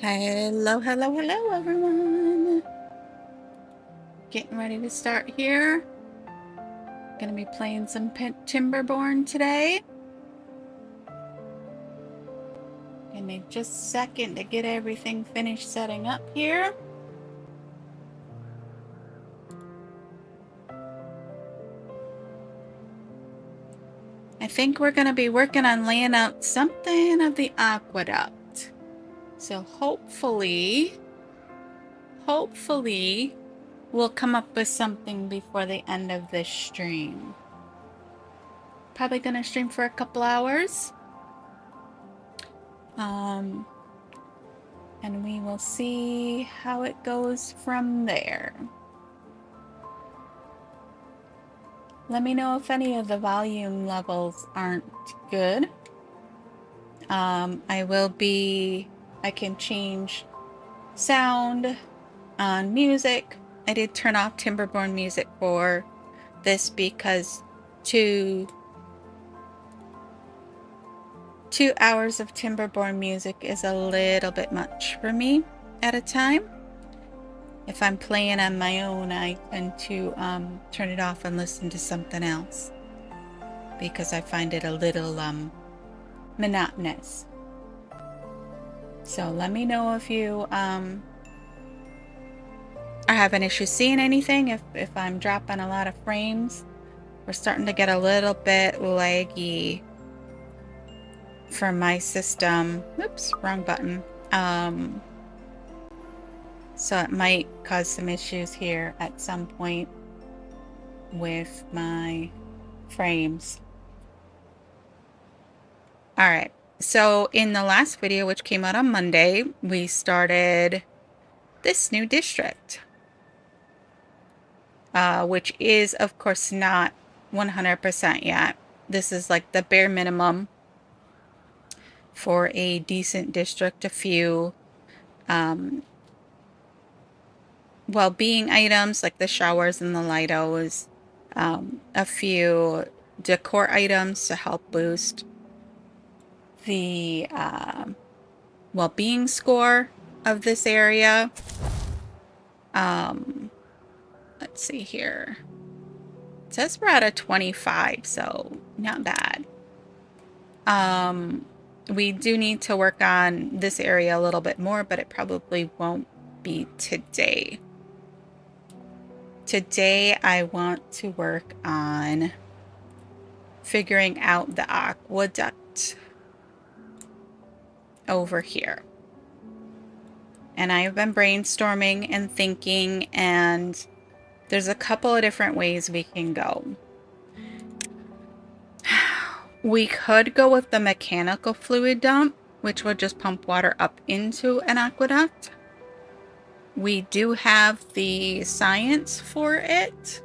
Hello, hello, hello, everyone. Getting ready to start here. Gonna be playing some Timberborn today. Give me just a second to get everything finished setting up here. I think we're gonna be working on laying out something of the aqueduct. So hopefully, we'll come up with something before the end of this stream. Probably gonna stream for a couple hours. And we will see how it goes from there. Let me know if any of the volume levels aren't good. I can change sound on music. I did turn off Timberborn music for this because 2 hours of Timberborn music is a little bit much for me at a time. If I'm playing on my own, I tend to turn it off and listen to something else because I find it a little monotonous. So let me know if you are having issues seeing anything, if I'm dropping a lot of frames. We're starting to get a little bit laggy for my system. Oops, wrong button. So it might cause some issues here at some point with my frames. All right. So in the last video, which came out on Monday, we started this new district, which is, of course, not 100% yet. This is like the bare minimum for a decent district. A few well-being items like the showers and the lightos, a few decor items to help boost the well-being score of this area. Let's see here. It says we're at a 25, so not bad. We do need to work on this area a little bit more, but it probably won't be today. Today, I want to work on figuring out the aqueduct over here. And I have been brainstorming and thinking, and there's a couple of different ways we can go. We could go with the mechanical fluid dump, which would just pump water up into an aqueduct. We do have the science for it,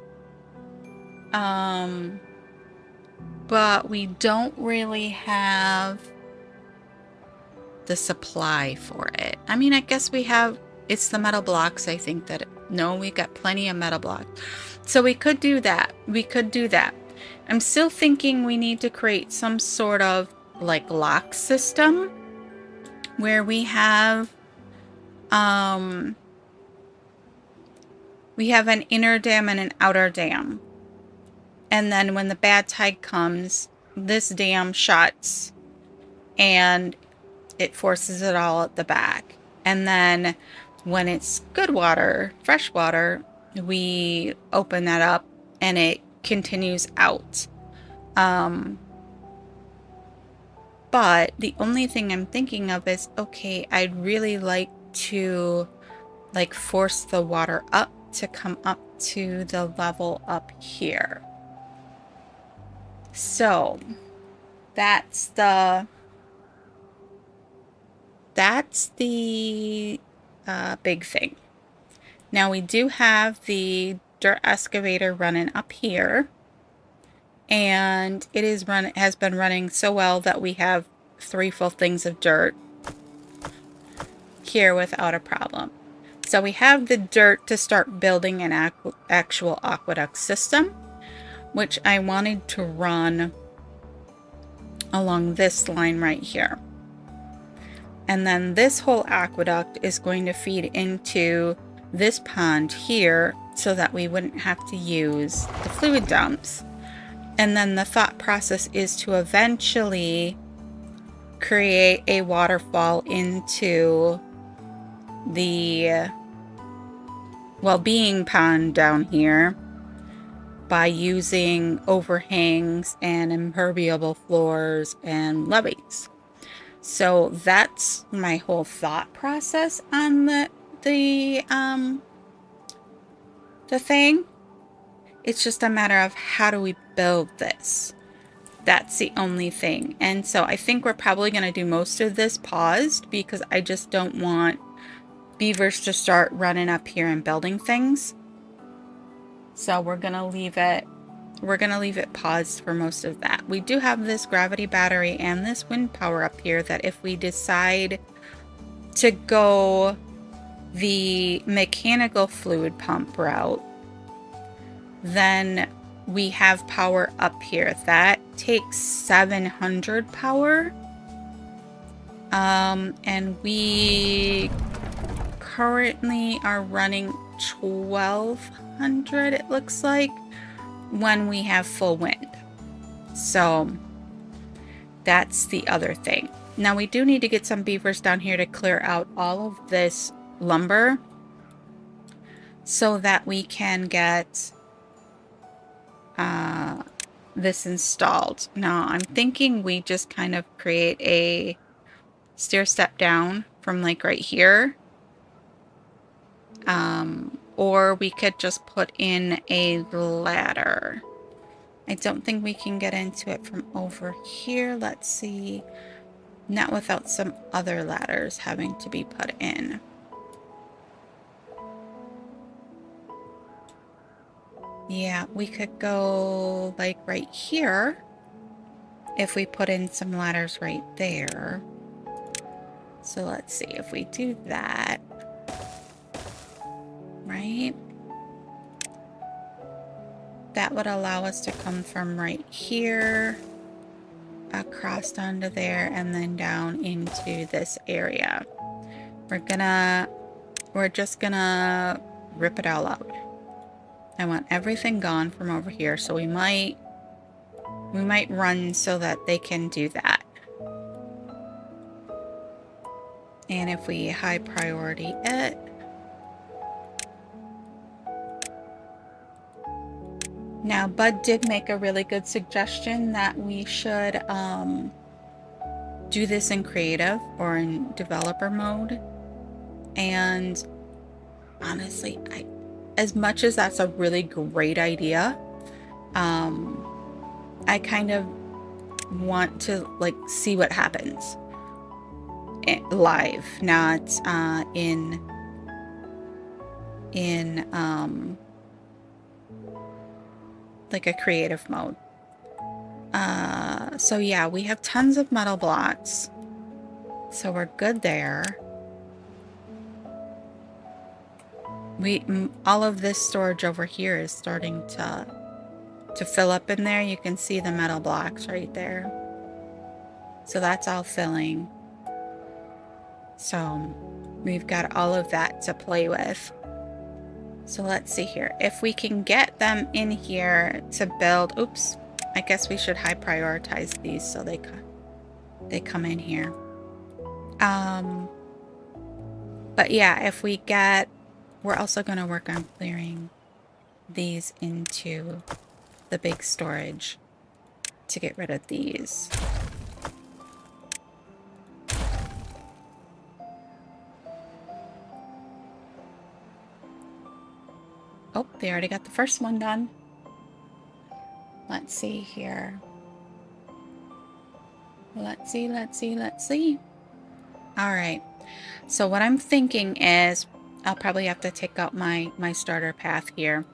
but we don't really have the supply for it. I mean, I guess we have, it's the metal blocks, I think that, no, we got plenty of metal blocks. So we could do that. I'm still thinking we need to create some sort of like lock system where we have an inner dam and an outer dam. And then when the bad tide comes, this dam shuts and it forces it all at the back. And then when it's good water, fresh water, we open that up and it continues out. But the only thing I'm thinking of is, okay, I'd really like to like force the water up to come up to the level up here. So that's the big thing. Now we do have the dirt excavator running up here, and it has been running so well that we have 3 full things of dirt here without a problem. So we have the dirt to start building an actual aqueduct system, which I wanted to run along this line right here. And then this whole aqueduct is going to feed into this pond here so that we wouldn't have to use the fluid dumps. And then the thought process is to eventually create a waterfall into the well-being pond down here by using overhangs and impermeable floors and levees. So that's my whole thought process on the thing. It's just a matter of how do we build this. That's the only thing. And so I think we're probably going to do most of this paused because I just don't want beavers to start running up here and building things. So we're going to leave it paused for most of that. We do have this gravity battery and this wind power up here that if we decide to go the mechanical fluid pump route, then we have power up here. That takes 700 power. And we currently are running 1200, it looks like, when we have full wind. So that's the other thing. Now we do need to get some beavers down here to clear out all of this lumber so that we can get this installed. Now I'm thinking we just kind of create a stair step down from like right here. Or we could just put in a ladder. I don't think we can get into it from over here. Let's see. Not without some other ladders having to be put in. Yeah, we could go like right here if we put in some ladders right there. So let's see if we do that. Right? That would allow us to come from right here across onto there and then down into this area. We're just gonna rip it all out. I want everything gone from over here, so we might run so that they can do that. And if we high priority it, now Bud did make a really good suggestion that we should do this in creative or in developer mode. And honestly, as much as that's a really great idea, I kind of want to like see what happens live, not in like a creative mode. So yeah, we have tons of metal blocks, so we're good there. All of this storage over here is starting to fill up in there. You can see the metal blocks right there. So that's all filling. So we've got all of that to play with. So let's see here. If we can get them in here to build, oops, I guess we should high prioritize these so they come in here. But yeah, if we get, we're also going to work on clearing these into the big storage to get rid of these. Oh, they already got the first one done. Let's see here. Let's see. All right. So what I'm thinking is I'll probably have to take out my starter path here.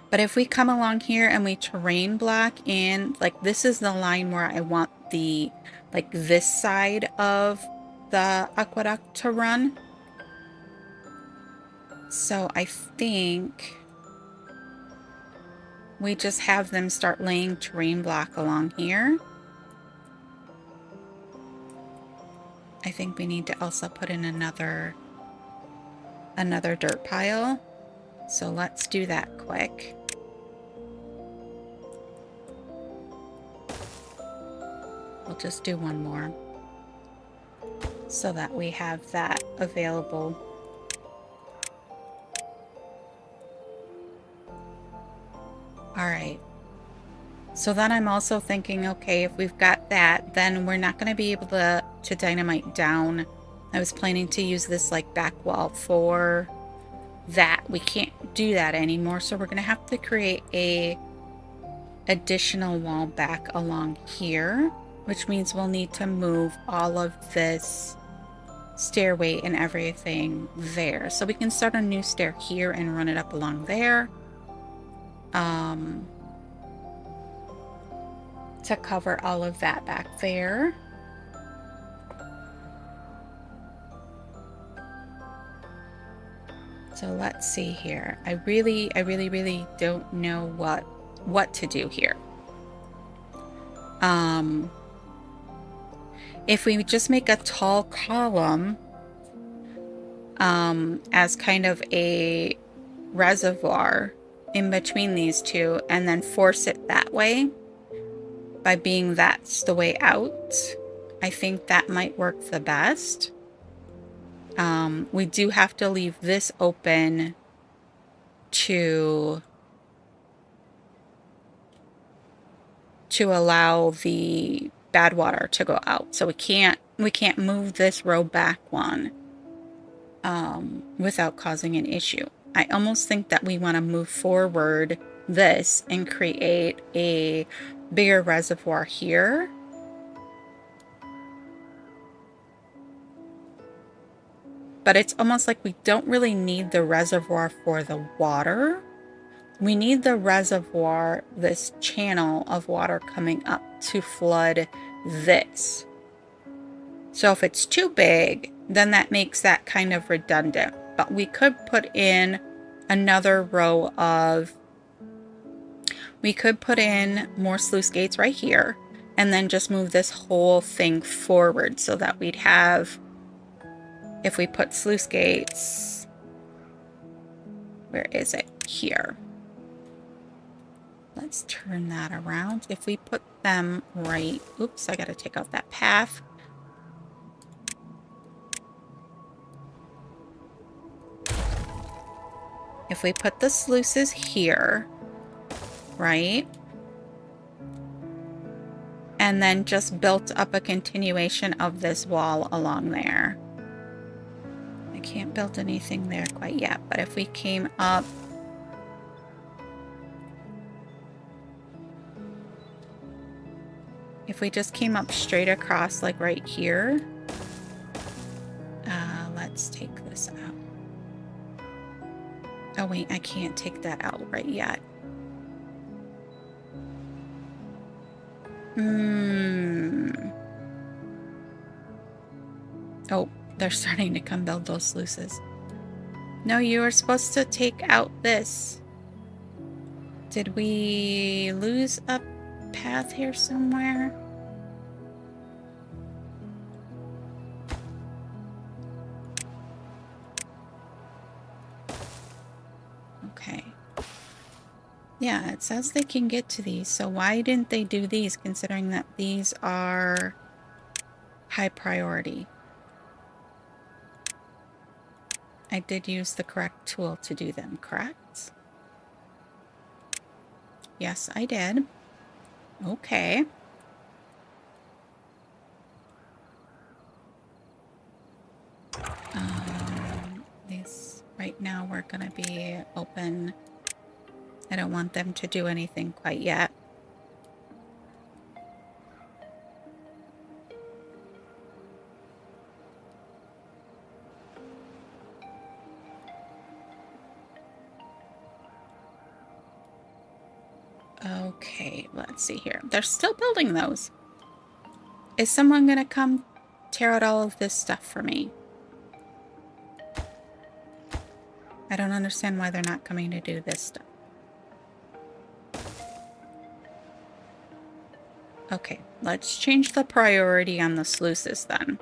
But if we come along here and we terrain block in, like this is the line where I want the, like this side of the aqueduct to run. So I think we just have them start laying terrain block along here. I think we need to also put in another dirt pile. So let's do that quick. We'll just do one more so that we have that available. All right. So then I'm also thinking, okay, if we've got that, then we're not going to be able to dynamite down. I was planning to use this like back wall for that. We can't do that anymore. So we're going to have to create a additional wall back along here, which means we'll need to move all of this stairway and everything there. So we can start a new stair here and run it up along there. To cover all of that back there. So let's see here. I really don't know what to do here. If we just make a tall column as kind of a reservoir in between these two and then force it that way, by being that's the way out, I think that might work the best. We do have to leave this open to allow the bad water to go out. So we can't move this row back one without causing an issue. I almost think that we want to move forward this and create a bigger reservoir here. But it's almost like we don't really need the reservoir for the water. We need the reservoir, this channel of water coming up to flood this. So if it's too big, then that makes that kind of redundant. But we could put in another row of, we could put in more sluice gates right here and then just move this whole thing forward so that we'd have, if we put sluice gates, where is it? Here. Let's turn that around. If we put them right, oops, I gotta take out that path. If we put the sluices here, right? And then just built up a continuation of this wall along there. I can't build anything there quite yet, but if we came up, if we just came up straight across like right here, let's take this out. Oh wait, I can't take that out right yet. Oh, they're starting to come build those sluices. No, you were supposed to take out this. Did we lose a path here somewhere? Okay. Yeah, it says they can get to these, so why didn't they do these, considering that these are high priority? I did use the correct tool to do them, correct? Yes, I did. Okay. These, right now we're gonna be open. I don't want them to do anything quite yet. Okay, let's see here. They're still building those. Is someone gonna come tear out all of this stuff for me? I don't understand why they're not coming to do this stuff. Okay, let's change the priority on the sluices then.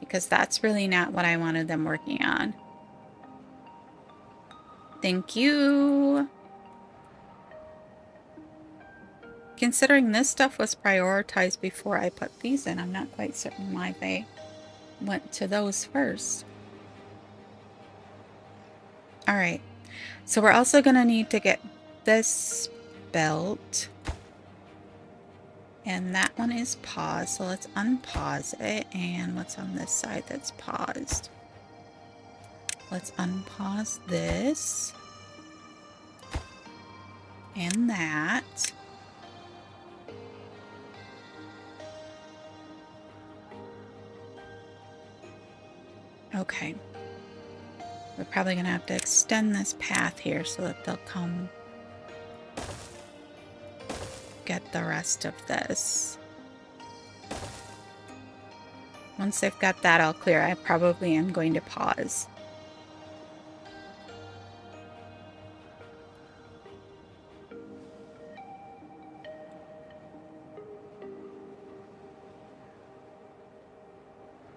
because that's really not what I wanted them working on. Thank you. Considering this stuff was prioritized before I put these in, I'm not quite certain why they went to those first. All right, so we're also going to need to get this built. And that one is paused, so let's unpause it. And what's on this side that's paused? Let's unpause this. And that. Okay. We're probably going to have to extend this path here so that they'll come get the rest of this. Once they've got that all clear, I probably am going to pause.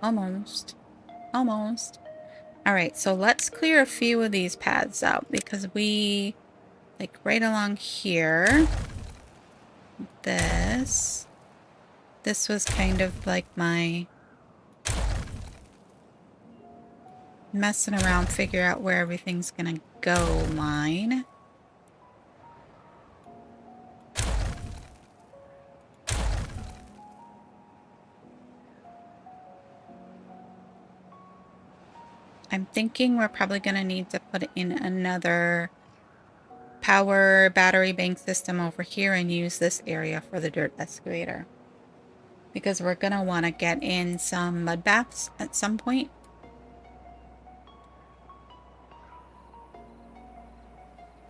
Almost. Almost. All right, so let's clear a few of these paths out because we, like right along here, this was kind of like my messing around, figure out where everything's gonna go line. I'm thinking we're probably gonna need to put in another power battery bank system over here and use this area for the dirt excavator. Because we're gonna wanna get in some mud baths at some point.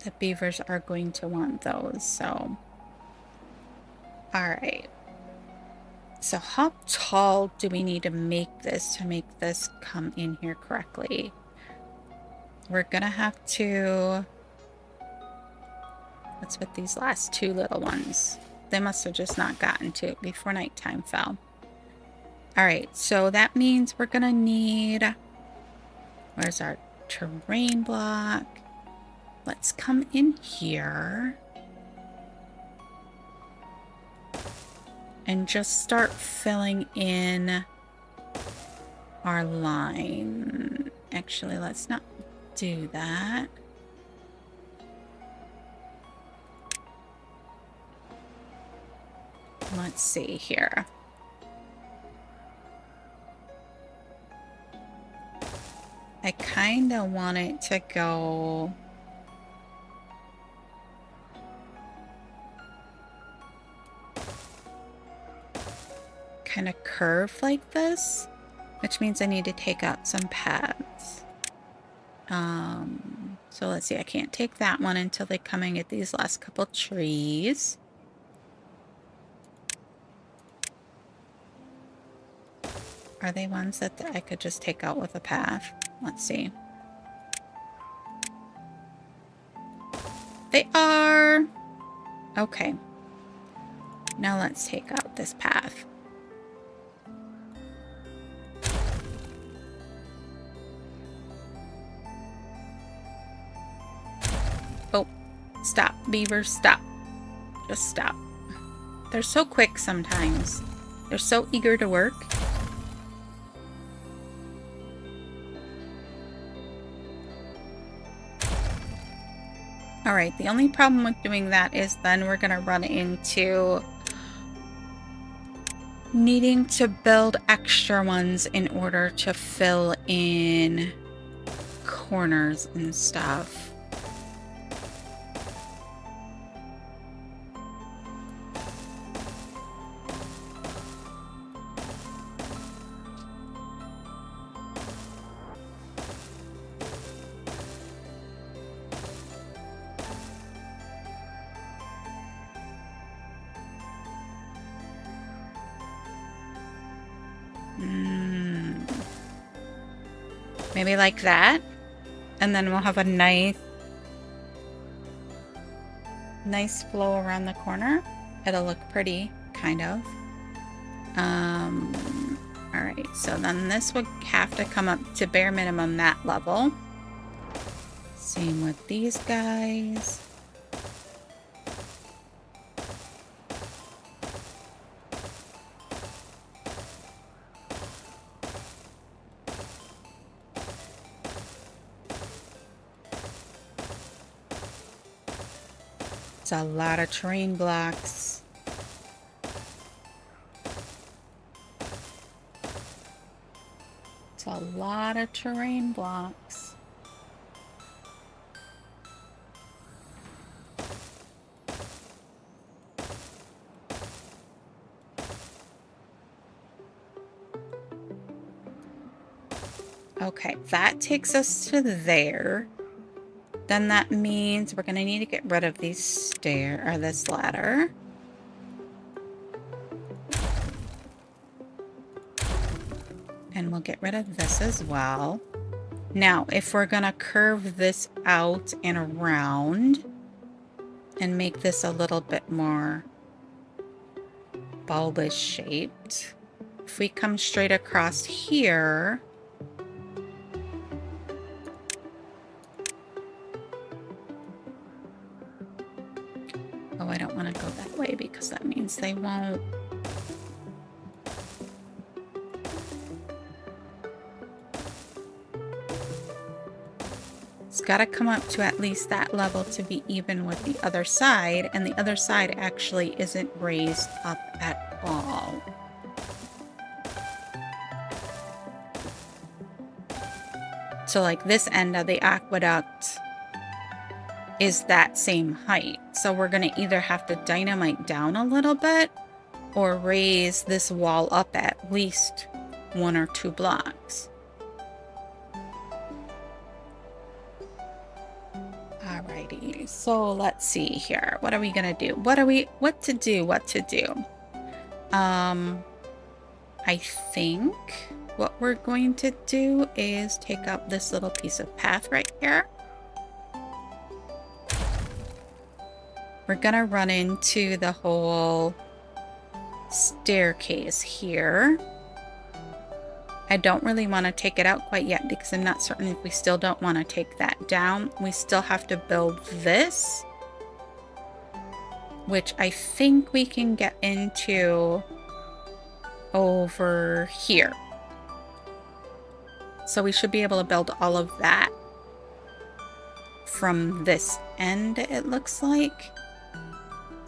The beavers are going to want those, so. Alright. So how tall do we need to make this come in here correctly? We're gonna have to... What's with these last two little ones? They must have just not gotten to it before nighttime fell. Alright, so that means we're gonna need... Where's our terrain block? Let's come in here. And just start filling in our line. Actually, let's not do that. Let's see here. I kind of want it to go... kind of curve like this, which means I need to take out some paths. So let's see, I can't take that one until they come and get these last couple trees. Are they ones that I could just take out with a path? Let's see. They are! Okay. Now let's take out this path. Oh, stop, beavers, stop. Just stop. They're so quick sometimes. They're so eager to work. Alright, the only problem with doing that is then we're going to run into needing to build extra ones in order to fill in corners and stuff. Maybe like that, and then we'll have a nice flow around the corner. It'll look pretty, kind of. All right. right, so then this would have to come up to bare minimum that level. Same with these guys. It's a lot of terrain blocks. It's a lot of terrain blocks. Okay, that takes us to there. Then that means we're going to need to get rid of these stairs, or this ladder. And we'll get rid of this as well. Now, if we're going to curve this out and around and make this a little bit more bulbous shaped, if we come straight across here, oh, I don't want to go that way because that means they won't. It's got to come up to at least that level to be even with the other side, and the other side actually isn't raised up at all. So like this end of the aqueduct is that same height. So we're going to either have to dynamite down a little bit or raise this wall up at least 1 or 2 blocks. Alrighty, so let's see here. What are we going to do? What to do? I think what we're going to do is take up this little piece of path right here. We're gonna run into the whole staircase here. I don't really want to take it out quite yet because I'm not certain if we still don't want to take that down. We still have to build this, which I think we can get into over here. So we should be able to build all of that from this end, it looks like.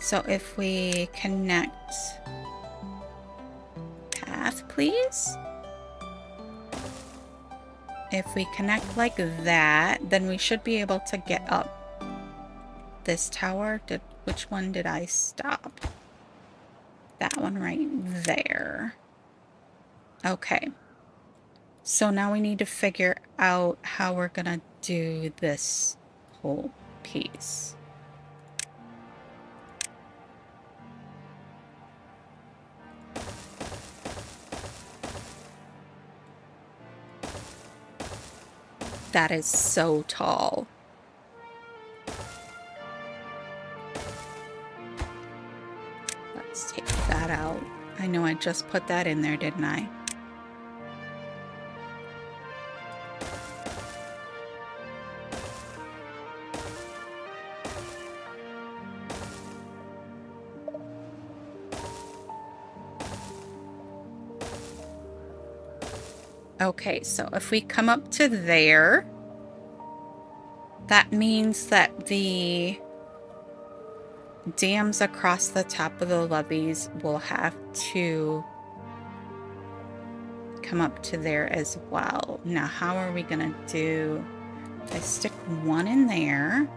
So if we connect path, please. If we connect like that, then we should be able to get up this tower. Which one did I stop? That one right there. Okay. So now we need to figure out how we're gonna do this whole piece. That is so tall. Let's take that out. I know I just put that in there, didn't I? Okay, so if we come up to there, that means that the dams across the top of the levees will have to come up to there as well. Now, how are we gonna do? I stick one in there.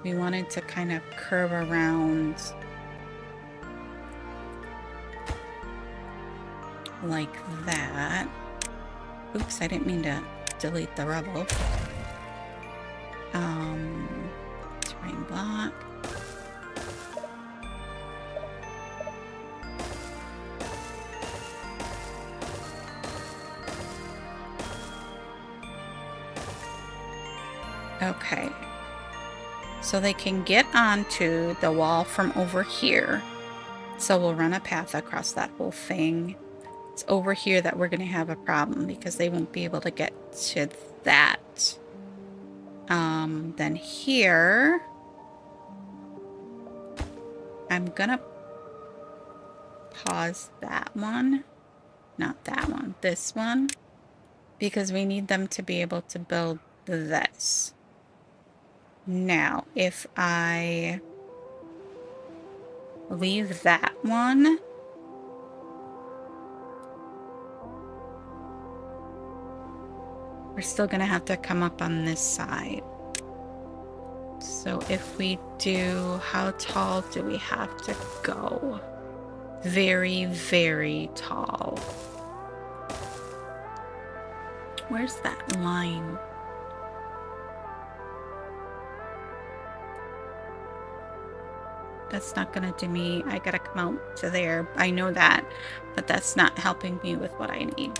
We wanted to kind of curve around like that. Oops, I didn't mean to delete the rubble. Terrain block. Okay. So they can get onto the wall from over here. So we'll run a path across that whole thing. It's over here that we're going to have a problem because they won't be able to get to that. Then here, I'm going to pause that one. Not that one, this one. Because we need them to be able to build this. Now, if I leave that one, we're still going to have to come up on this side. So if we do, how tall do we have to go? Very, very tall. Where's that line? That's not gonna do me. I gotta come out to there. I know that, but that's not helping me with what I need.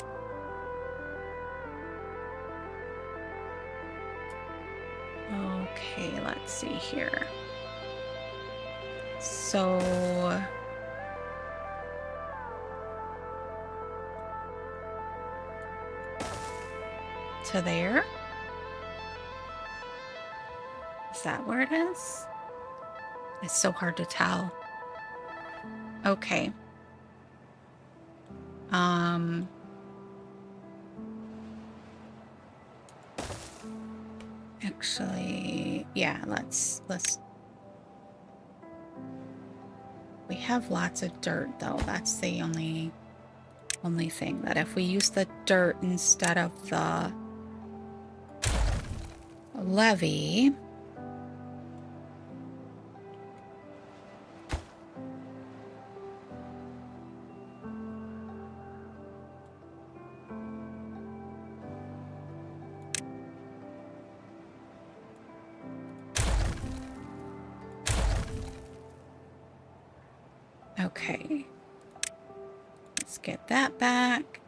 Okay, let's see here. So to there? Is that where it is? It's so hard to tell. Okay. Actually, yeah, let's we have lots of dirt though. That's the only thing, that if we use the dirt instead of the levee, okay, let's get that back,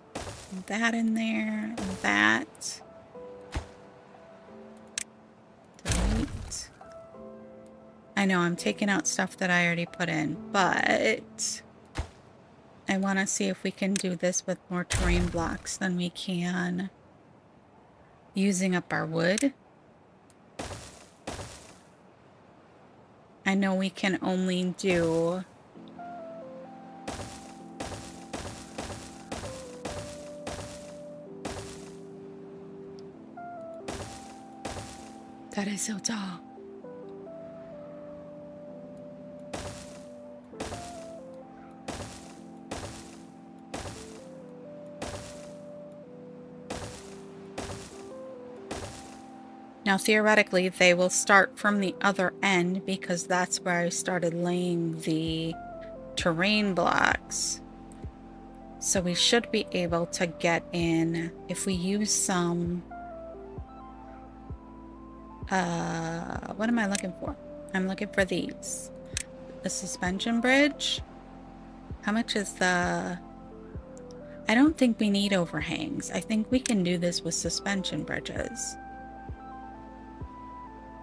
and that in there, and that. Delete. I know I'm taking out stuff that I already put in, but I want to see if we can do this with more terrain blocks than we can using up our wood. I know we can only do that is so tall. Now, theoretically, they will start from the other end because that's where I started laying the terrain blocks. So we should be able to get in if we use some... what am I looking for? I'm looking for these. The suspension bridge. How much is the... I don't think we need overhangs. I think we can do this with suspension bridges.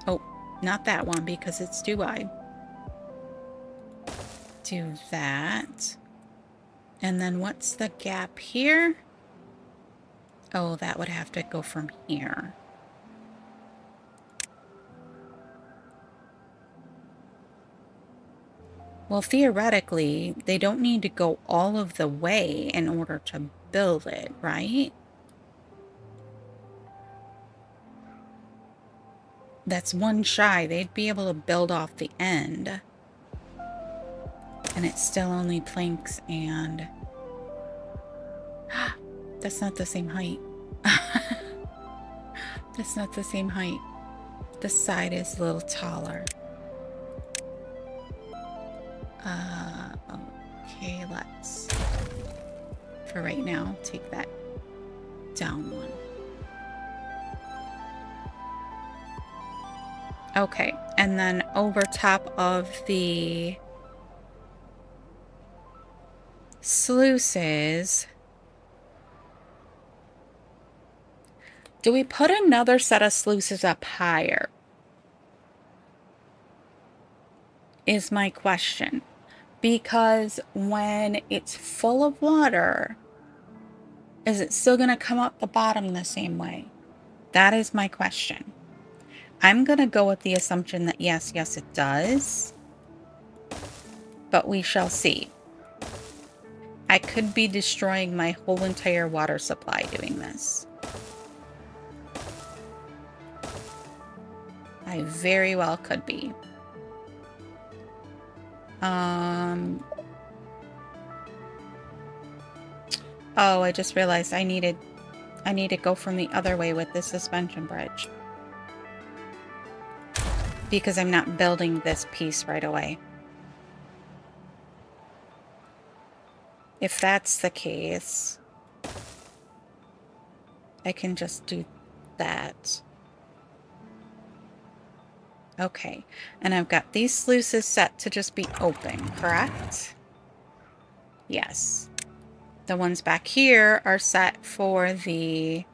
Oh, not that one because it's too wide. Do that. And then what's the gap here? Oh, that would have to go from here. Well, theoretically, they don't need to go all of the way in order to build it, right? That's one shy. They'd be able to build off the end. And it's still only planks and... That's not the same height. That's not the same height. This side is a little taller. Okay, let's... For right now, take that down one. Okay, and then over top of the sluices, do we put another set of sluices up higher? Is my question. Because when it's full of water, Is it still going to come up the bottom the same way? That is my question. I'm going to go with the assumption that yes, it does. But we shall see. I could be destroying my whole entire water supply doing this. I very well could be. Oh, I just realized I need to go from the other way with this suspension bridge. Because I'm not building this piece right away. If that's the case, I can just do that. Okay, and I've got these sluices set to just be open, correct? Yes. The ones back here are set for the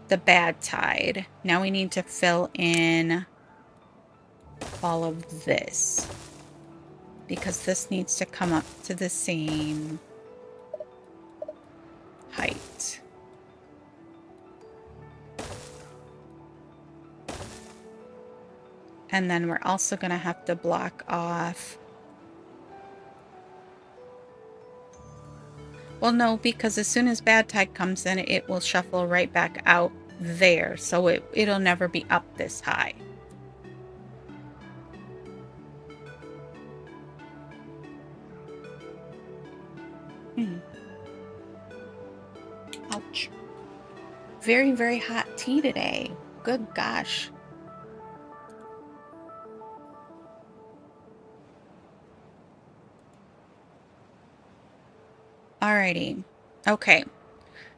bad tide. Now we need to fill in all of this. Because this needs to come up to the same height. And then we're also going to have to block off. Well, no, because as soon as bad tide comes in, it will shuffle right back out there. So it'll never be up this high. Ouch. Very, very hot tea today. Good gosh. Alrighty. Okay.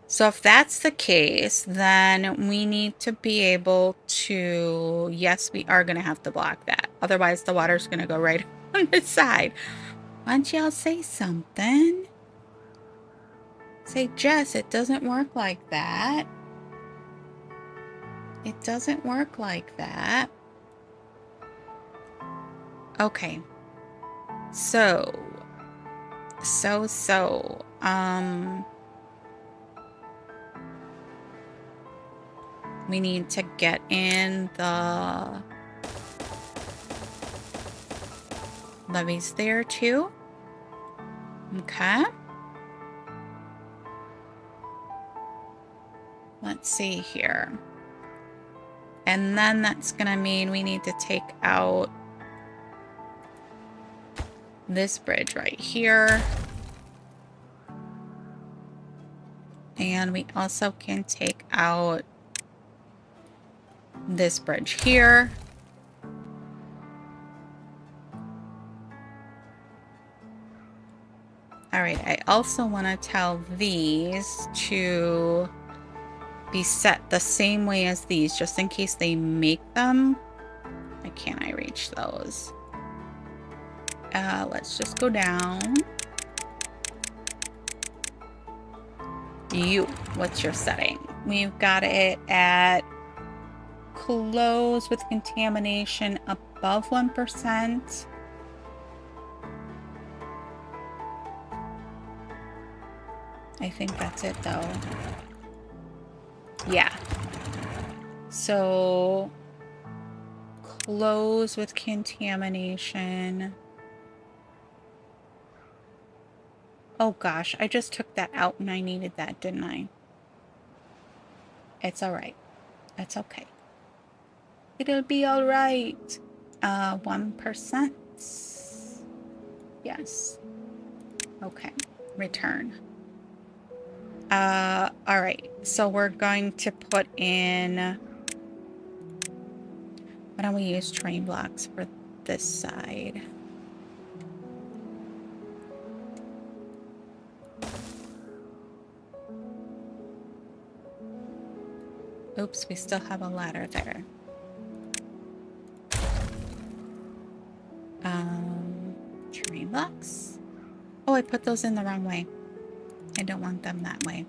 So if that's the case, then we need to be able to... Yes, we are going to have to block that. Otherwise, the water's going to go right on the side. Why don't y'all say something? Say, Jess, it doesn't work like that. It doesn't work like that. Okay. We need to get in the levees there too. Okay. Let's see here. And then that's gonna mean we need to take out this bridge right here. And we also can take out this bridge here. All right, I also want to tell these to be set the same way as these, just in case they make them. Why can't I reach those? Let's just go down. What's your setting? We've got it at close with contamination above 1%. I think that's it though. Yeah. So close with contamination. Oh gosh, I just took that out and I needed that, didn't I? It's all right. That's okay. It'll be all right. 1%. Yes. Okay. Return. All right. So we're going to put in... Why don't we use terrain blocks for this side? Oops, we still have a ladder there. Terrain blocks? Oh, I put those in the wrong way. I don't want them that way.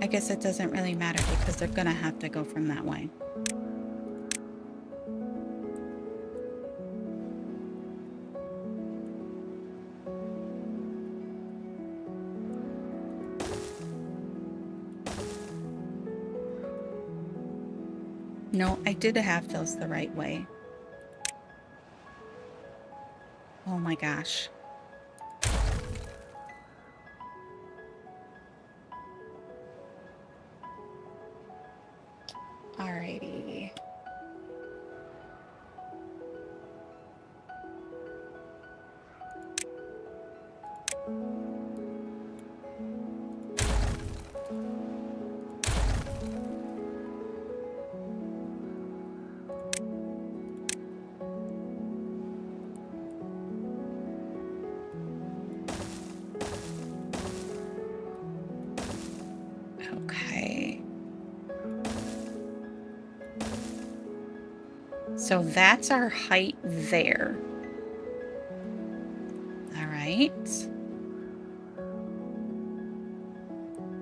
I guess it doesn't really matter because they're gonna have to go from that way. No, I did have those the right way. Oh my gosh. Alrighty. Okay. So that's our height there. All right.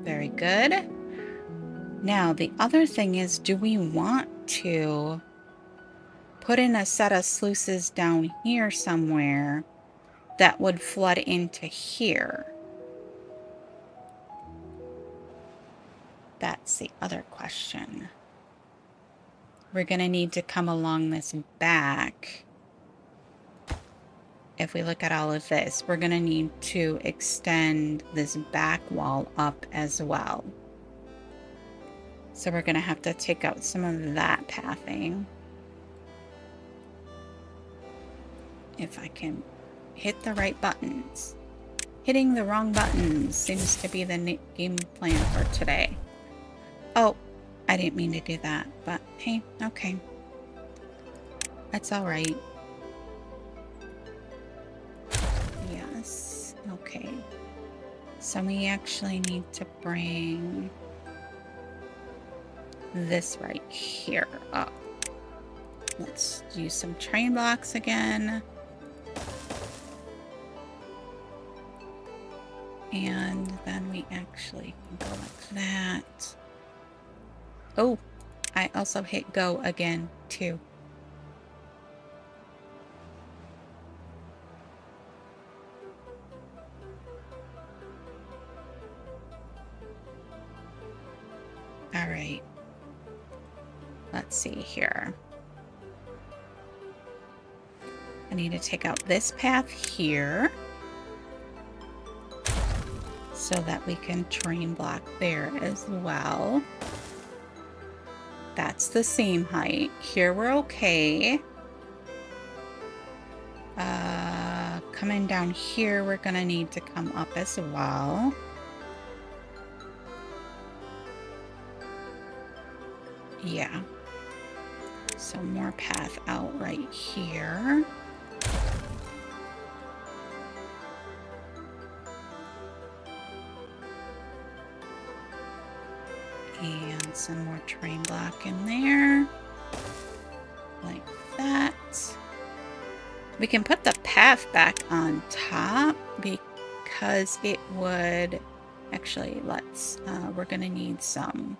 Very good. Now, the other thing is, do we want to put in a set of sluices down here somewhere that would flood into here? That's the other question. We're going to need to come along this back. If we look at all of this, we're going to need to extend this back wall up as well. So we're going to have to take out some of that pathing. If I can hit the right buttons. Hitting the wrong buttons seems to be the game plan for today. Oh, I didn't mean to do that, but hey, okay. That's all right. Yes, okay. So we actually need to bring this right here up. Let's use some train blocks again. And then we actually can go like that. Oh, I also hit go again too. All right. Let's see here. I need to take out this path here so that we can train block there as well. That's the same height. Here we're okay. Coming down here, we're gonna need to come up as well. Yeah. So more path out right here. And some more train block in there. Like that. We can put the path back on top because it would... Actually, let's... we're gonna need some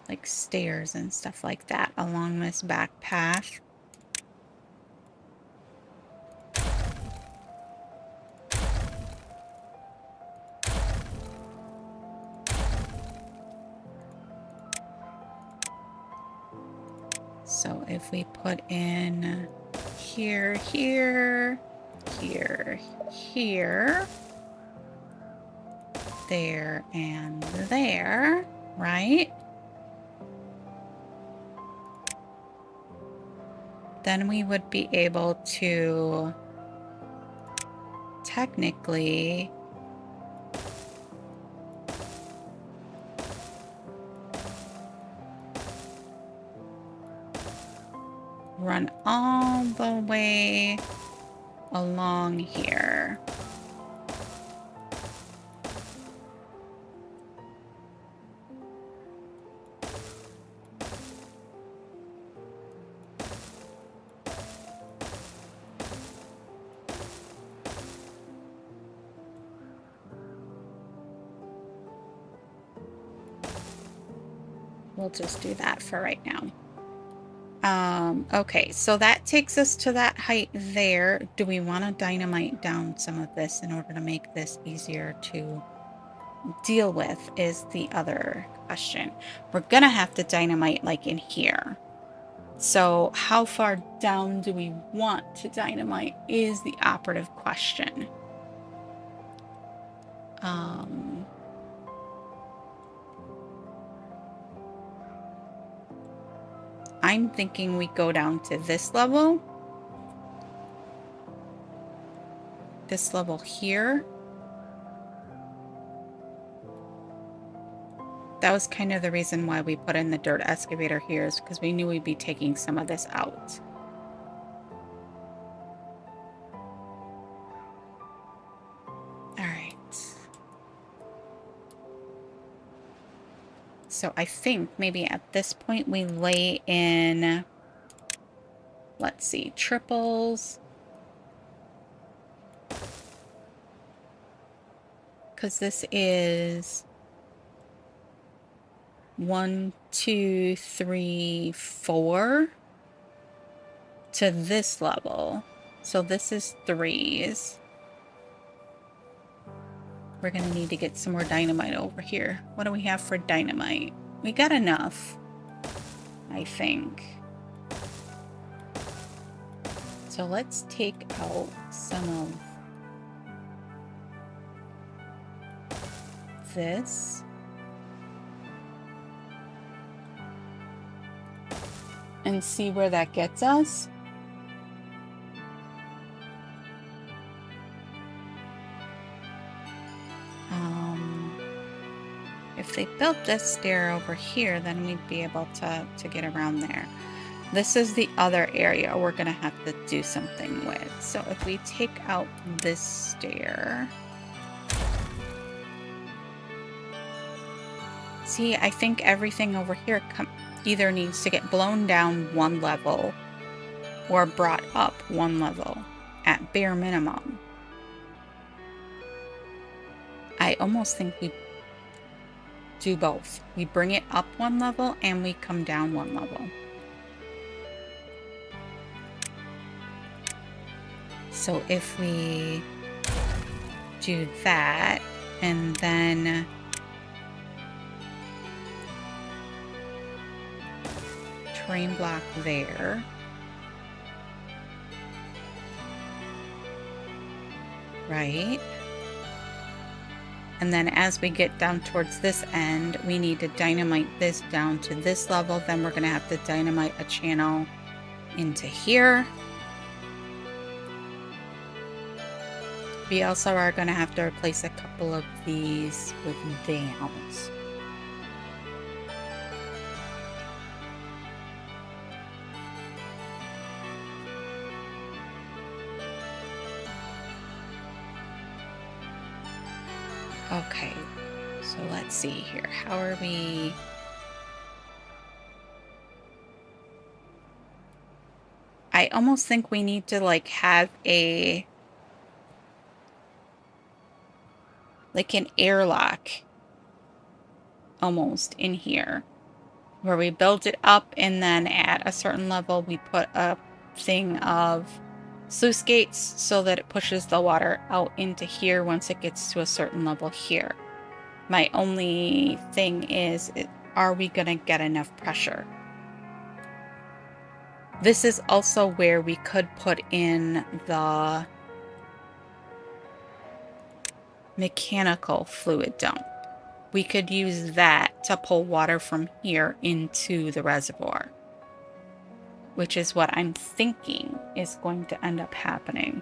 like stairs and stuff like that along this back path. So if we put in here, here, here, here, there, and there, right? Then we would be able to technically run all the way along here. We'll just do that for right now. Okay, so that takes us to that height there. Do we want to dynamite down some of this in order to make this easier to deal with is the other question. We're going to have to dynamite like in here. So how far down do we want to dynamite is the operative question. I'm thinking we go down to this level here. That was kind of the reason why we put in the dirt excavator here, is because we knew we'd be taking some of this out. All right. So I think maybe at this point we lay in, let's see, triples. Because this is 1, 2, 3, 4 to this level. So this is 3s. We're going to need to get some more dynamite over here. What do we have for dynamite? We got enough, I think. So let's take out some of this. And see where that gets us. If they built this stair over here, then we'd be able to get around there. This is the other area we're going to have to do something with. So if we take out this stair. See, I think everything over here either needs to get blown down 1 level or brought up 1 level at bare minimum. I almost think we do both. We bring it up 1 level and we come down 1 level. So if we do that and then terrain block there. Right. And then as we get down towards this end, we need to dynamite this down to this level. Then we're going to have to dynamite a channel into here. We also are going to have to replace a couple of these with dams. Okay, so let's see here. How are we? I almost think we need to like have an airlock almost in here where we build it up and then at a certain level we put a thing of sluice gates so that it pushes the water out into here once it gets to a certain level here. My only thing is, are we going to get enough pressure? This is also where we could put in the mechanical fluid dump. We could use that to pull water from here into the reservoir, which is what I'm thinking is going to end up happening.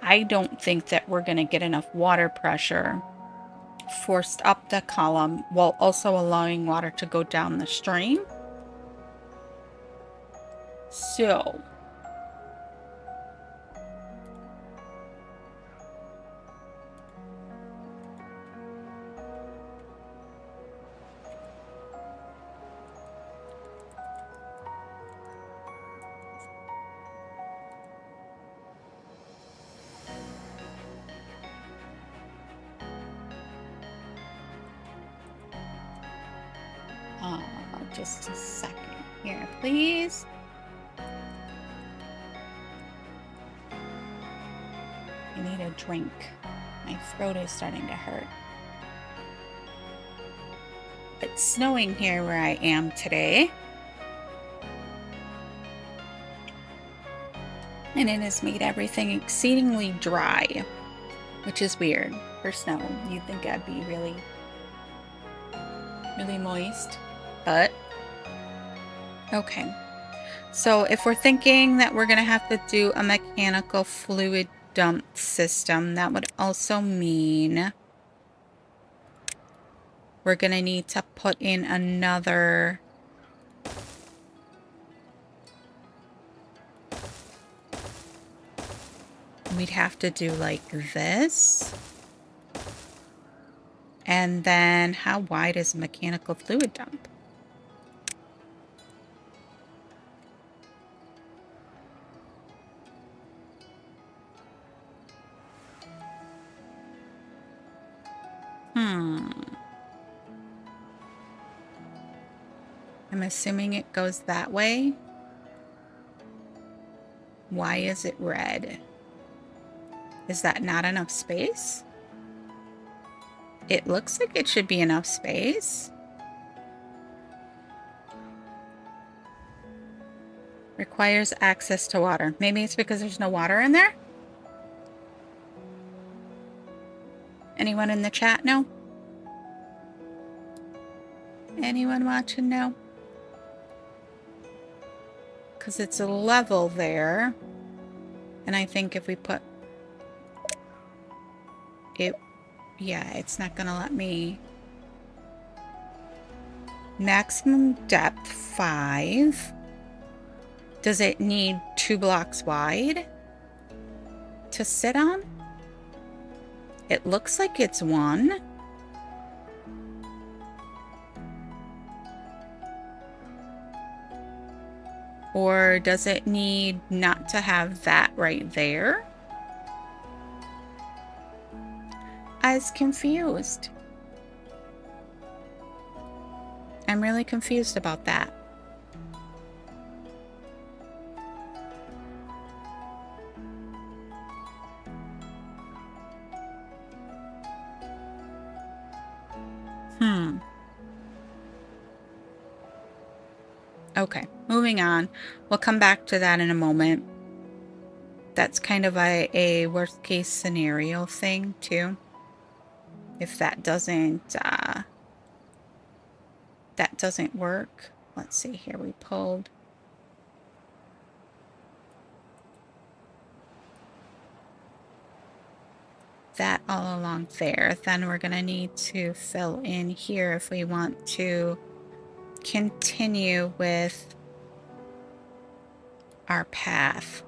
I don't think that we're going to get enough water pressure forced up the column while also allowing water to go down the stream. So just a second here, please. I need a drink. My throat is starting to hurt. It's snowing here where I am today. And it has made everything exceedingly dry, which is weird for snow. You'd think I'd be really, really moist, but okay. So if we're thinking that we're going to have to do a mechanical fluid dump system, that would also mean we're going to need to put in another we'd have to do like this. And then how wide is a mechanical fluid dump? I'm assuming it goes that way. Why is it red? Is that not enough space? It looks like it should be enough space. Requires access to water. Maybe it's because there's no water in there? Anyone in the chat know? Anyone watching know? Because it's a level there. And I think if we put it, yeah, it's not going to let me. Maximum depth 5. Does it need 2 blocks wide to sit on? It looks like it's 1. Or does it need not to have that right there? I was confused. I'm really confused about that. Okay, moving on. We'll come back to that in a moment. That's kind of a worst case scenario thing too. If that doesn't work. Let's see here, we pulled. That all along there. Then we're gonna need to fill in here if we want to continue with our path.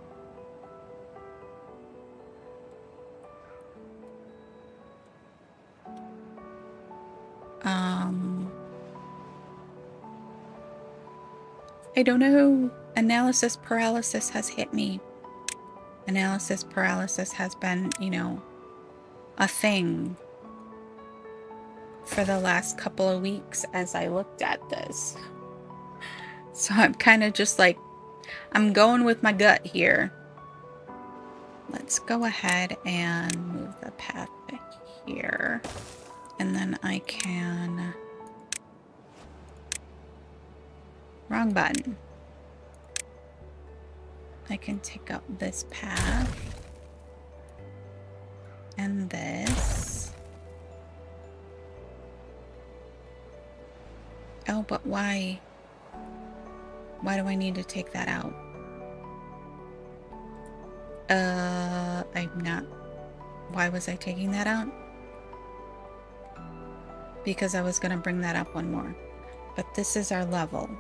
I don't know. Analysis paralysis has hit me. Analysis paralysis has been, you know, a thing for the last couple of weeks as I looked at this. So I'm kind of just like, I'm going with my gut here. Let's go ahead and move the path here. And then I can... Wrong button. I can take up this path. And this. Oh, but why? Why do I need to take that out? I'm not... Why was I taking that out? Because I was going to bring that up one more. But this is our level.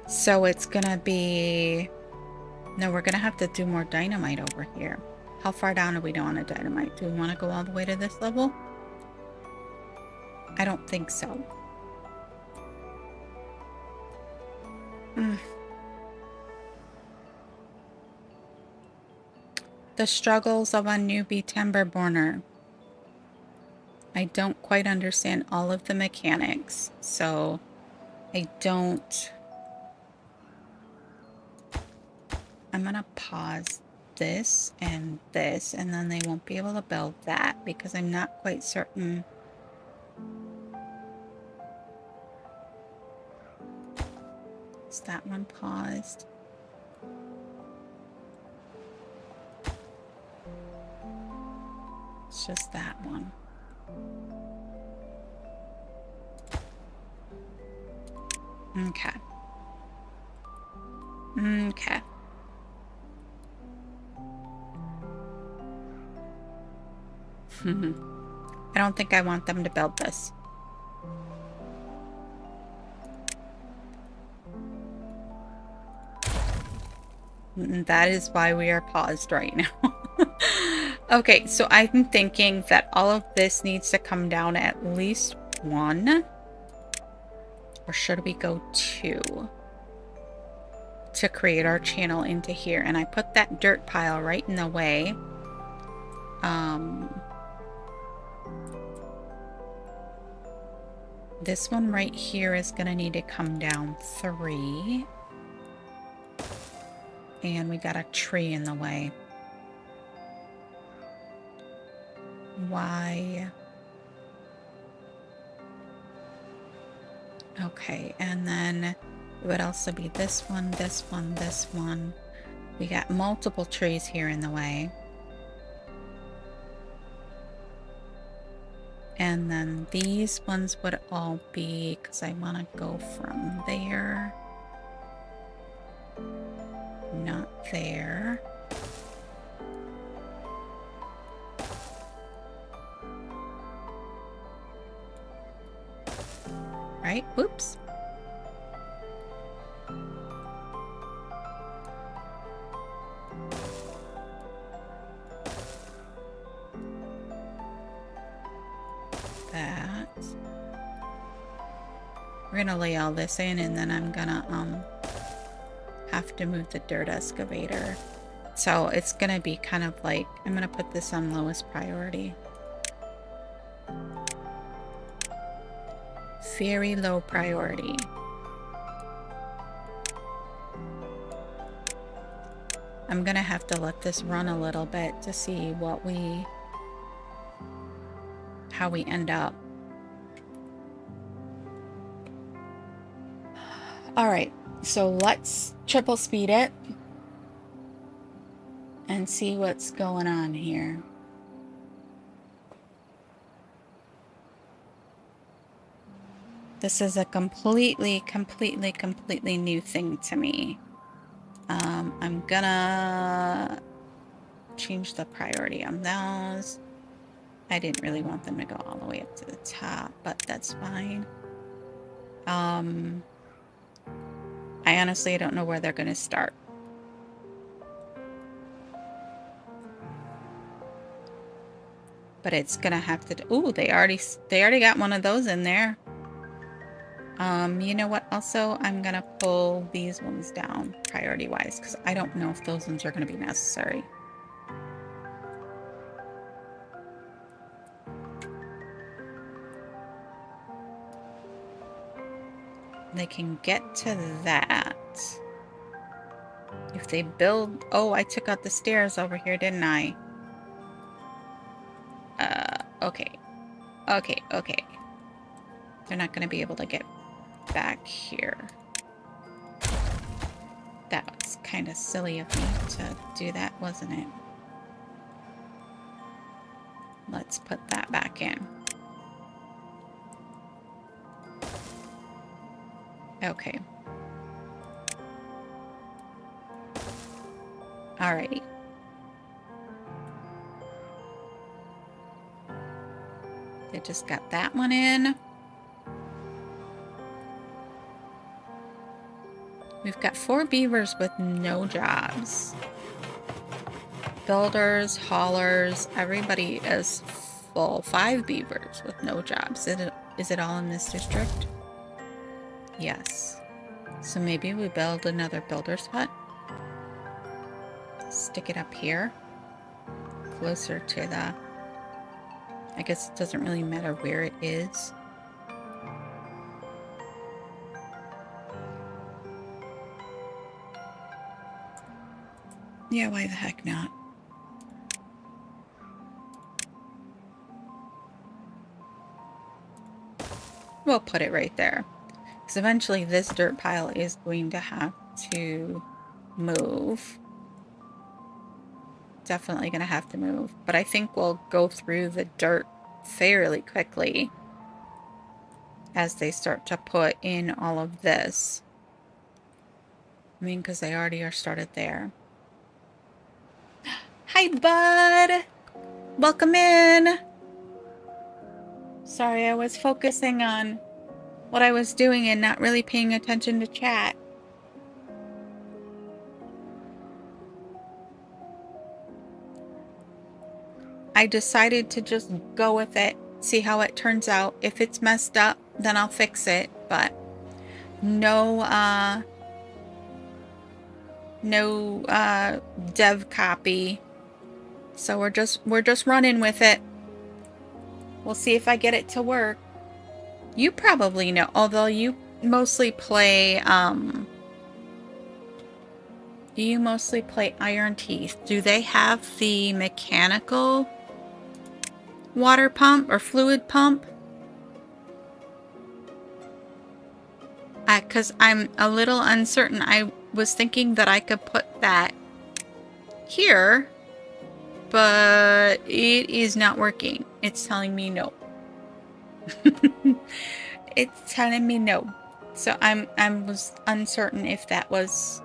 So it's going to be... No, we're going to have to do more dynamite over here. How far down are we doing on a dynamite? Do we want to go all the way to this level? I don't think so. The struggles of a newbie Timberborner. I don't quite understand all of the mechanics, so I don't... I'm gonna pause this, and then they won't be able to build that because I'm not quite certain that one paused. It's just that one. Okay. Okay. I don't think I want them to build this. That is why we are paused right now. Okay, so I'm thinking that all of this needs to come down at least 1. Or should we go 2? To create our channel into here. And I put that dirt pile right in the way. This one right here is going to need to come down 3. And we got a tree in the way. Why? Okay, and then it would also be this one, this one, this one. We got multiple trees here in the way. And then these ones would all be, because I want to go from there. Not there. Right? Whoops. That. We're gonna lay all this in, and then I'm gonna have to move the dirt excavator. So it's gonna be kind of like, I'm gonna put this on lowest priority. Very low priority. I'm gonna have to let this run a little bit to see what how we end up. All right, so let's triple speed it and see what's going on here. This is a completely new thing to me. I'm gonna change the priority on those. I didn't really want them to go all the way up to the top, but that's fine. I honestly don't know where they're gonna start. But it's gonna have to. Ooh, they already got one of those in there. You know what? Also, I'm gonna pull these ones down priority-wise because I don't know if those ones are gonna be necessary. They can get to that. If they build... Oh, I took out the stairs over here, didn't I? Okay. Okay. They're not gonna be able to get back here. That was kind of silly of me to do that, wasn't it? Let's put that back in. Okay. Alrighty. They just got that one in. We've got 4 beavers with no jobs. Builders, haulers, everybody is full. 5 beavers with no jobs. Is it all in this district? Yes. So maybe we build another builder's hut. Stick it up here. Closer to the... I guess it doesn't really matter where it is. Yeah, why the heck not? We'll put it right there. Because eventually this dirt pile is going to have to move. Definitely going to have to move. But I think we'll go through the dirt fairly quickly as they start to put in all of this. I mean, because they already are started there. Hi, bud! Welcome in! Sorry, I was focusing on what I was doing and not really paying attention to chat. I decided to just go with it, see how it turns out. If it's messed up, then I'll fix it, but no dev copy. So we're just running with it. We'll see if I get it to work. You probably know, although you mostly play Iron Teeth. Do they have the mechanical water pump or fluid pump? Because I'm a little uncertain. I was thinking that I could put that here, but it is not working. It's telling me no. It's telling me no. So I was uncertain if that was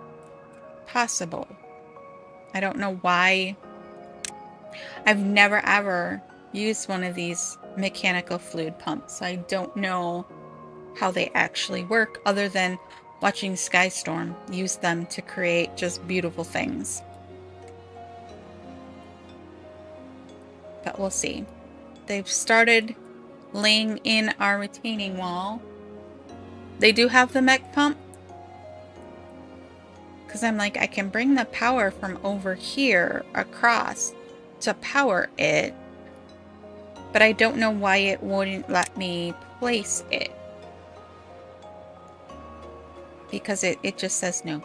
possible. I don't know why. I've never ever used one of these mechanical fluid pumps. I don't know how they actually work other than watching Skystorm use them to create just beautiful things. But we'll see. They've started laying in our retaining wall. They do have the mech pump. Because I'm like, I can bring the power from over here across to power it. But I don't know why it wouldn't let me place it. Because it just says no.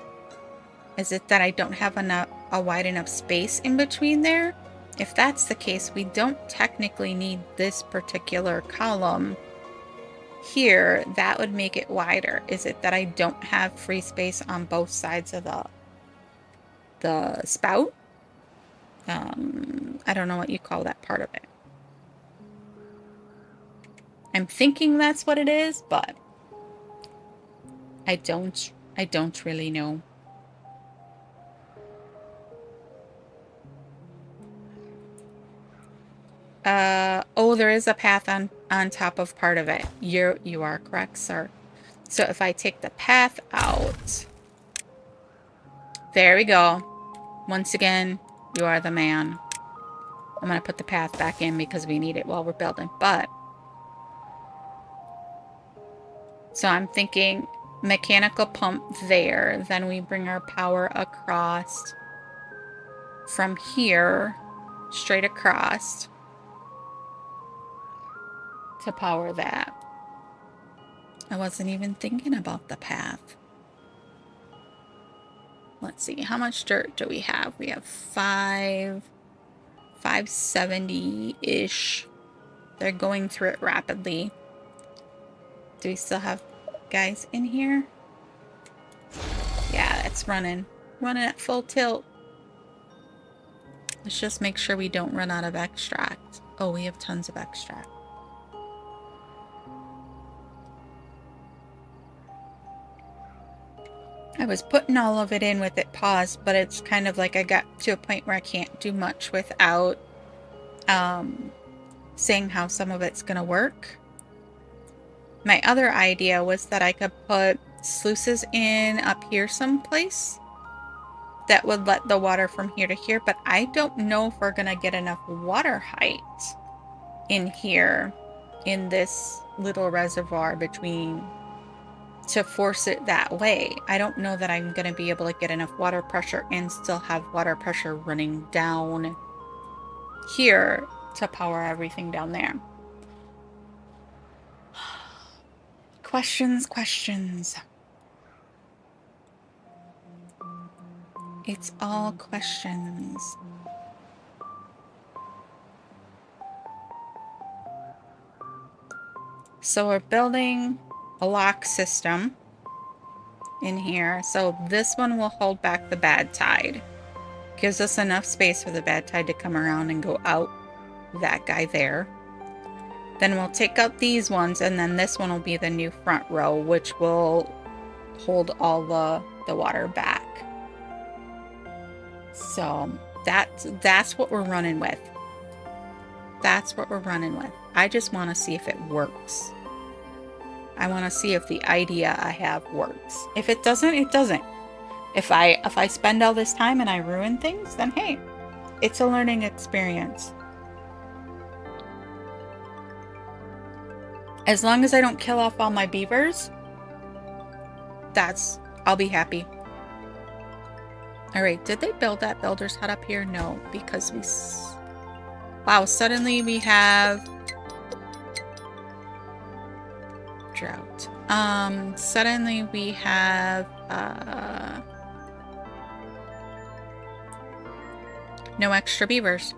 Is it that I don't have a wide enough space in between there? If that's the case, we don't technically need this particular column here. That would make it wider. Is it that I don't have free space on both sides of the spout? I don't know what you call that part of it. I'm thinking that's what it is, but I don't really know. Oh, there is a path on top of part of it. You are correct, sir. So if I take the path out, there we go. Once again, you are the man. I'm gonna put the path back in because we need it while we're building. But so I'm thinking mechanical pump there. Then we bring our power across from here, straight across to power that. I wasn't even thinking about the path. Let's see, how much dirt do we have? We have 570-ish. They're going through it rapidly. Do we still have guys in here? Yeah, it's running. Running at full tilt. Let's just make sure we don't run out of extract. Oh, we have tons of extract. I was putting all of it in with it paused, but it's kind of like I got to a point where I can't do much without saying how some of it's gonna work. My other idea was that I could put sluices in up here someplace that would let the water from here to here, but I don't know if we're gonna get enough water height in here in this little reservoir between to force it that way. I don't know that I'm going to be able to get enough water pressure and still have water pressure running down here to power everything down there. Questions. It's all questions. So we're building a lock system in here. So this one will hold back the bad tide. Gives us enough space for the bad tide to come around and go out that guy there. Then we'll take out these ones, and then this one will be the new front row, which will hold all the water back. So that's what we're running with. That's what we're running with. I just want to see if it works. I want to see if the idea I have works. If it doesn't, it doesn't. If I spend all this time and I ruin things, then hey, it's a learning experience. As long as I don't kill off all my beavers, I'll be happy. All right, did they build that builder's hut up here? No, because wow, suddenly we have drought. Suddenly we have no extra beavers.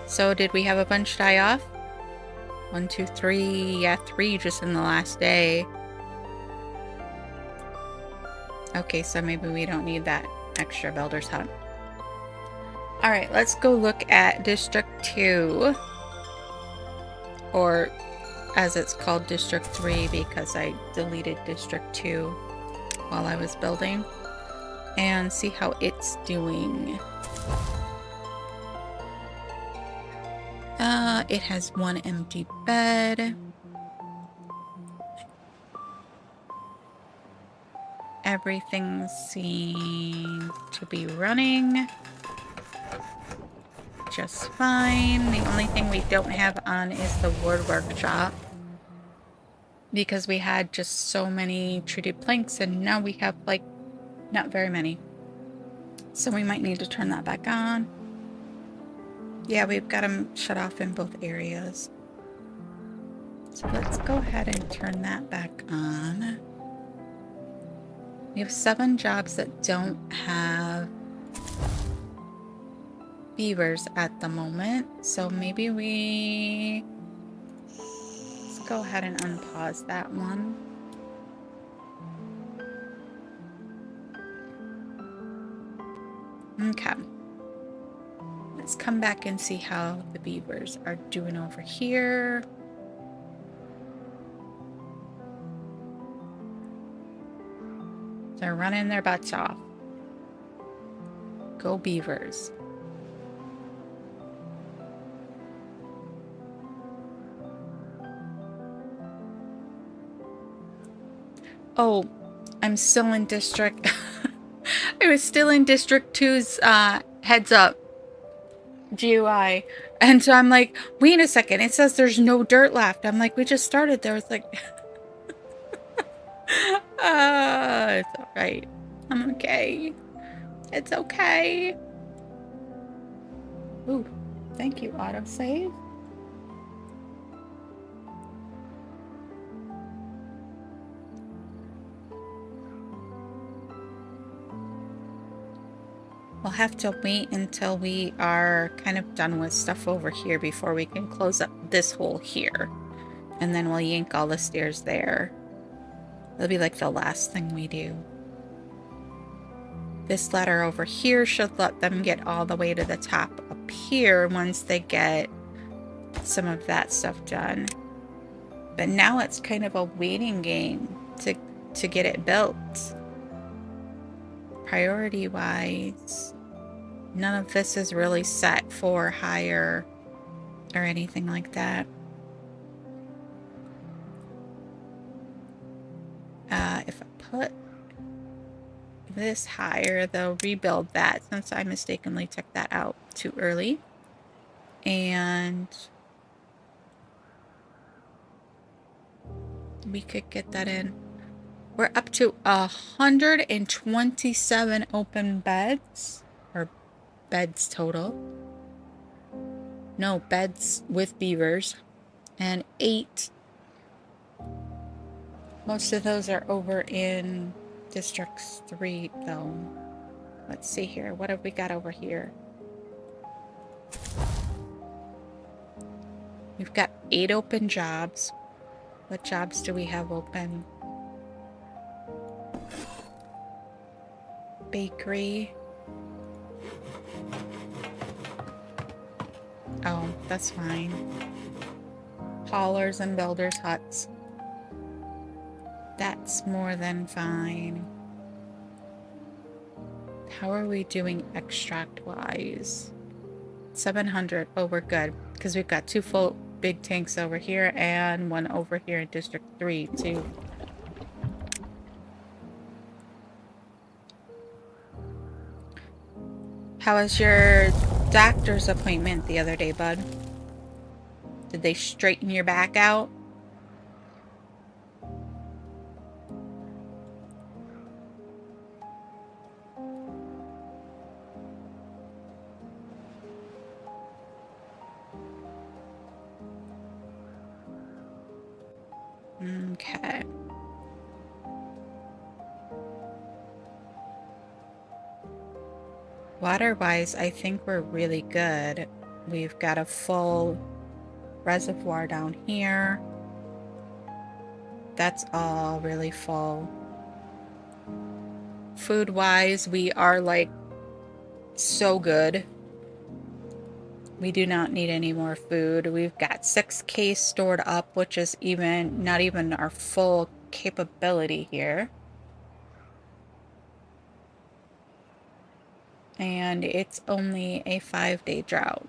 So did we have a bunch die off? 1, 2, 3. Yeah, 3 just in the last day. Okay, so maybe we don't need that extra builder's hut. All right, let's go look at District 2. Or as it's called, District 3, because I deleted District 2 while I was building. And see how it's doing. It has 1 empty bed. Everything seems to be running just fine. The only thing we don't have on is the wood workshop, because we had just so many treated planks, and now we have like not very many. So we might need to turn that back on. Yeah, we've got them shut off in both areas. So let's go ahead and turn that back on. We have 7 jobs that don't have beavers at the moment. So maybe let's go ahead and unpause that one. Okay. Let's come back and see how the beavers are doing over here. They're running their butts off. Go beavers. Oh, I'm still in District... I was still in District 2's heads up GUI. And so I'm like, wait a second. It says there's no dirt left. I'm like, we just started. There was like... it's alright. I'm okay. It's okay. Ooh, thank you, autosave. We'll have to wait until we are kind of done with stuff over here before we can close up this hole here. And then we'll yank all the stairs there. It'll be like the last thing we do. This ladder over here should let them get all the way to the top up here once they get some of that stuff done. But now it's kind of a waiting game to get it built. Priority-wise, none of this is really set for higher or anything like that. If I put this higher, they'll rebuild that since I mistakenly took that out too early. And we could get that in. We're up to 127 open beds, or beds total. No, beds with beavers, and 8. Most of those are over in District 3, though. Let's see here. What have we got over here? We've got 8 open jobs. What jobs do we have open? Bakery. Oh, that's fine. Haulers and builders' huts. That's more than fine. How are we doing extract-wise? 700. Oh, we're good. Because we've got 2 full big tanks over here and 1 over here in District 3, too. How was your doctor's appointment the other day, bud? Did they straighten your back out? Okay. Water-wise, I think we're really good. We've got a full reservoir down here. That's all really full. Food-wise, we are like so good. We do not need any more food. We've got 6K stored up, which is not even our full capability here. And it's only a 5-day drought.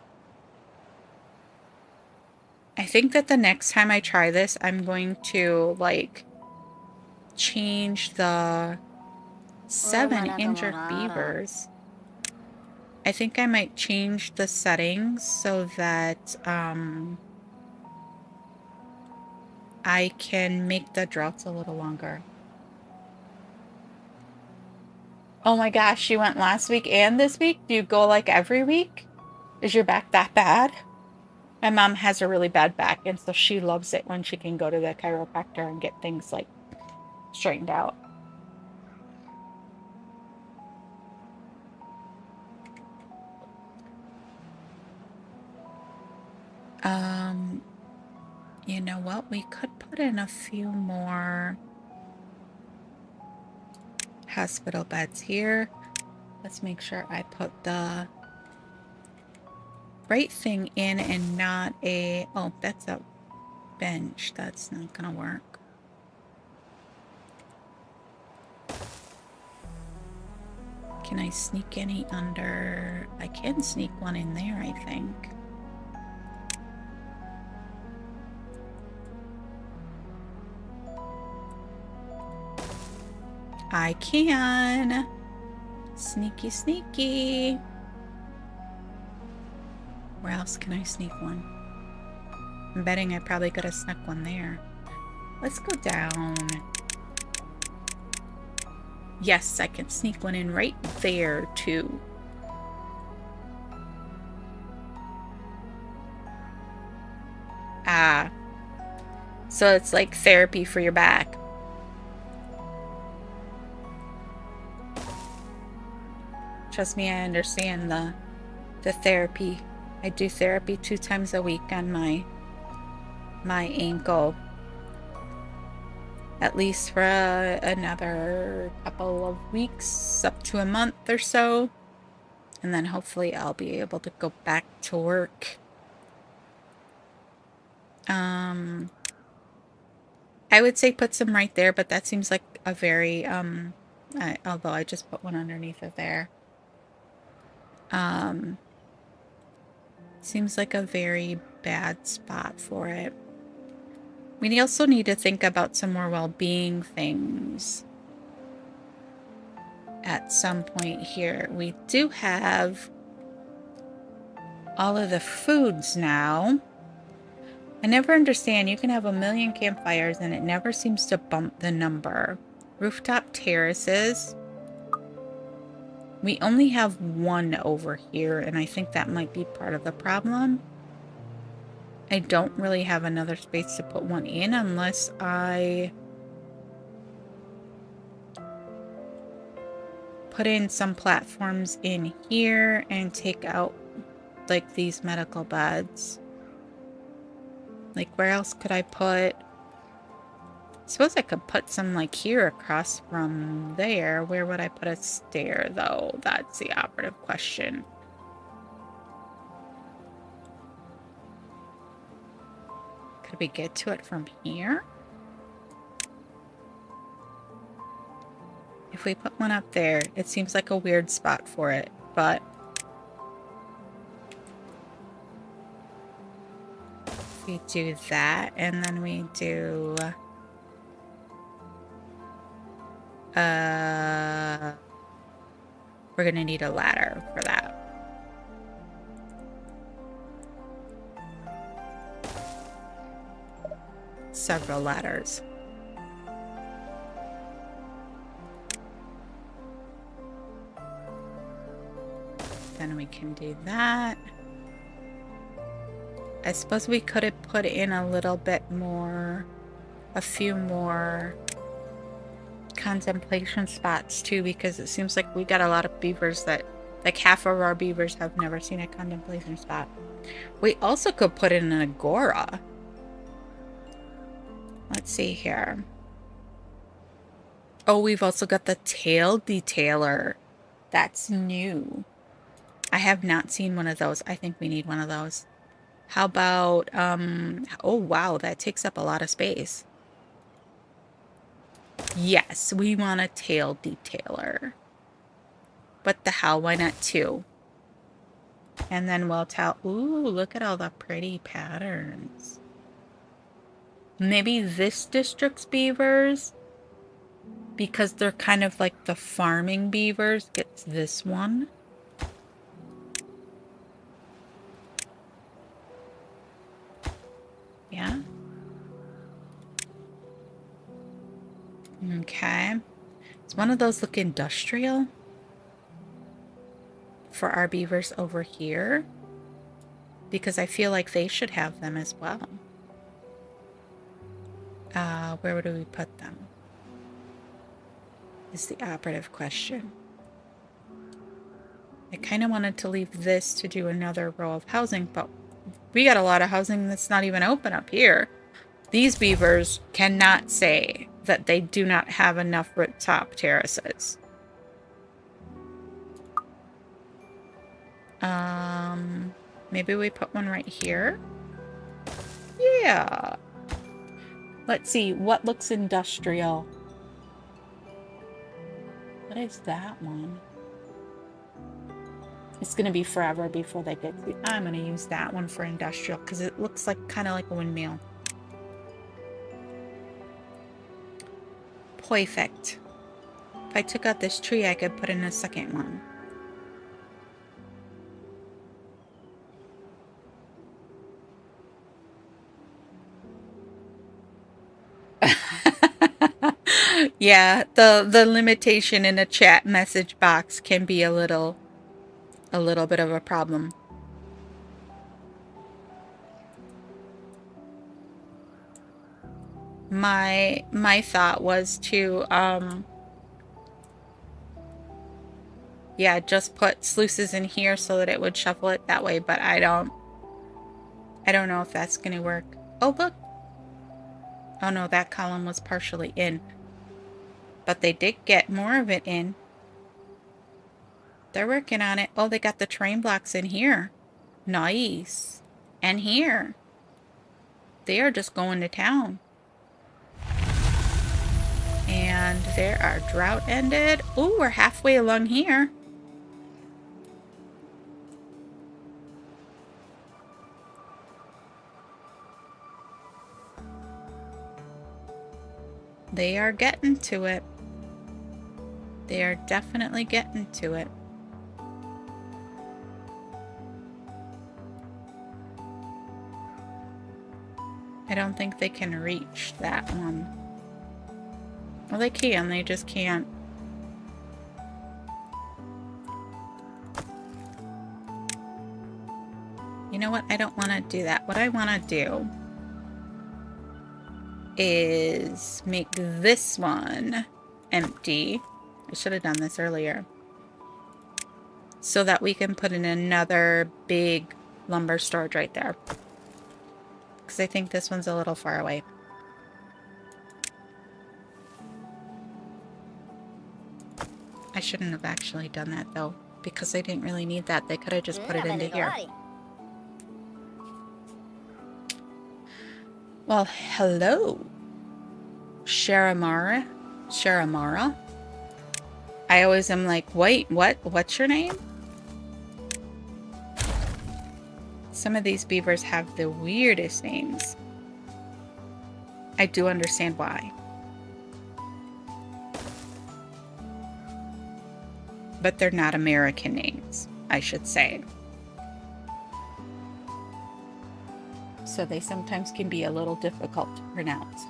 I think that the next time I try this, I'm going to like change the 7 injured beavers. I think I might change the settings so that I can make the droughts a little longer. Oh my gosh, you went last week and this week? Do you go like every week? Is your back that bad? My mom has a really bad back, and so she loves it when she can go to the chiropractor and get things like straightened out. You know what? We could put in a few more hospital beds here. Let's make sure I put the right thing in and not a... Oh, that's a bench. That's not gonna work. Can I sneak any under? I can sneak one in there, I think. I can. Sneaky, sneaky. Where else can I sneak one? I'm betting I probably could have snuck one there. Let's go down. Yes, I can sneak one in right there, too. Ah. So it's like therapy for your back. Trust me, I understand the therapy. I do therapy 2 times a week on my ankle. At least for another couple of weeks, up to a month or so. And then hopefully I'll be able to go back to work. I would say put some right there, but that seems like a very, although I just put one underneath it there. Seems like a very bad spot for it. We also need to think about some more well-being things at some point here. We do have all of the foods now. I never understand. You can have 1,000,000 campfires and it never seems to bump the number. Rooftop terraces. We only have 1 over here, and I think that might be part of the problem. I don't really have another space to put 1 in unless I put in some platforms in here and take out like these medical beds. Like where else could I put Suppose I could put some like here across from there. Where would I put a stair though? That's the operative question. Could we get to it from here? If we put one up there, it seems like a weird spot for it, but we do that, and then we do we're gonna need a ladder for that. Several ladders. Then we can do that. I suppose we could have put in a little bit more, a few more contemplation spots too, because it seems like we got a lot of beavers that, like half of our beavers have never seen a contemplation spot. We also could put in an agora. Let's see here. Oh, we've also got the tail detailer. That's new. I have not seen one of those. I think we need one of those. How about, oh wow, that takes up a lot of space. Yes, we want a tail detailer. What the hell, why not two? And then we'll tell, ooh, look at all the pretty patterns. Maybe this district's beavers, because they're kind of like the farming beavers, gets this one. Yeah. Okay. Does one of those look industrial for our beavers over here? Because I feel like they should have them as well. Where do we put them? Is the operative question. I kind of wanted to leave this to do another row of housing, but we got a lot of housing that's not even open up here. These beavers cannot say that they do not have enough rooftop terraces. Maybe we put one right here. Yeah. Let's see, what looks industrial? What is that one? It's going to be forever before they get to... I'm going to use that one for industrial because it looks like kind of like a windmill. Perfect. If I took out this tree, I could put in a second one. Yeah, the limitation in a chat message box can be a little bit of a problem. My thought was to yeah, just put sluices in here so that it would shuffle it that way, but I don't know if that's gonna work. Oh look. Oh no, that column was partially in. But they did get more of it in. They're working on it. Oh, they got the terrain blocks in here. Nice. And here. They are just going to town. And there are drought ended. Oh, we're halfway along here. They are getting to it. They are definitely getting to it. I don't think they can reach that one. Well, they can. They just can't. You know what? I don't want to do that. What I want to do is make this one empty. I should have done this earlier. So that we can put in another big lumber storage right there. Because I think this one's a little far away. shouldn't have actually done that though, because they didn't really need that. They could have just put it into here. Well, hello, Sharamara. I always am like, wait, what? What's your name? Some of these beavers have the weirdest names. I do understand why. But they're not American names, I should say. So they sometimes can be a little difficult to pronounce.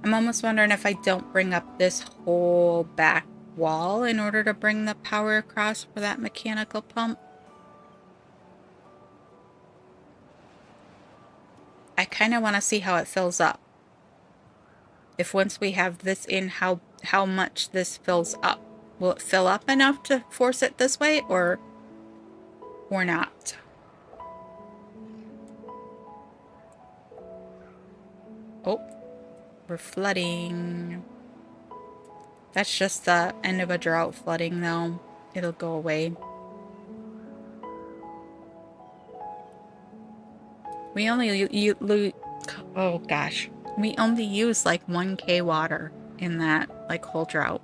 I'm almost wondering if I don't bring up this whole back wall in order to bring the power across for that mechanical pump. I kind of want to see how it fills up. If once we have this in, how much this fills up. Will it fill up enough to force it this way or not? Oh, we're flooding. That's just the end of a drought flooding though. It'll go away. We only oh gosh. We only use like 1K water in that like whole drought,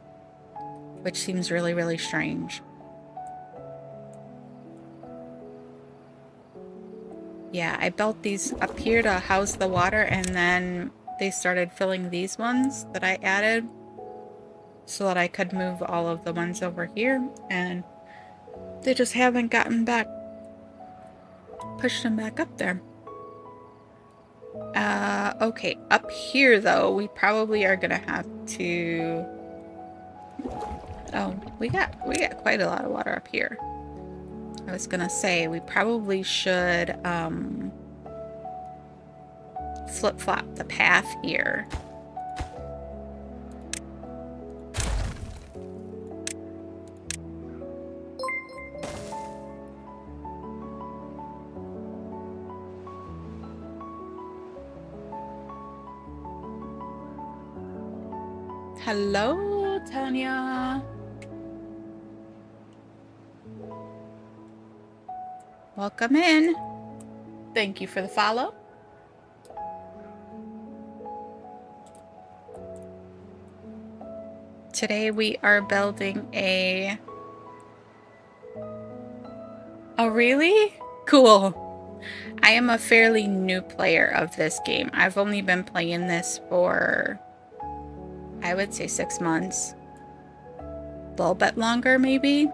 which seems really, really strange. Yeah, I built these up here to house the water, and then they started filling these ones that I added so that I could move all of the ones over here, and they just haven't gotten back, pushed them back up there. Okay, up here though, we probably are gonna have to... Oh, we got quite a lot of water up here. I was gonna say, we probably should, flip-flop the path here. Hello, Tanya. Welcome in. Thank you for the follow. Today we are building a... Oh, really? Cool. I am a fairly new player of this game. I've only been playing this for, I would say 6 months. A little bit longer, maybe.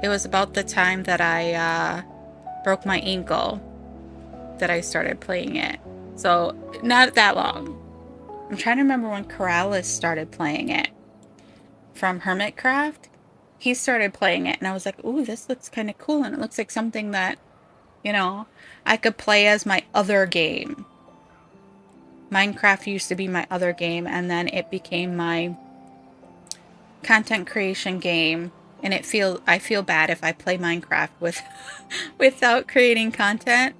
It was about the time that I broke my ankle that I started playing it. So, not that long. I'm trying to remember when Corrales started playing it. From Hermitcraft. He started playing it, and I was like, ooh, this looks kind of cool, and it looks like something that, you know, I could play as my other game. Minecraft used to be my other game, and then it became my content creation game, and I feel bad if I play Minecraft without creating content.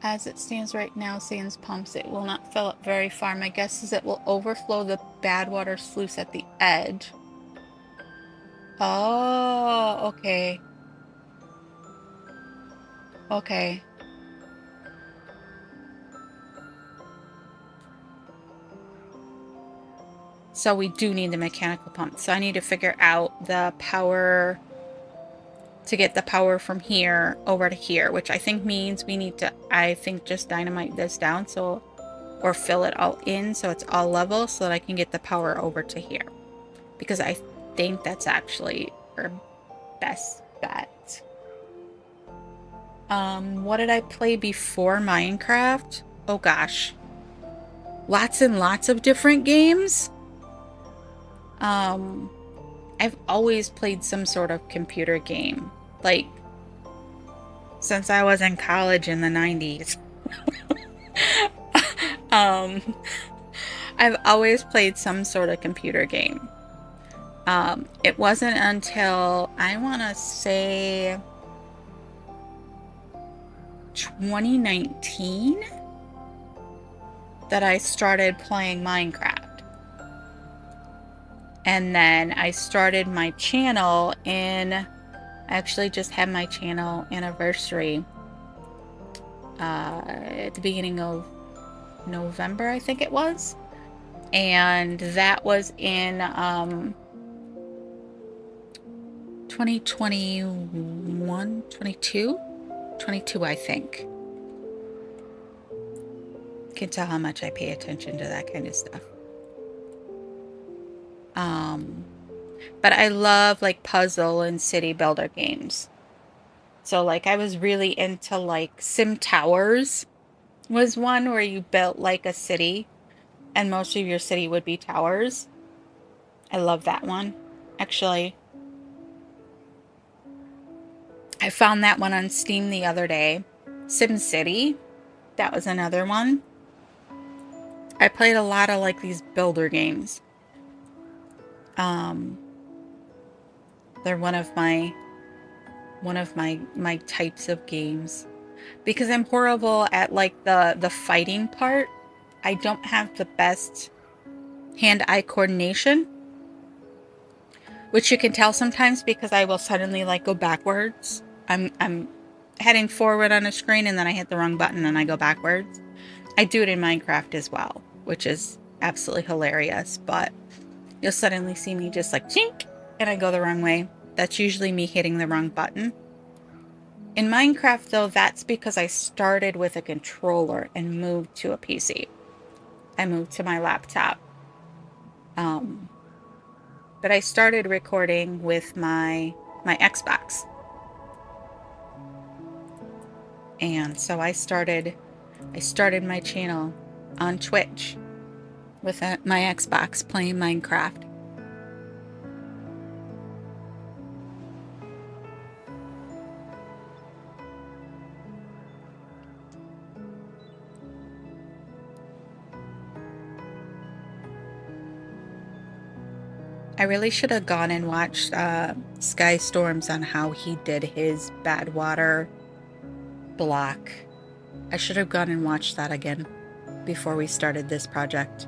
As it stands right now, sans pumps, it will not fill up very far. My guess is it will overflow the bad water sluice at the edge. Oh, okay. Okay. So we do need the mechanical pump. So I need to figure out the power to get the power from here over to here, which I think means we need to, I think, just dynamite this down, so, or fill it all in so it's all level so that I can get the power over to here. Because I think that's actually our best bet. What did I play before Minecraft? Oh gosh. Lots and lots of different games. I've always played some sort of computer game. Like, since I was in I've always played some sort of computer game. It wasn't until, I want to say, 2019 that I started playing Minecraft. And then I started my channel I actually just had my channel anniversary at the beginning of November, I think it was. And that was in 2021, 22, I think. You can tell how much I pay attention to that kind of stuff. But I love like puzzle and city builder games. So like I was really into like Sim Towers was one where you built like a city and most of your city would be towers. I love that one. Actually, I found that one on Steam the other day. Sim City, that was another one. I played a lot of like these builder games. They're one of my types of games because I'm horrible at like the fighting part. I don't have the best hand-eye coordination, which you can tell sometimes because I will suddenly like go backwards. I'm heading forward on a screen and then I hit the wrong button and I go backwards. I do it in Minecraft as well, which is absolutely hilarious, but you'll suddenly see me just like chink and I go the wrong way. That's usually me hitting the wrong button. In Minecraft, though, that's because I started with a controller and moved to a PC. I moved to my laptop. But I started recording with my Xbox. And so I started my channel on Twitch with my Xbox playing Minecraft. I really should have gone and watched Sky Storms on how he did his bad water block. I should have gone and watched that again before we started this project.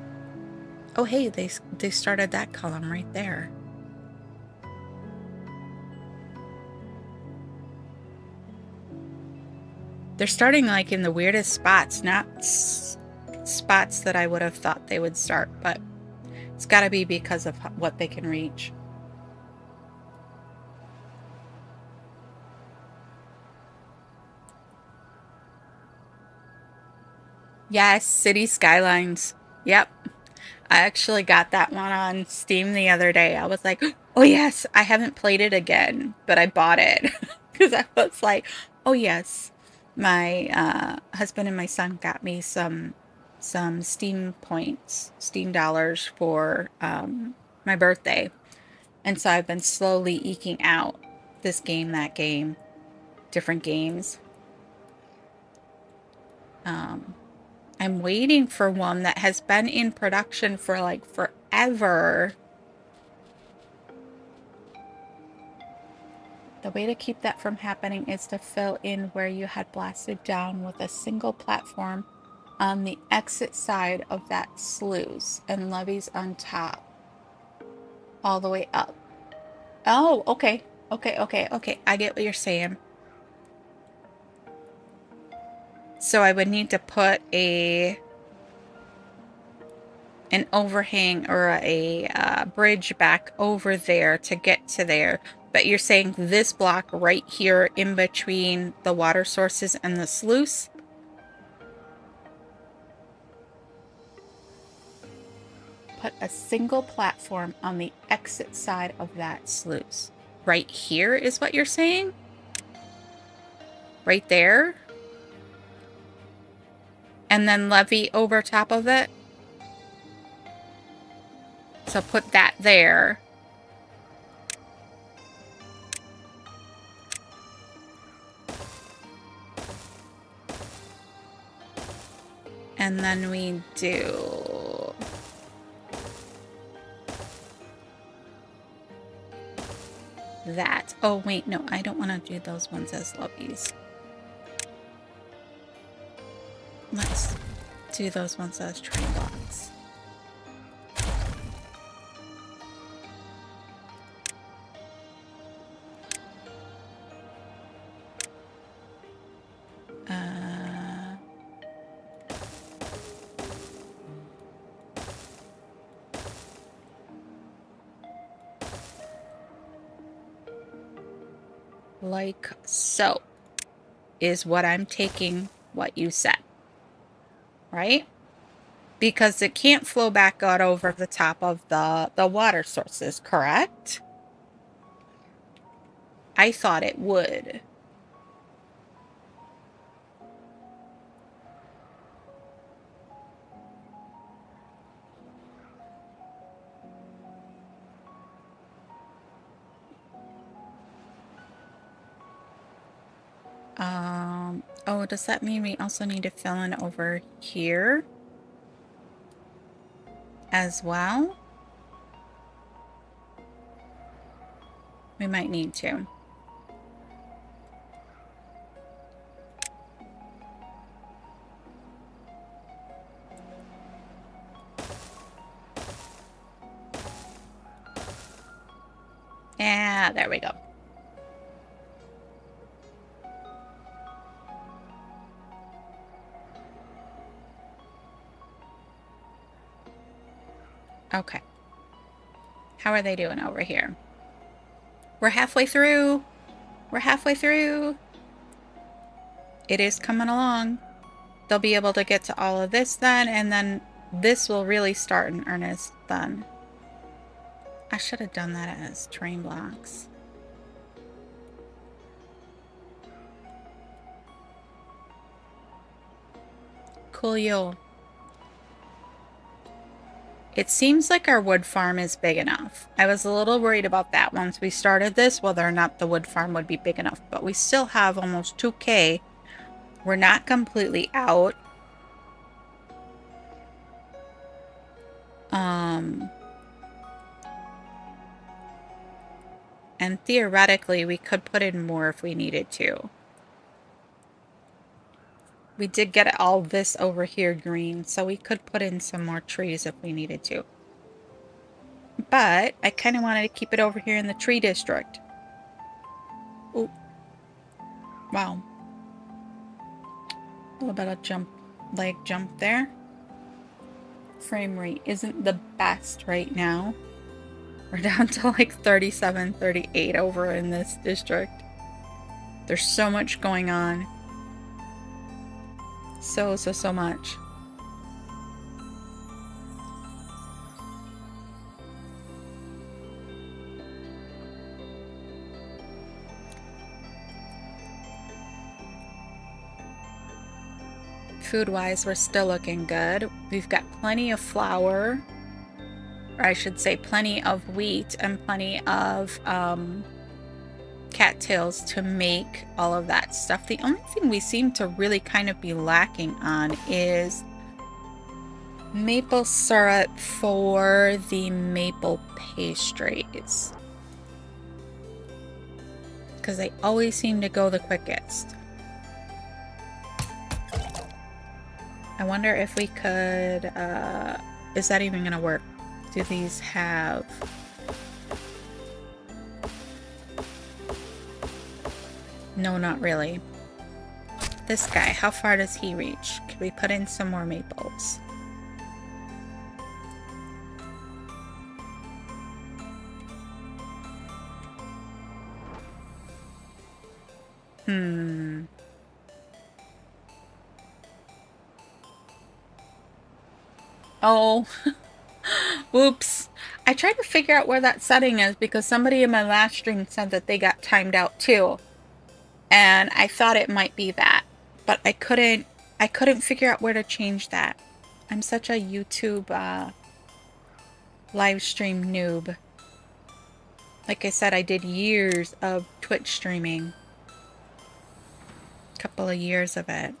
Oh hey, they started that column right there. They're starting like in the weirdest spots, not spots that I would have thought they would start, but it's got to be because of what they can reach. Yes, City Skylines. Yep. I actually got that one on Steam the other day. I was like, oh yes, I haven't played it again, but I bought it because I was like, oh yes. My husband and my son got me some Steam points, Steam dollars for my birthday. And so I've been slowly eking out this game, that game, different games. I'm waiting for one that has been in production for like forever. The way to keep that from happening is to fill in where you had blasted down with a single platform on the exit side of that sluice and levees on top all the way up. Oh, okay. Okay. I get what you're saying. So I would need to put an overhang or a bridge back over there to get to there. But you're saying this block right here in between the water sources and the sluice? Put a single platform on the exit side of that sluice. Right here is what you're saying? Right there? And then levee over top of it? So put that there. And then we do that. Oh, wait, no, I don't want to do those ones as lobbies. Let's do those ones as train blocks. Like so is what I'm taking what you said, right? Because it can't flow back out over the top of the water sources, correct? I thought it would. Oh, does that mean we also need to fill in over here as well? We might need to. Yeah, there we go. Okay. How are they doing over here? We're halfway through. We're halfway through. It is coming along. They'll be able to get to all of this then, and then this will really start in earnest then. I should have done that as terrain blocks. Coolio. It seems like our wood farm is big enough. I was a little worried about that once we started this, whether or not the wood farm would be big enough. But we still have almost 2K. We're not completely out. And theoretically, we could put in more if we needed to. We did get all this over here green, so we could put in some more trees if we needed to. But I kind of wanted to keep it over here in the tree district. Oh, wow. A little bit of leg jump there. Frame rate isn't the best right now. We're down to like 37, 38 over in this district. There's so much going on. So much. Food-wise, we're still looking good. We've got plenty of flour, or I should say plenty of wheat and plenty of cattails to make all of that stuff. The only thing we seem to really kind of be lacking on is maple syrup for the maple pastries, because they always seem to go the quickest. I wonder if we could, is that even gonna work? Do these have... No, not really. This guy, how far does he reach? Could we put in some more maples? Oh, whoops. I tried to figure out where that setting is because somebody in my last stream said that they got timed out too. And I thought it might be that, but I couldn't figure out where to change that. I'm such a YouTube live stream noob. Like I said, I did years of Twitch streaming. A couple of years of it.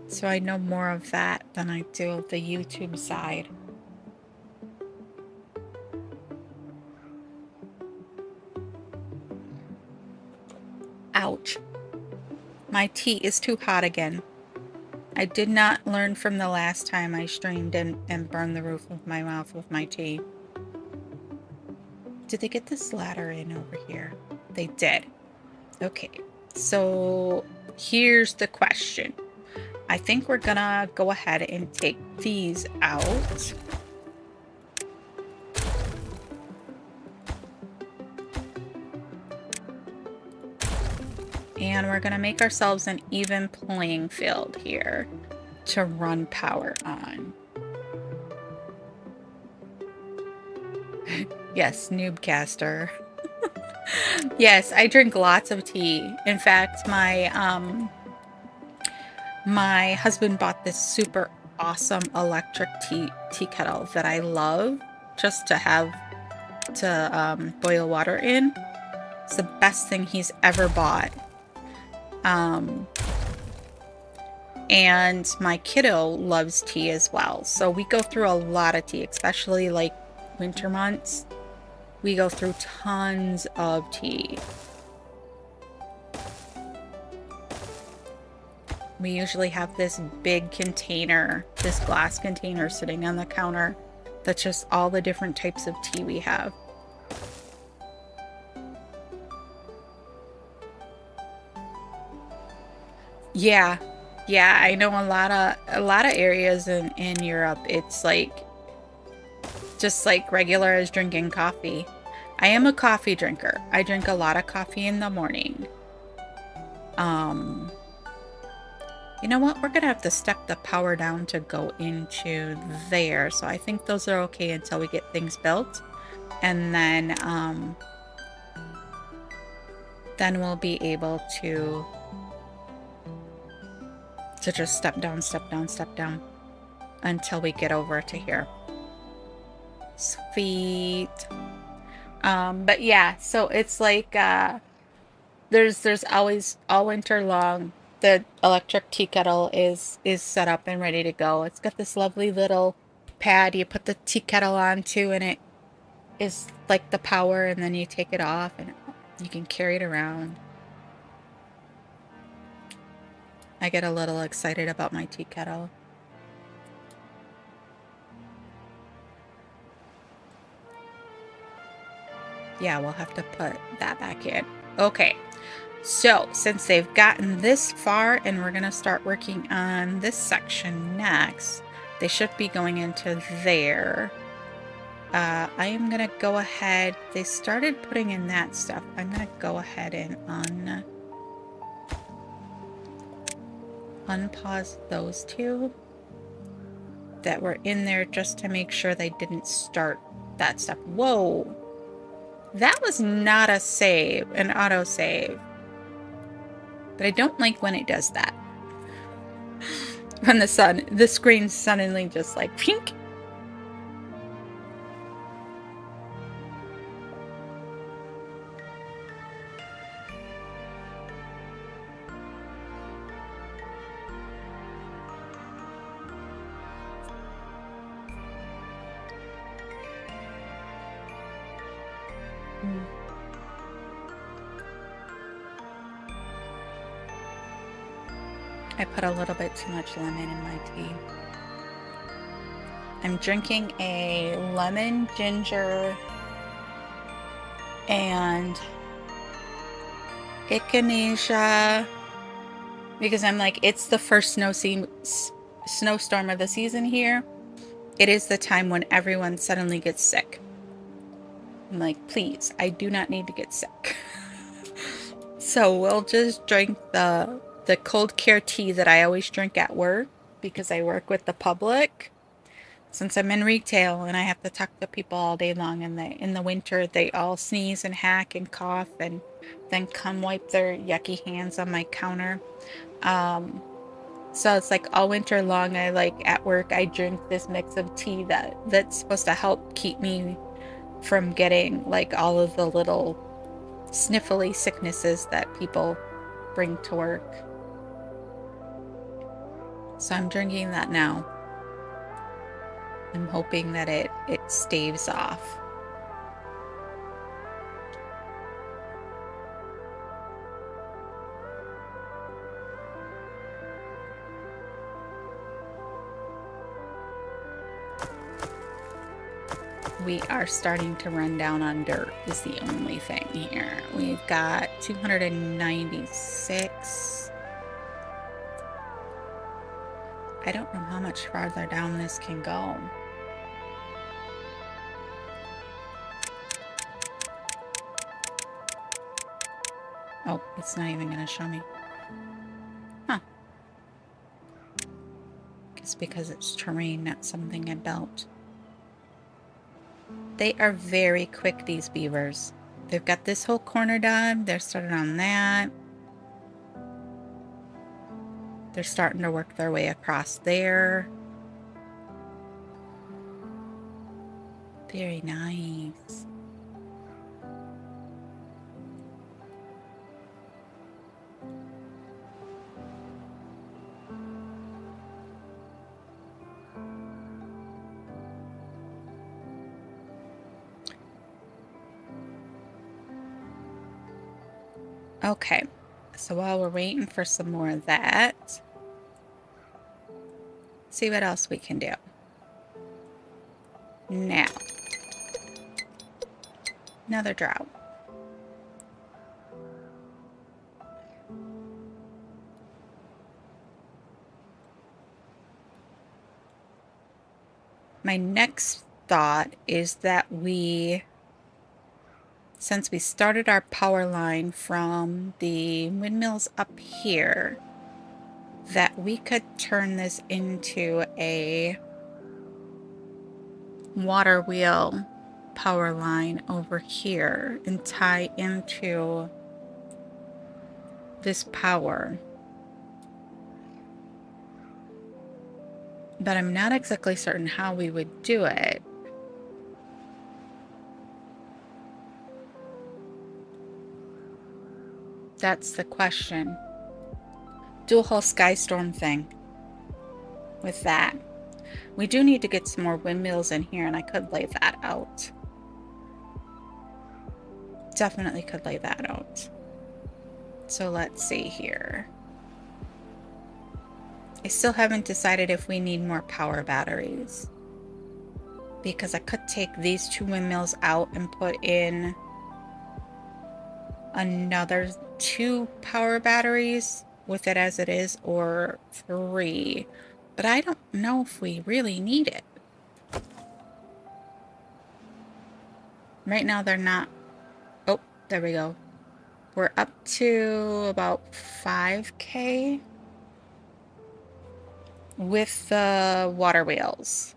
So I know more of that than I do of the YouTube side. Ouch. My tea is too hot again. I did not learn from the last time I streamed and burned the roof of my mouth with my tea. Did they get this ladder in over here? They did. Okay, so here's the question. I think we're gonna go ahead and take these out. And we're gonna make ourselves an even playing field here to run power on. Yes, noobcaster. Yes, I drink lots of tea. In fact, my husband bought this super awesome electric tea kettle that I love just to have to boil water in. It's the best thing he's ever bought. And my kiddo loves tea as well. So we go through a lot of tea, especially like winter months. We go through tons of tea. We usually have this big container, this glass container sitting on the counter that's just all the different types of tea we have. Yeah, I know a lot of areas in Europe, it's like just like regular as drinking coffee. I am a coffee drinker. I drink a lot of coffee in the morning. You know what? We're gonna have to step the power down to go into there. So I think those are okay until we get things built. And then we'll be able to just step down until we get over to here. Sweet. But yeah, so it's like there's always all winter long the electric tea kettle is set up and ready to go. It's got this lovely little pad you put the tea kettle onto, and it is like the power, and then you take it off and you can carry it around. I get a little excited about my tea kettle. Yeah, we'll have to put that back in. Okay, so since they've gotten this far and we're gonna start working on this section next, they should be going into there. I am gonna go ahead, they started putting in that stuff. I'm gonna go ahead and unpause those two that were in there just to make sure they didn't start that stuff. Whoa, that was not a save, an auto save. But I don't like when it does that. When the screen suddenly just like pink. I put a little bit too much lemon in my tea. I'm drinking a lemon, ginger, and echinacea because I'm like, it's the first snowstorm of the season here. It is the time when everyone suddenly gets sick. I'm like, please, I do not need to get sick. So we'll just drink the cold care tea that I always drink at work because I work with the public. Since I'm in retail and I have to talk to people all day long, and in the winter they all sneeze and hack and cough and then come wipe their yucky hands on my counter. So it's like all winter long, I like at work I drink this mix of tea that's supposed to help keep me from getting like all of the little sniffly sicknesses that people bring to work. So I'm drinking that now. I'm hoping that it staves off. we are starting to run down on dirt is the only thing here. We've got 296. I don't know how much farther down this can go. Oh, it's not even going to show me. Huh. It's because it's terrain, not something I built. They are very quick, these beavers. They've got this whole corner done. They're started on that. They're starting to work their way across there. Very nice. Okay, so while we're waiting for some more of that, see what else we can do. Now, another drought. My next thought is that since we started our power line from the windmills up here, that we could turn this into a water wheel power line over here and tie into this power. But I'm not exactly certain how we would do it. That's the question. Do a whole sky storm thing with that. We do need to get some more windmills in here, and I could lay that out. Definitely could lay that out. So let's see here. I still haven't decided if we need more power batteries, because I could take these 2 windmills out and put in another 2 power batteries with it as it is, or 3, but I don't know if we really need it. Right now they're not. Oh, there we go. We're up to about 5K with the water wheels.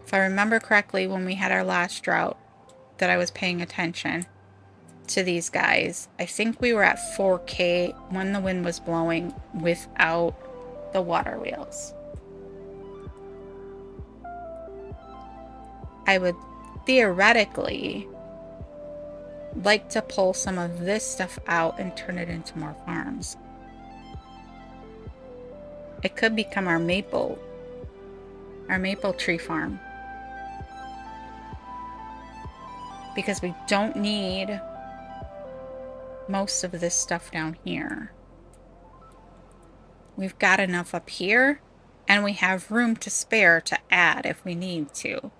If I remember correctly, when we had our last drought that I was paying attention to these guys, I think we were at 4K when the wind was blowing without the water wheels. I would theoretically like to pull some of this stuff out and turn it into more farms. It could become our maple tree farm, because we don't need most of this stuff down here. We've got enough up here, and we have room to spare to add if we need to.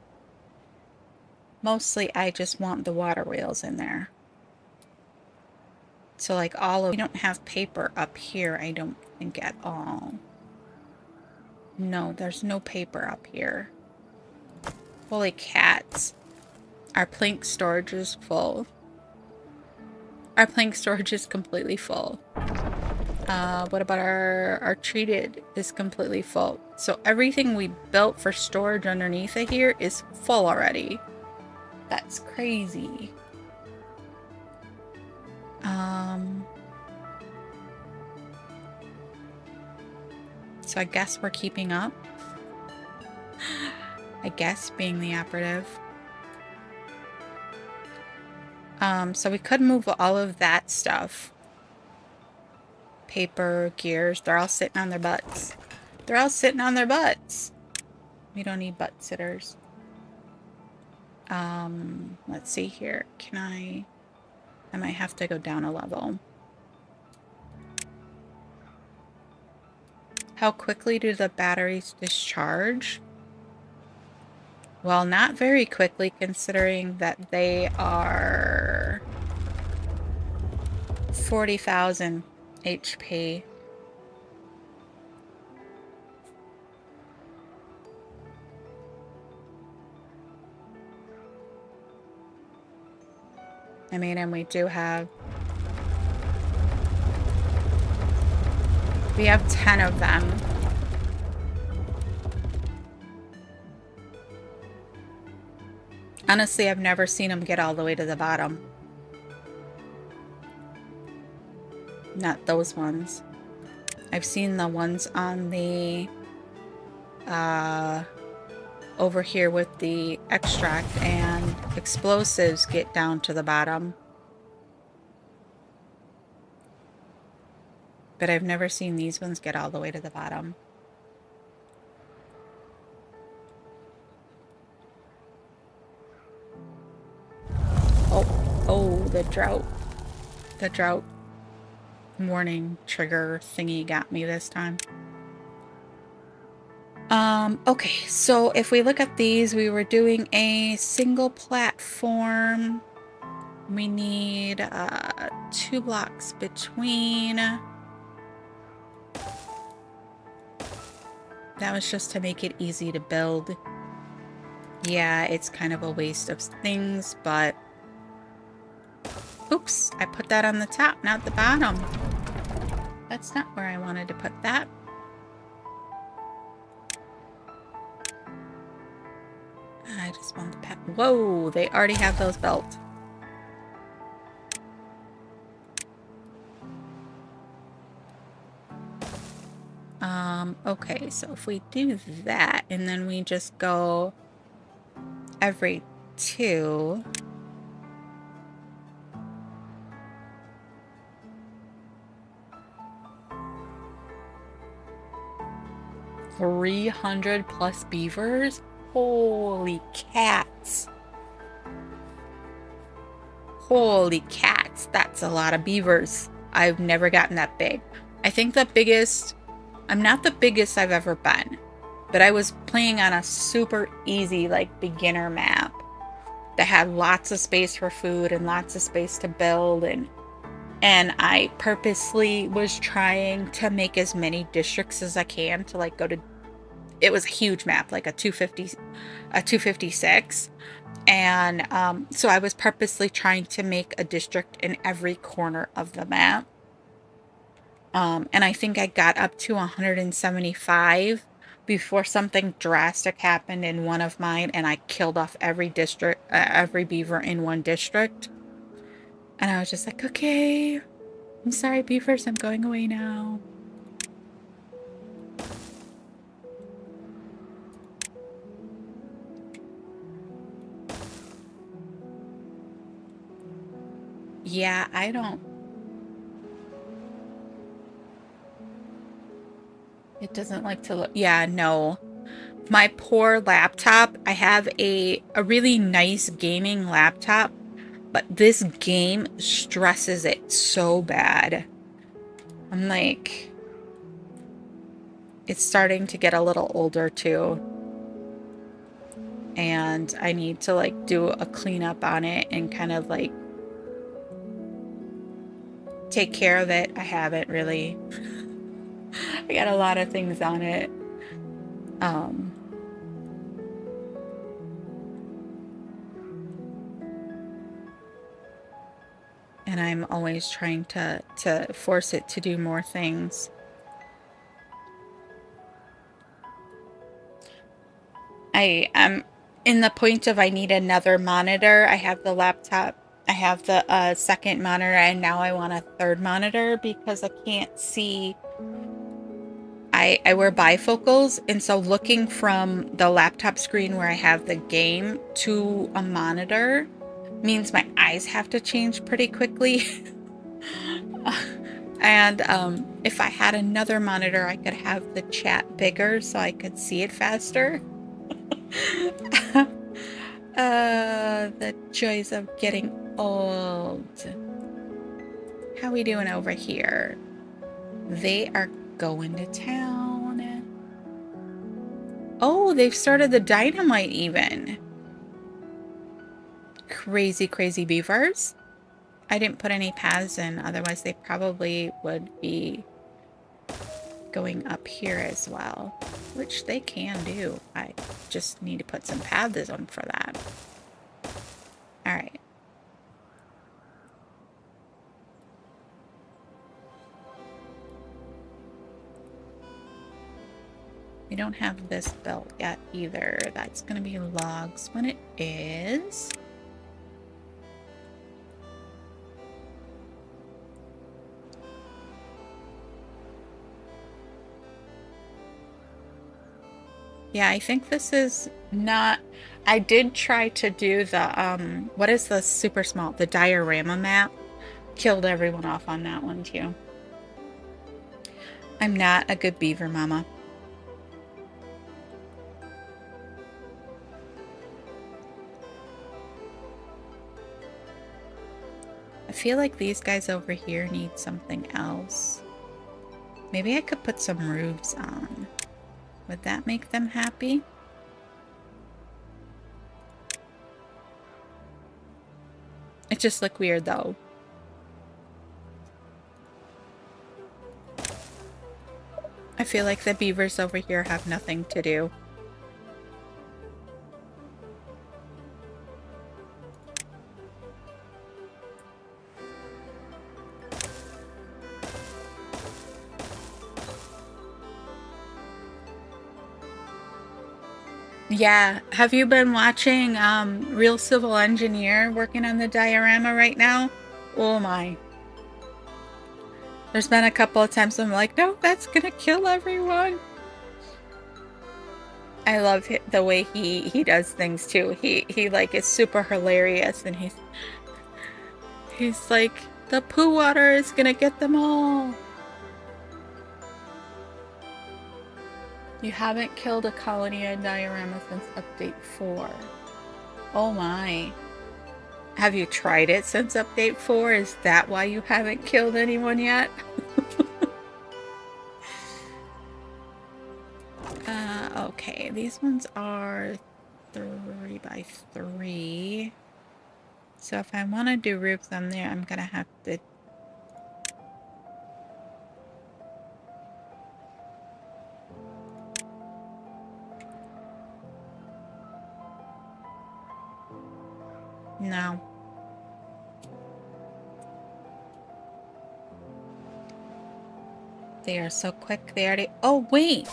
Mostly I just want the water wheels in there. So like we don't have paper up here, I don't think, at all. No, there's no paper up here. Holy cats. Our plank storage is full. Our plank storage is completely full. What about our treated is completely full. So everything we built for storage underneath it here is full already. That's crazy. So I guess we're keeping up. I guess, being the operative. So we could move all of that stuff. Paper, gears, they're all sitting on their butts. They're all sitting on their butts. We don't need butt sitters. Let's see here. I might have to go down a level. How quickly do the batteries discharge? Well, not very quickly considering that they are 40,000 HP. I mean, and we have 10 of them. Honestly, I've never seen them get all the way to the bottom. Not those ones. I've seen the ones on the over here with the extract and explosives get down to the bottom. But I've never seen these ones get all the way to the bottom. Oh, the drought. The drought warning trigger thingy got me this time. Okay, so if we look at these, we were doing a single platform. We need 2 blocks between. That was just to make it easy to build. Yeah, it's kind of a waste of things, but oops, I put that on the top, not the bottom. That's not where I wanted to put that. I just want the pet. Whoa, they already have those built. Okay, so if we do that and then we just go every 2. +300 beavers? Holy cats. Holy cats, that's a lot of beavers. I've never gotten that big. I think the biggest, I'm not the biggest I've ever been, but I was playing on a super easy, like, beginner map that had lots of space for food and lots of space to build, and I purposely was trying to make as many districts as I can to, like, go to, it was a huge map, like a 256. And so I was purposely trying to make a district in every corner of the map. And I think I got up to 175 before something drastic happened in one of mine, and I killed off every beaver in one district. And I was just like, okay, I'm sorry, beavers, I'm going away now. Yeah, I don't. It doesn't like to look. Yeah, no. My poor laptop. I have a really nice gaming laptop, but this game stresses it so bad. I'm like, it's starting to get a little older too. And I need to, like, do a cleanup on it and kind of, like, take care of it. I haven't really. I got a lot of things on it. And I'm always trying to force it to do more things. I am in the point of I need another monitor. I have the laptop. I have the second monitor, and now I want a third monitor because I can't see. I wear bifocals, and so looking from the laptop screen where I have the game to a monitor means my eyes have to change pretty quickly. And if I had another monitor, I could have the chat bigger so I could see it faster. The joys of getting old. How we doing over here? They are going to town. Oh, they've started the dynamite even. Crazy, crazy beavers. I didn't put any paths in, otherwise they probably would be going up here as well, which they can do. I just need to put some paths on for that. All right. We don't have this built yet either. That's going to be logs when it is. Yeah, I think this is not... I did try to do the, what is the super small? The diorama map. Killed everyone off on that one too. I'm not a good beaver mama. I feel like these guys over here need something else. Maybe I could put some roofs on. Would that make them happy? It just look weird though. I feel like the beavers over here have nothing to do. Yeah, have you been watching Real Civil Engineer working on the diorama right now? Oh my. There's been a couple of times I'm like, no, that's gonna kill everyone. I love the way he does things too. He like is super hilarious, and he's like, the poo water is gonna get them all. You haven't killed a colony of diorama since update 4. Oh my. Have you tried it since update 4? Is that why you haven't killed anyone yet? Okay, these ones are 3 by 3. So if I want to do roofs on there, I'm gonna have to... No. They are so quick. They already... Oh, wait!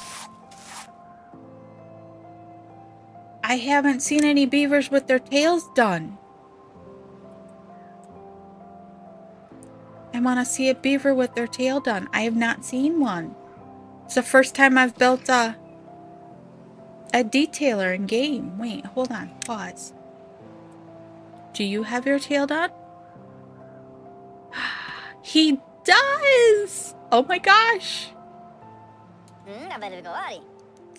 I haven't seen any beavers with their tails done. I want to see a beaver with their tail done. I have not seen one. It's the first time I've built a detailer in game. Wait, hold on. Pause. Do you have your tail done? He does! Oh my gosh!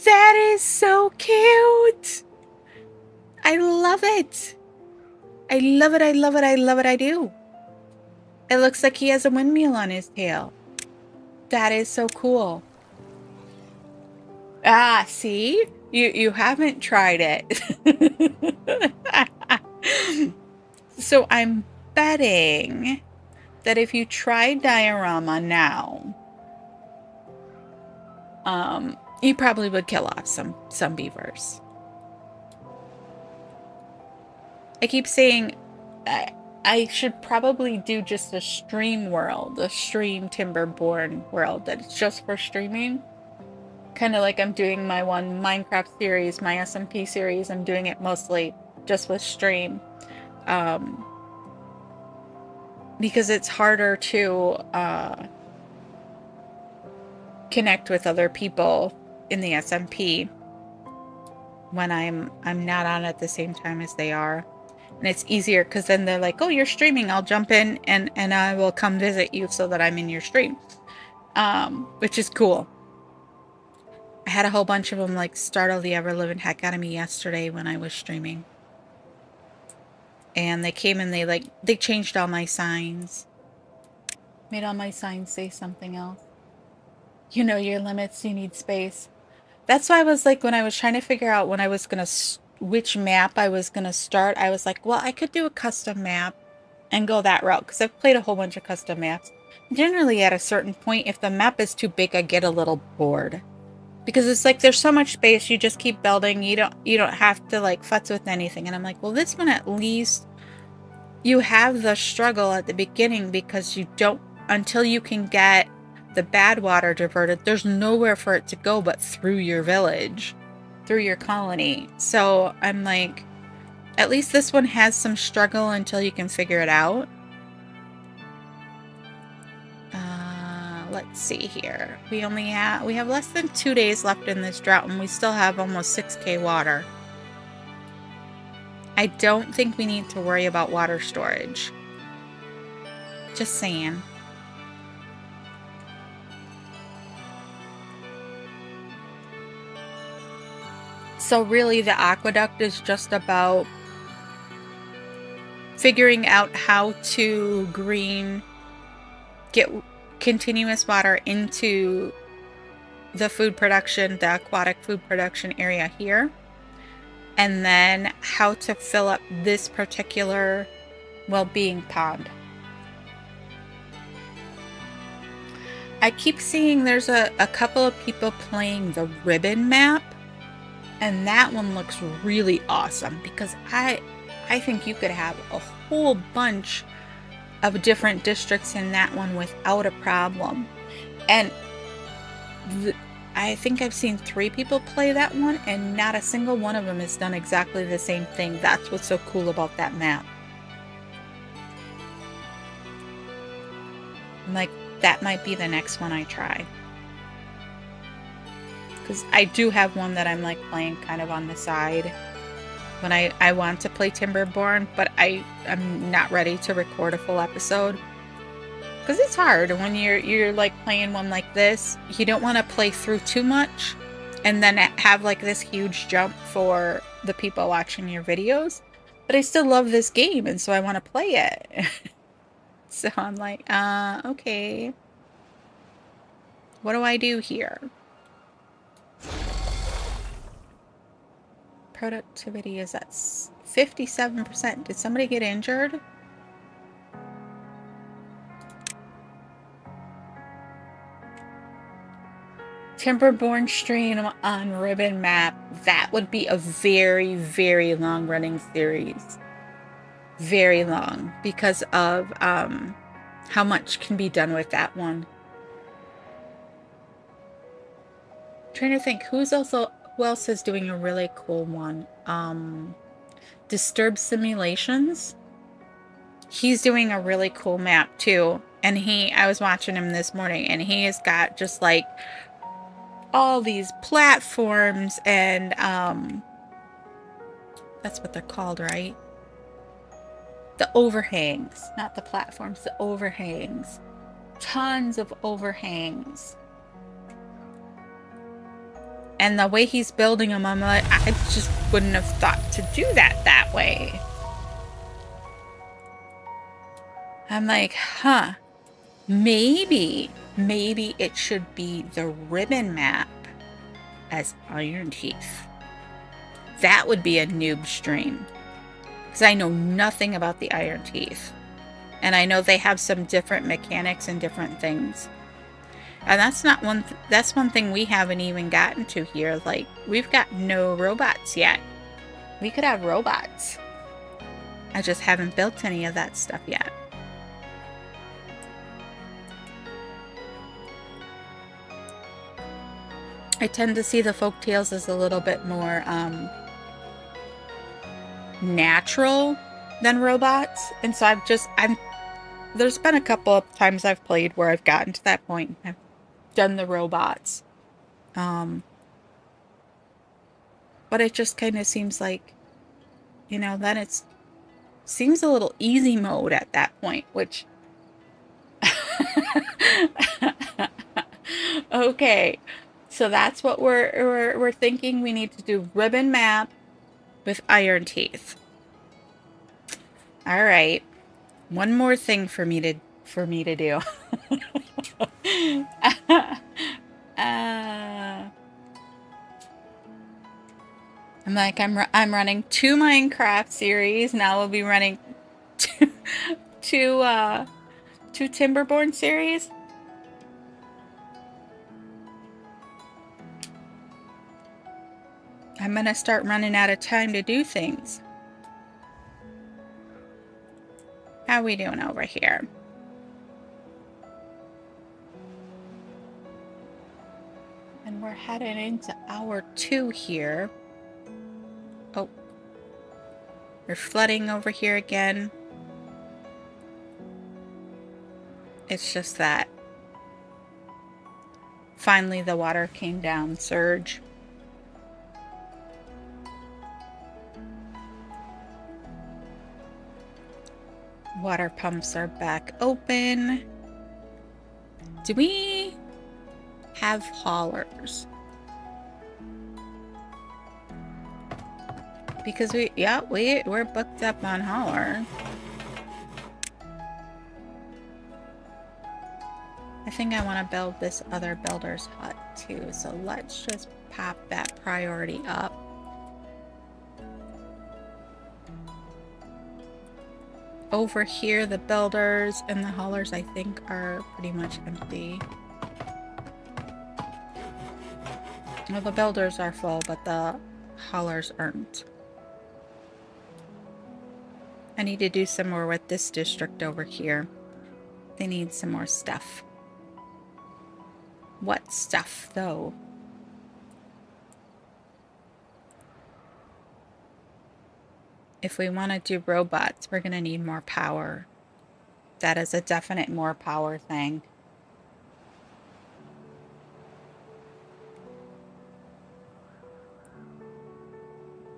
That is so cute! I love it! I love it, I love it, I love it, I do. It looks like he has a windmill on his tail. That is so cool. Ah, see? You haven't tried it. So I'm betting that if you try diorama now, you probably would kill off some beavers. I keep saying I should probably do just a stream world, a stream Timberborn world that's just for streaming. Kind of like I'm doing my one Minecraft series, my SMP series. I'm doing it mostly just with stream. Because it's harder to connect with other people in the SMP when I'm not on at the same time as they are. And it's easier because then they're like, oh, you're streaming, I'll jump in and I will come visit you so that I'm in your stream. Which is cool. I had a whole bunch of them like startle the ever-living heck out of me yesterday when I was streaming. And they came and they changed all my signs. Made all my signs say something else. You know your limits, you need space. That's why I was like, when I was trying to figure out when I was gonna which map I was gonna start, I was like, well, I could do a custom map and go that route because I've played a whole bunch of custom maps. Generally, at a certain point, if the map is too big, I get a little bored because it's like there's so much space. You just keep building. You don't have to like futz with anything. And I'm like, well, this one at least you have the struggle at the beginning because you don't until you can get the bad water diverted. There's nowhere for it to go but through your village, through your colony. So I'm like, at least this one has some struggle until you can figure it out. Let's see here. We have less than 2 days left in this drought, and we still have almost 6K water. I don't think we need to worry about water storage. Just saying. So really, the aqueduct is just about figuring out how to get continuous water into the food production, the aquatic food production area here, and then how to fill up this particular well-being pond. I keep seeing there's a couple of people playing the ribbon map, and that one looks really awesome because I think you could have a whole bunch of different districts in that one without a problem. And I think I've seen 3 people play that one, and not a single one of them has done exactly the same thing. That's what's so cool about that map. I'm like, that might be the next one I try. Because I do have one that I'm like playing kind of on the side when I want to play Timberborn, but I'm not ready to record a full episode. Because it's hard when you're like playing one like this. You don't want to play through too much and then have like this huge jump for the people watching your videos. But I still love this game, and so I want to play it. So I'm like, okay. What do I do here? Productivity is at 57%. Did somebody get injured? Timberborn stream on ribbon map. That would be a very, very long running series. Very long because of how much can be done with that one. I'm trying to think who else is doing a really cool one. Disturbed Simulations. He's doing a really cool map too. And I was watching him this morning, and he has got just like all these platforms and that's what they're called, right? The overhangs, not the platforms, the overhangs. Tons of overhangs. And the way he's building them, I'm like, I just wouldn't have thought to do that way. I'm like, huh, maybe it should be the ribbon map as Iron Teeth. That would be a noob stream. Because I know nothing about the Iron Teeth. And I know they have some different mechanics and different things. And that's one thing we haven't even gotten to here. Like, we've got no robots yet. We could have robots. I just haven't built any of that stuff yet. I tend to see the folktales as a little bit more natural than robots. And so there's been a couple of times I've played where I've gotten to that point. I've done the robots. But it just kind of seems like, then it seems a little easy mode at that point, which okay. So that's what we're thinking. We need to do ribbon map with Iron Teeth. All right. One more thing for me to do. I'm like, I'm running 2 Minecraft series. Now we'll be running two, two Timberborn series. I'm gonna start running out of time to do things. How we doing over here? And we're heading into hour 2 here. Oh, we're flooding over here again. It's just that finally the water came down, surge. Water pumps are back open. Do we have haulers? Because we're booked up on hauler. I think I want to build this other builder's hut too, so let's just pop that priority up. Over here, the builders and the haulers, I think, are pretty much empty. Well, the builders are full, but the haulers aren't. I need to do some more with this district over here. They need some more stuff. What stuff, though? If we want to do robots, we're going to need more power. That is a definite more power thing.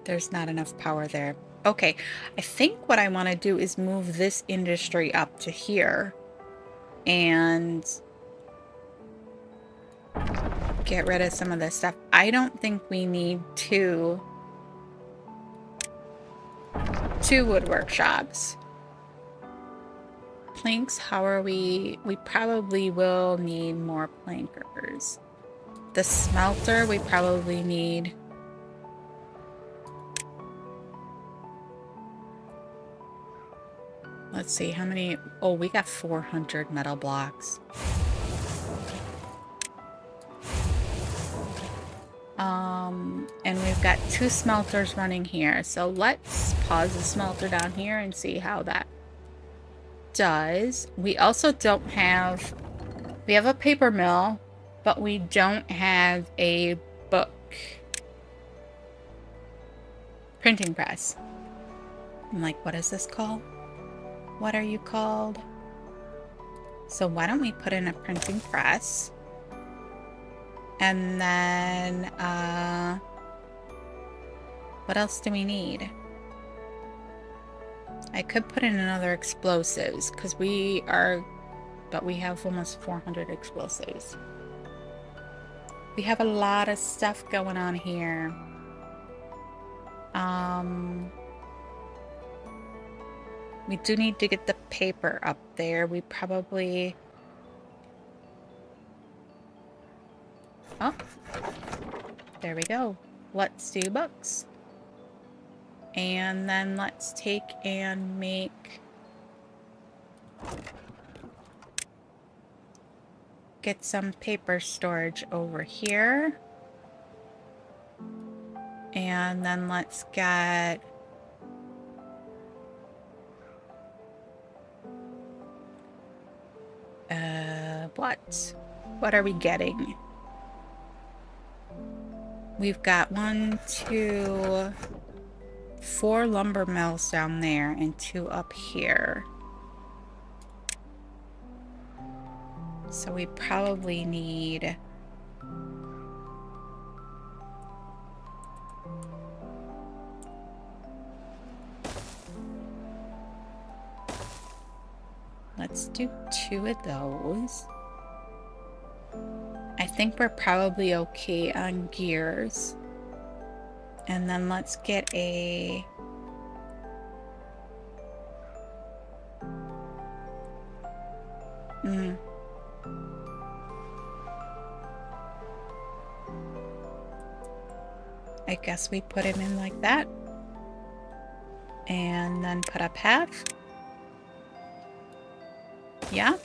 There's not enough power there. Okay, I think what I want to do is move this industry up to here and get rid of some of this stuff. I don't think we need two wood workshops. Planks, how are we? We probably will need more plankers. The smelter, we probably need... Let's see, how many... Oh, we got 400 metal blocks. And we've got 2 smelters running here. So let's pause the smelter down here and see how that does. We also don't have... We have a paper mill, but we don't have a book printing press. I'm like, what is this called? What are you called? So why don't we put in a printing press? And then, what else do we need? I could put in another explosives, because we have almost 400 explosives. We have a lot of stuff going on here. We do need to get the paper up there. We probably... Oh, there we go. Let's do books. And then let's take and make... Get some paper storage over here. And then let's get... What are we getting? We've got 1, 2, 4 lumber mills down there and 2 up here. So we probably need... Let's do 2 of those. I think we're probably okay on gears. And then let's get a... I guess we put him in like that. And then put a path. Yeah.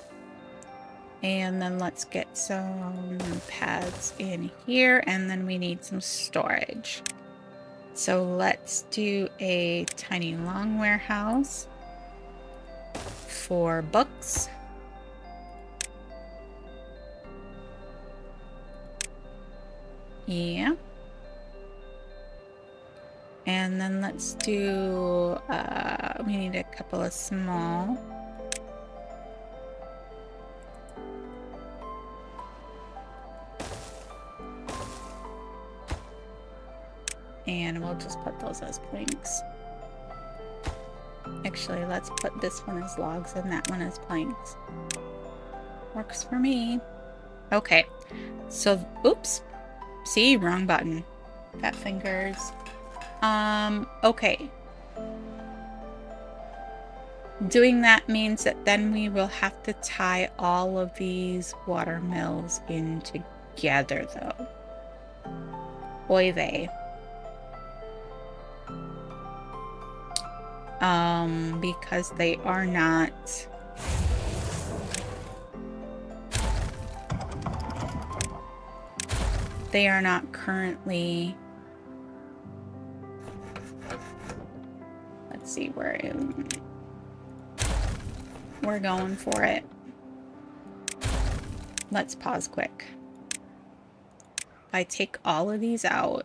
And then let's get some paths in here, and then we need some storage. So let's do a tiny long warehouse for books. Yeah. And then let's do, we need a couple of small. And we'll just put those as planks. Actually, let's put this one as logs and that one as planks. Works for me. Okay, so, oops. See, wrong button. Fat fingers. Okay. Doing that means that then we will have to tie all of these water mills in together, though. Oy vey. Because they are not... They are not currently... Let's see, we're going for it. Let's pause quick. If I take all of these out...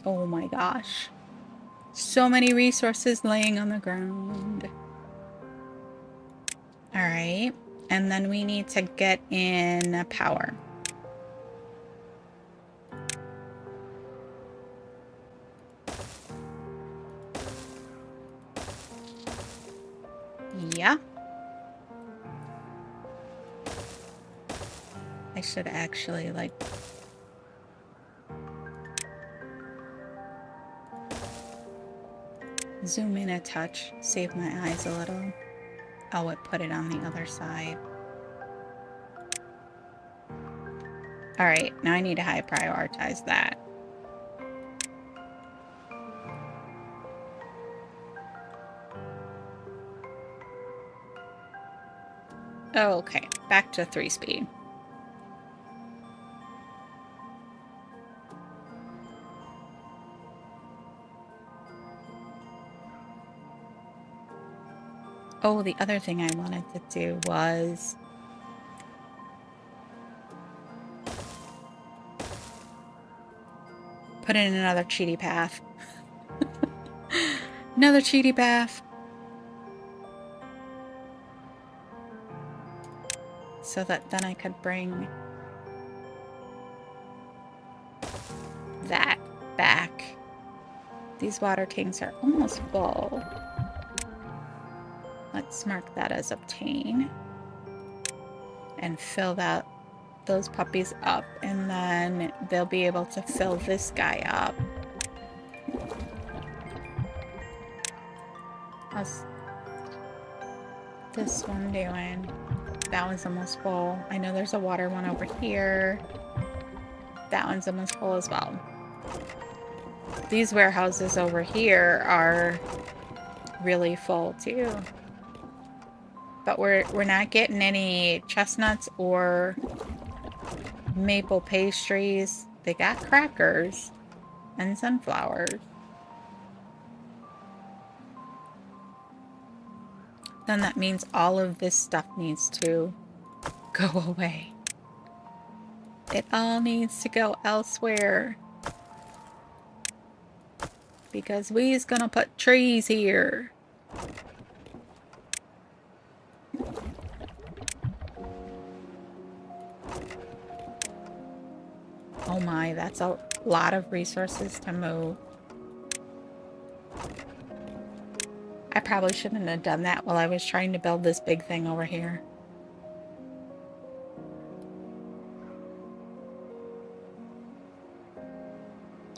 Oh my gosh. So many resources laying on the ground. Alright. And then we need to get in power. Yeah. I should actually, like... zoom in a touch. Save my eyes a little. I'll put it on the other side. Alright, now I need to high prioritize that. Okay, back to 3 speed. Oh, the other thing I wanted to do was... put in another cheaty path. Another cheaty path. So that then I could bring that back. These water tanks are almost full. Let's mark that as obtain. And fill those puppies up. And then they'll be able to fill this guy up. How's this one doing? That one's almost full. I know there's a water one over here. That one's almost full as well. These warehouses over here are really full too. But we're not getting any chestnuts or maple pastries. They got crackers and sunflowers. Then that means all of this stuff needs to go away. It all needs to go elsewhere. Because we's gonna put trees here. Oh my, that's a lot of resources to move. I probably shouldn't have done that while I was trying to build this big thing over here.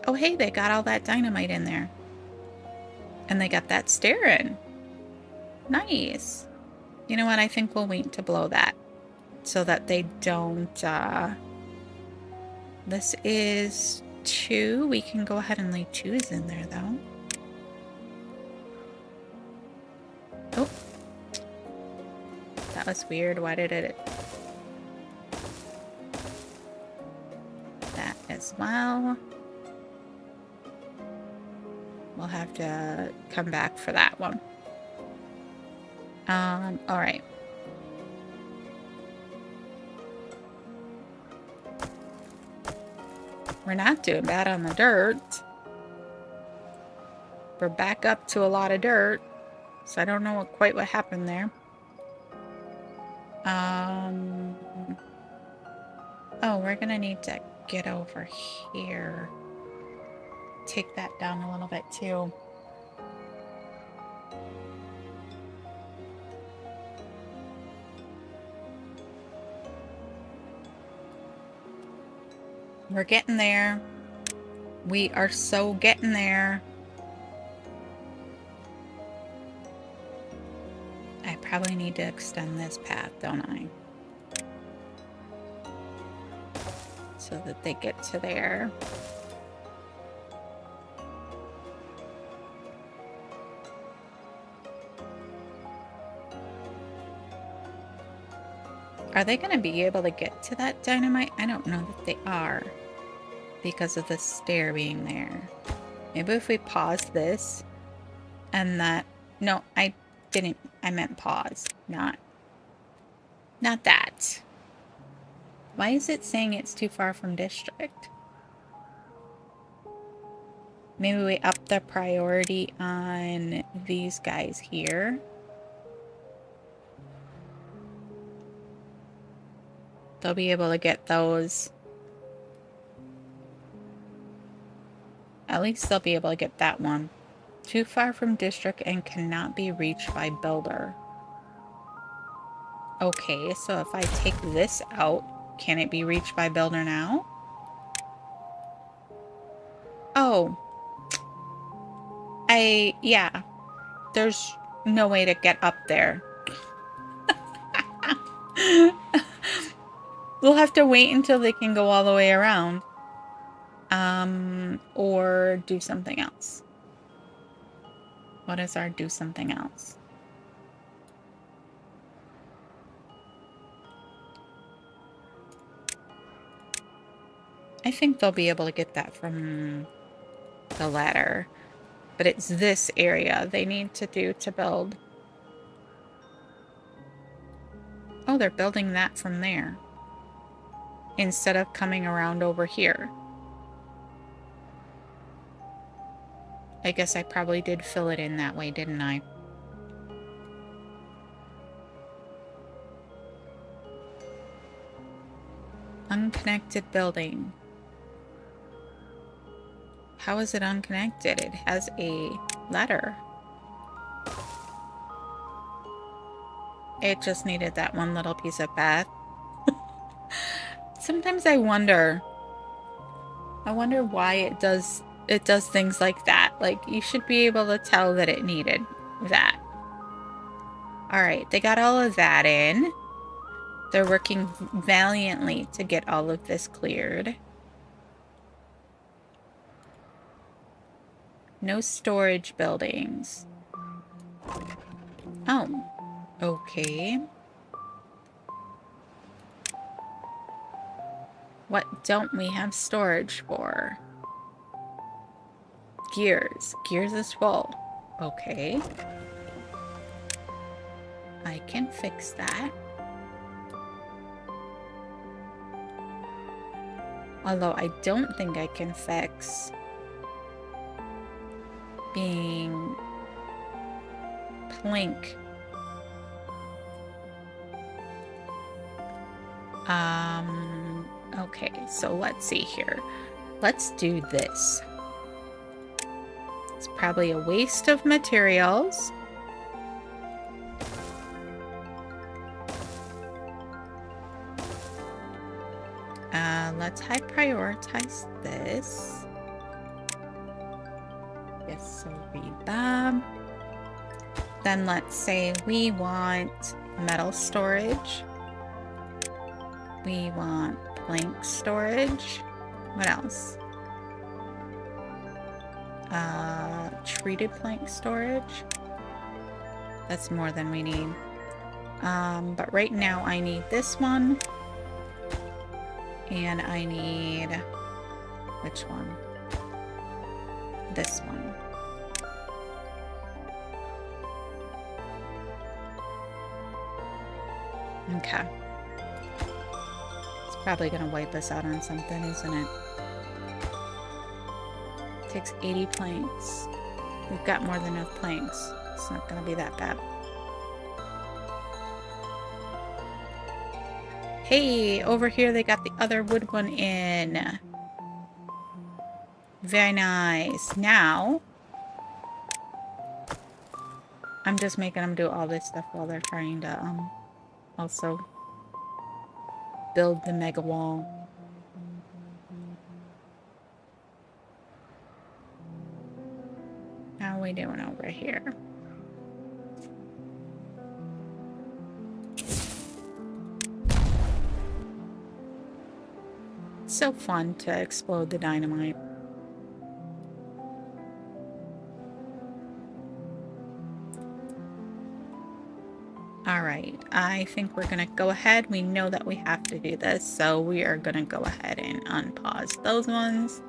Oh hey, they got all that dynamite in there. And they got that stair in. Nice. You know what, I think we'll wait to blow that. So that they don't, This is 2. We can go ahead and lay 2s in there, though. Oh. That was weird. Why did it... That as well. We'll have to come back for that one. All right. We're not doing bad on the dirt. We're back up to a lot of dirt. So I don't know quite what happened there. Oh, we're gonna need to get over here. Take that down a little bit too. We're getting there. We are so getting there. I probably need to extend this path, don't I? So that they get to there. Are they going to be able to get to that dynamite? I don't know that they are because of the stair being there. Maybe if we pause this and that... No, I didn't. I meant pause, not that. Why is it saying it's too far from district? Maybe we up the priority on these guys here. They'll be able to get those. At least they'll be able to get that one. Too far from district and cannot be reached by builder. Okay, so if I take this out, can it be reached by builder now? Oh. Yeah. There's no way to get up there. We'll have to wait until they can go all the way around. Or do something else. What is our do something else? I think they'll be able to get that from the ladder. But it's this area they need to do to build. Oh, they're building that from there. Instead of coming around over here. I guess I probably did fill it in that way, didn't I? Unconnected building. How is it unconnected? It has a ladder. It just needed that one little piece of path. Sometimes I wonder why it does things like that. Like, you should be able to tell that it needed that. Alright, they got all of that in. They're working valiantly to get all of this cleared. No storage buildings. Oh, okay. What don't we have storage for? Gears. Gears is full. Okay. I can fix that. Although I don't think I can fix being plank. Okay, so let's see here. Let's do this. It's probably a waste of materials. Let's high prioritize this. Yes, so Reba. Then let's say we want metal storage. We want plank storage. What else? Treated plank storage. That's more than we need. But right now I need this one. And I need... which one? This one. Okay. It's probably gonna wipe us out on something, isn't it? Takes 80 planks. We've got more than enough planks. It's not gonna be that bad. Hey, over here they got the other wood one in. Very nice. Now, I'm just making them do all this stuff while they're trying to also build the mega wall. How are we doing over here? It's so fun to explode the dynamite. Alright, I think we're gonna go ahead. We know that we have to do this, so we are gonna go ahead and unpause those ones.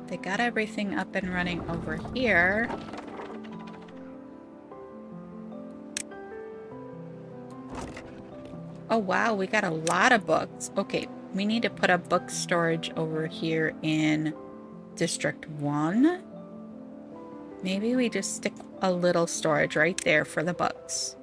They got everything up and running over here. Oh wow, we got a lot of books. Okay, we need to put a book storage over here in District 1. Maybe we just stick a little storage right there for the books.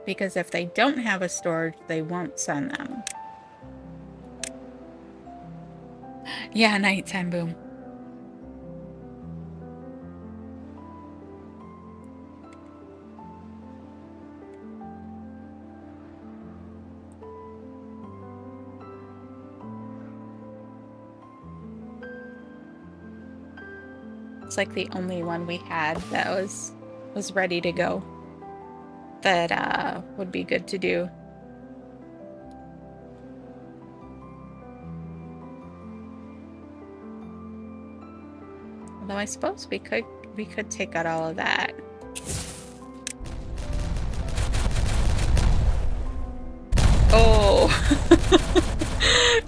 Because if they don't have a storage, they won't send them. Yeah, nighttime boom. It's like the only one we had that was ready to go. That would be good to do. Although I suppose we could take out all of that. Oh,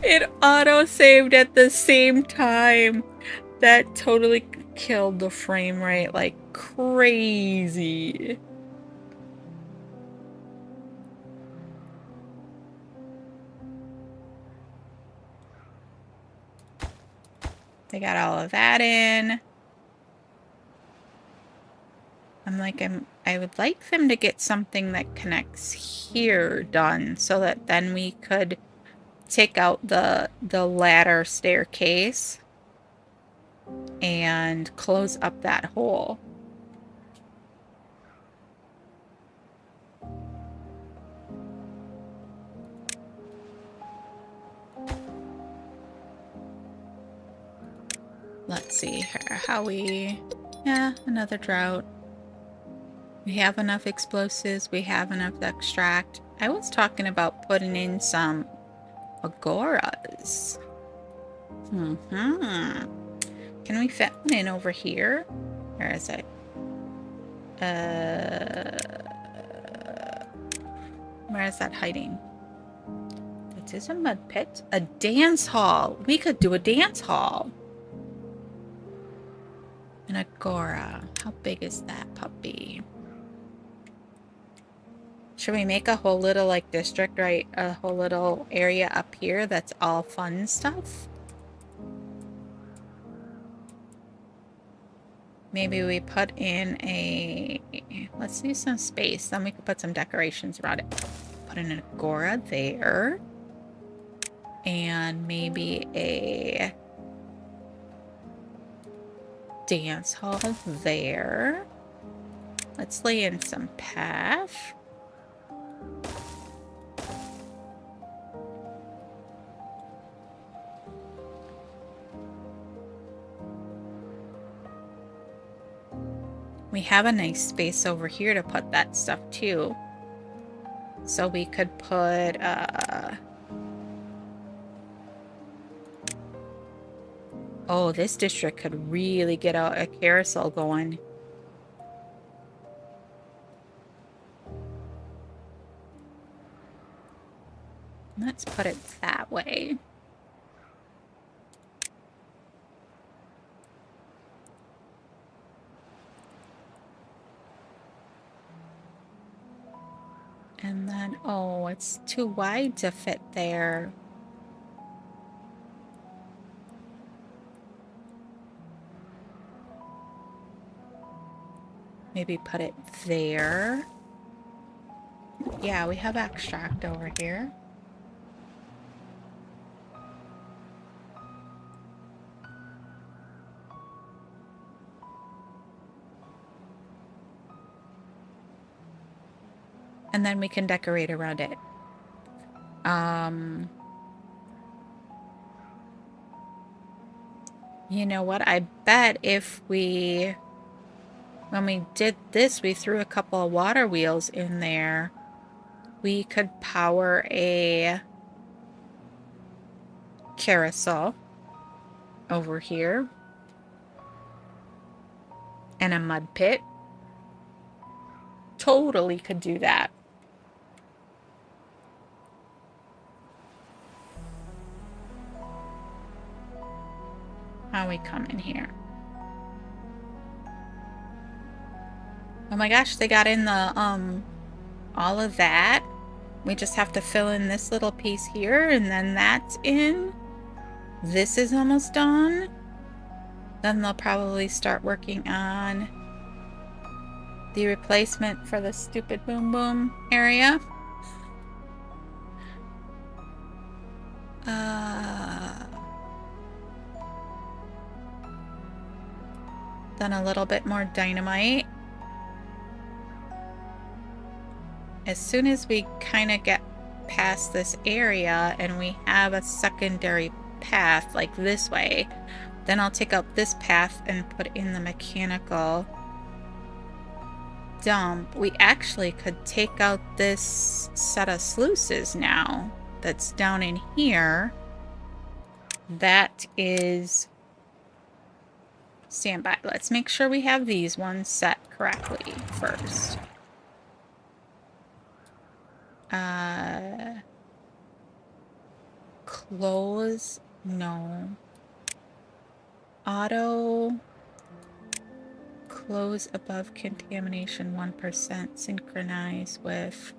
it auto-saved at the same time. That totally killed the frame rate like crazy. They got all of that in. I would like them to get something that connects here done so that then we could take out the ladder staircase and close up that hole. Let's see here. Yeah, another drought. We have enough explosives. We have enough extract. I was talking about putting in some agoras. Can we fit one in over here? Where is it? Where is that hiding? It is a mud pit. A dance hall. We could do a dance hall. An agora. How big is that puppy? Should we make a whole little like district, right? A whole little area up here that's all fun stuff? Maybe we put in a... Let's do some space. Then we could put some decorations around it. Put in an agora there. And maybe a dance hall there. Let's lay in some path. We have a nice space over here to put that stuff too. So we could put oh, this district could really get a carousel going. Let's put it that way. And then, oh, it's too wide to fit there. Maybe put it there. Yeah, we have extract over here. And then we can decorate around it. You know what? I bet if when we did this, we threw a couple of water wheels in there, we could power a carousel over here and a mud pit. Totally could do that. How we come in here? Oh my gosh, they got in the all of that. We just have to fill in this little piece here, and then that's in. This is almost done. Then they'll probably start working on the replacement for the stupid boom boom area. Then a little bit more dynamite. As soon as we kind of get past this area and we have a secondary path like this way, then I'll take out this path and put in the mechanical dump. We actually could take out this set of sluices now that's down in here. That is standby. Let's make sure we have these ones set correctly first. Close, no. Auto, close above contamination 1%, synchronize with.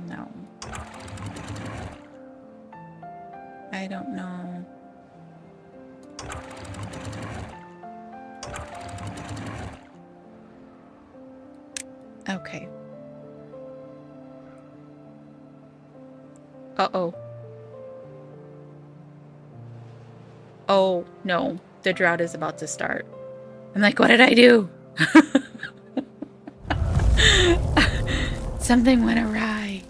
No. I don't know. Okay. Uh-oh. Oh, no. The drought is about to start. I'm like, what did I do? Something went awry.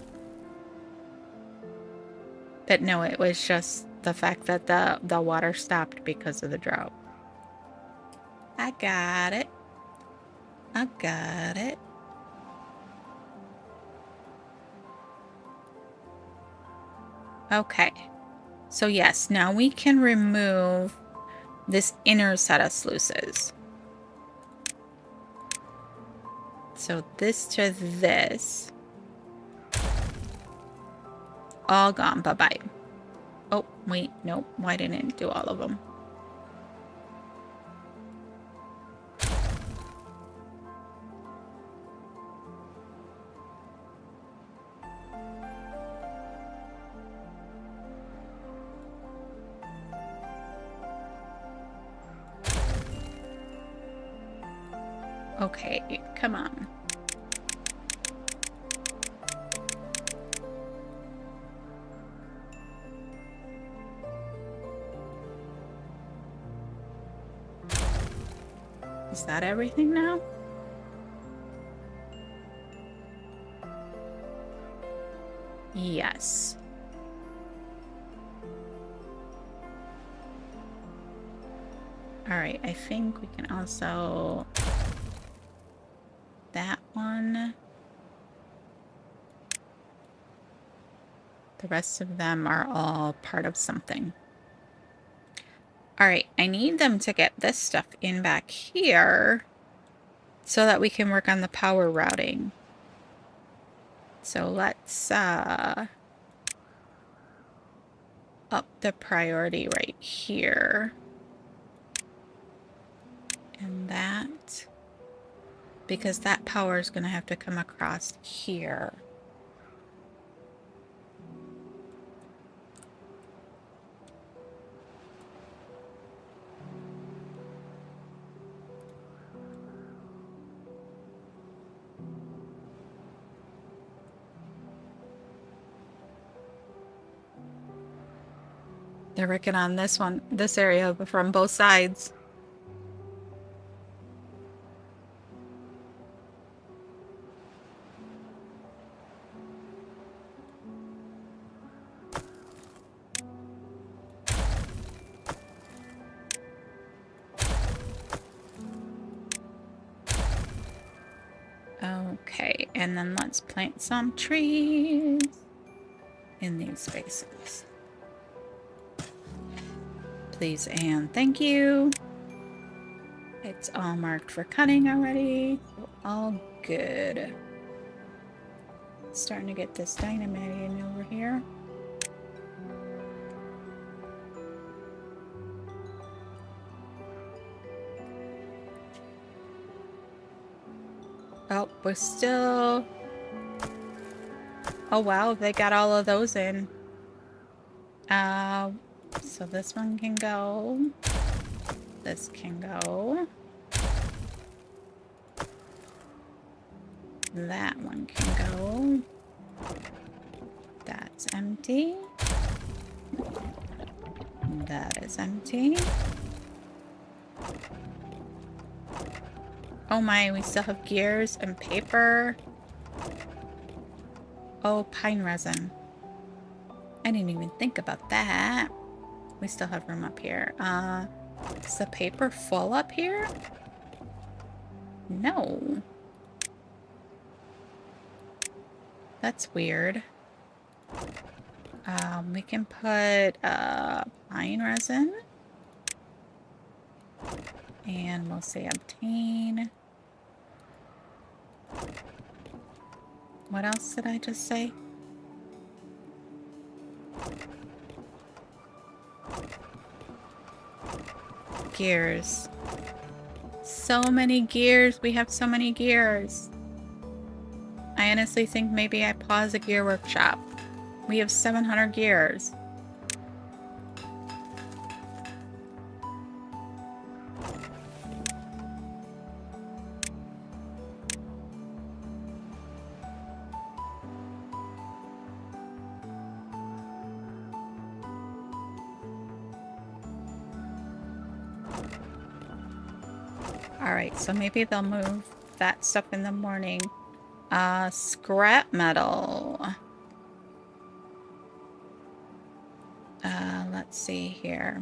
But no, it was just the fact that the water stopped because of the drought. I got it. I got it. Okay. So yes, now we can remove this inner set of sluices. So this to this. All gone. Bye-bye. Oh, wait. Nope. Why didn't it do all of them? Okay, come on. Is that everything now? Yes. All right, I think we can also... that one. The rest of them are all part of something. All right, I need them to get this stuff in back here so that we can work on the power routing. So let's up the priority right here. And that, because that power is going to have to come across here. They're working on this area from both sides. Okay, and then let's plant some trees in these spaces. Please and thank you. It's all marked for cutting already. So all good. Starting to get this dynamite in over here. Oh, we're still... Oh wow, they got all of those in. So this one can go. This can go. That one can go. That's empty. That is empty. Oh my, we still have gears and paper. Oh, pine resin. I didn't even think about that. We still have room up here. Is the paper full up here? No. That's weird. We can put pine resin. And we'll say obtain. What else did I just say? Gears. So many gears. We have so many gears. I honestly think maybe I pause a gear workshop. We have 700 gears. Alright, so maybe they'll move that stuff in the morning. Scrap metal. Let's see here.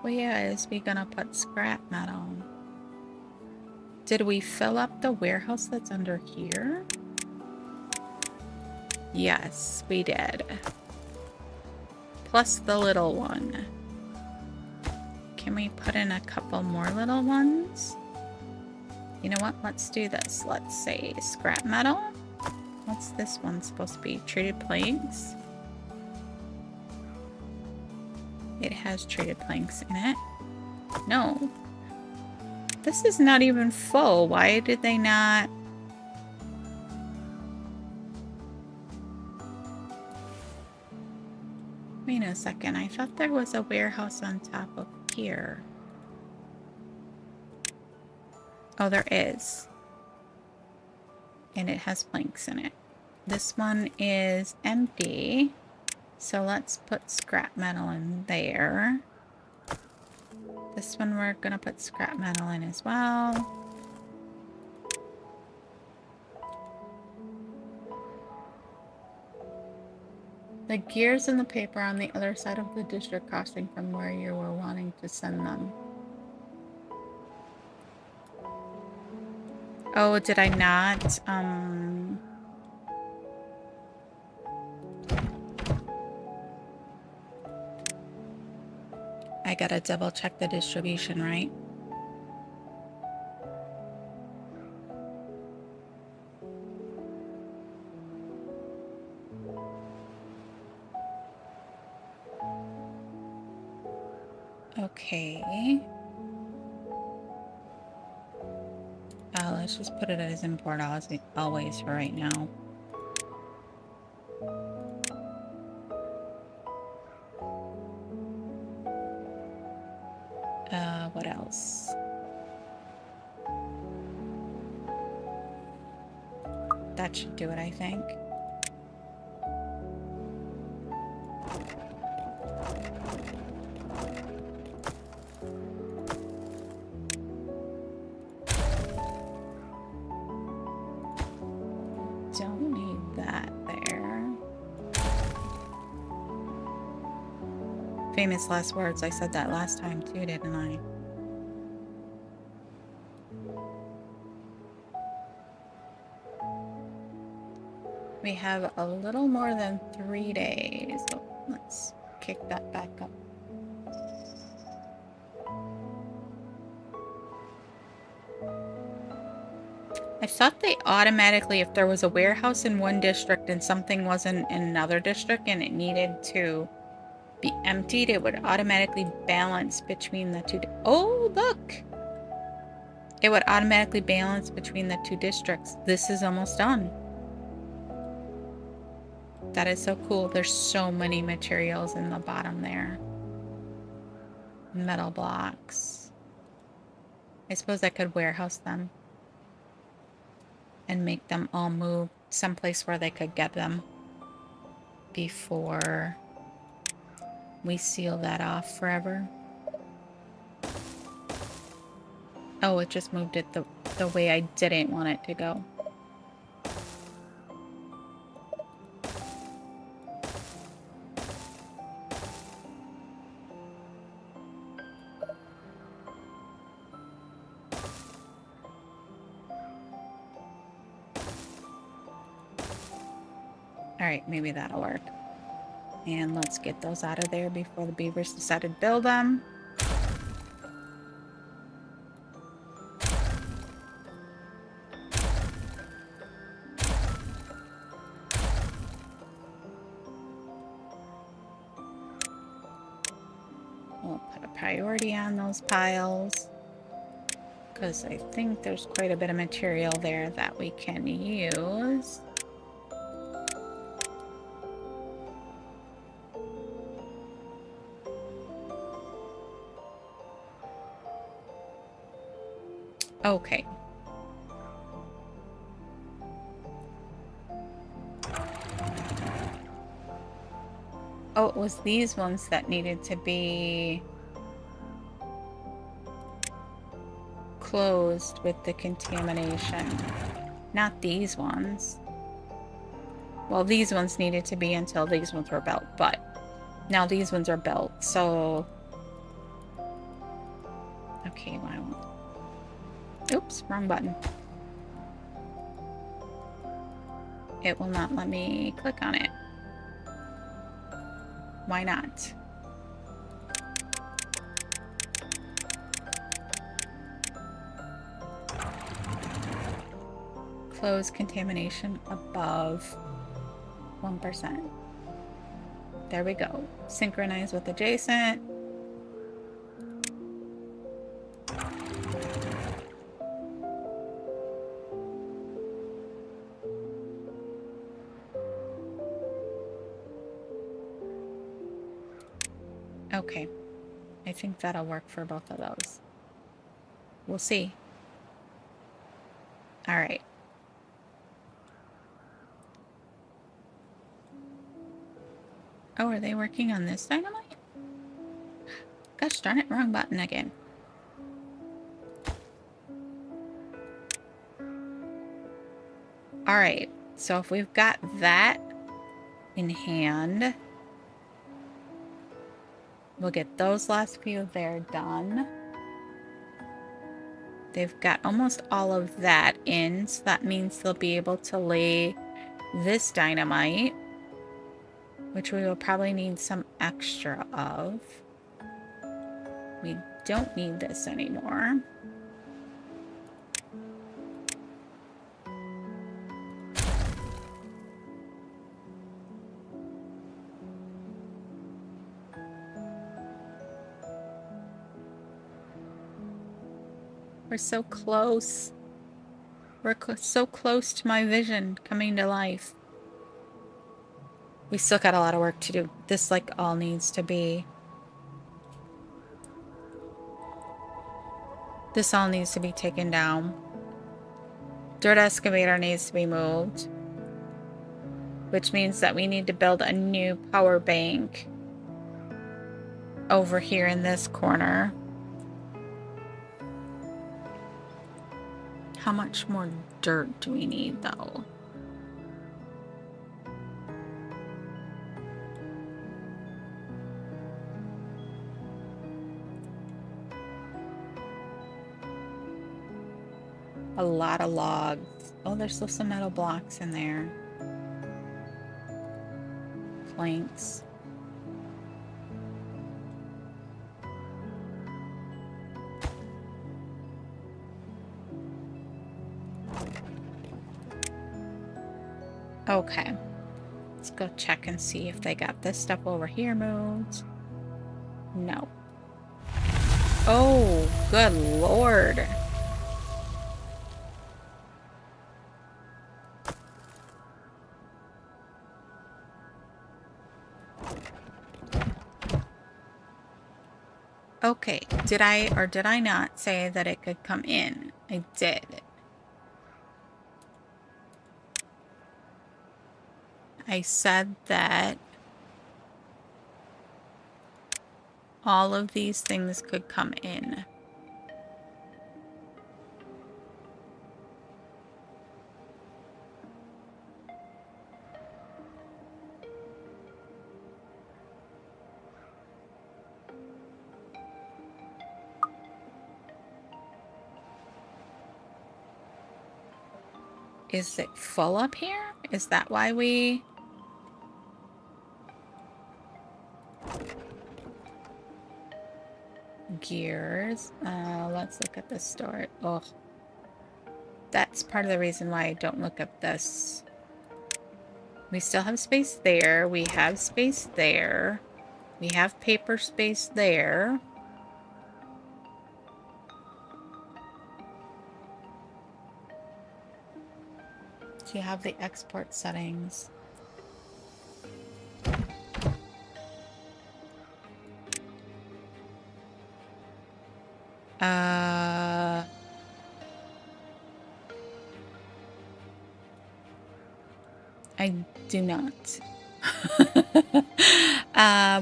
Where is we gonna put scrap metal? Did we fill up the warehouse that's under here? Yes, we did. Plus the little one. Can we put in a couple more little ones? You know what? Let's do this. Let's say scrap metal. What's this one supposed to be? Treated planks? It has treated planks in it. No. This is not even full. Why did they not... Wait a second. I thought there was a warehouse on top of here. Oh, there is. And it has planks in it. This one is empty. So let's put scrap metal in there. This one we're going to put scrap metal in as well. The gears and the paper on the other side of the district crossing from where you were wanting to send them. Oh, did I not? I gotta double check the distribution, right? Okay. Let's just put it as import always for right now. What else? That should do it, I think. Don't need that there. Famous last words. I said that last time too, didn't I? We have a little more than 3 days. So let's kick that back up. I thought they automatically, if there was a warehouse in one district and something wasn't in another district and it needed to be emptied, it would automatically balance between the two. Oh, look! It would automatically balance between the two districts. This is almost done. That is so cool. There's so many materials in the bottom there. Metal blocks. I suppose I could warehouse them and make them all move someplace where they could get them before we seal that off forever. Oh, it just moved it the way I didn't want it to go. Alright, maybe that'll work. And let's get those out of there before the beavers decide to build them. We'll put a priority on those piles, because I think there's quite a bit of material there that we can use. Okay. Oh, it was these ones that needed to be closed with the contamination. Not these ones. Well, these ones needed to be until these ones were built, but now these ones are built, so... Okay, why won't... Oops, wrong button. It will not let me click on it. Why not? Close contamination above 1%. There we go. Synchronize with adjacent. Okay, I think that'll work for both of those. We'll see. All right. Oh, are they working on this dynamite? Gosh darn it, wrong button again. Alright, so if we've got that in hand, we'll get those last few there done. They've got almost all of that in, so that means they'll be able to lay this dynamite, which we will probably need some extra of. We don't need this anymore. We're so close. We're so close to my vision coming to life. We still got a lot of work to do. This, like, all needs to be... This all needs to be taken down. Dirt excavator needs to be moved. Which means that we need to build a new power bank over here in this corner. How much more dirt do we need, though? A lot of logs. Oh, there's still some metal blocks in there. Planks. Okay. Let's go check and see if they got this stuff over here moved. No. Oh, good lord. Okay, did I or did I not say that it could come in? I did. I said that all of these things could come in. Is it full up here? Is that why we... Gears. Let's look at the store. Oh, that's part of the reason why I don't look at this. We still have space there. We have space there. We have paper space there. Do you have the export settings? I do not.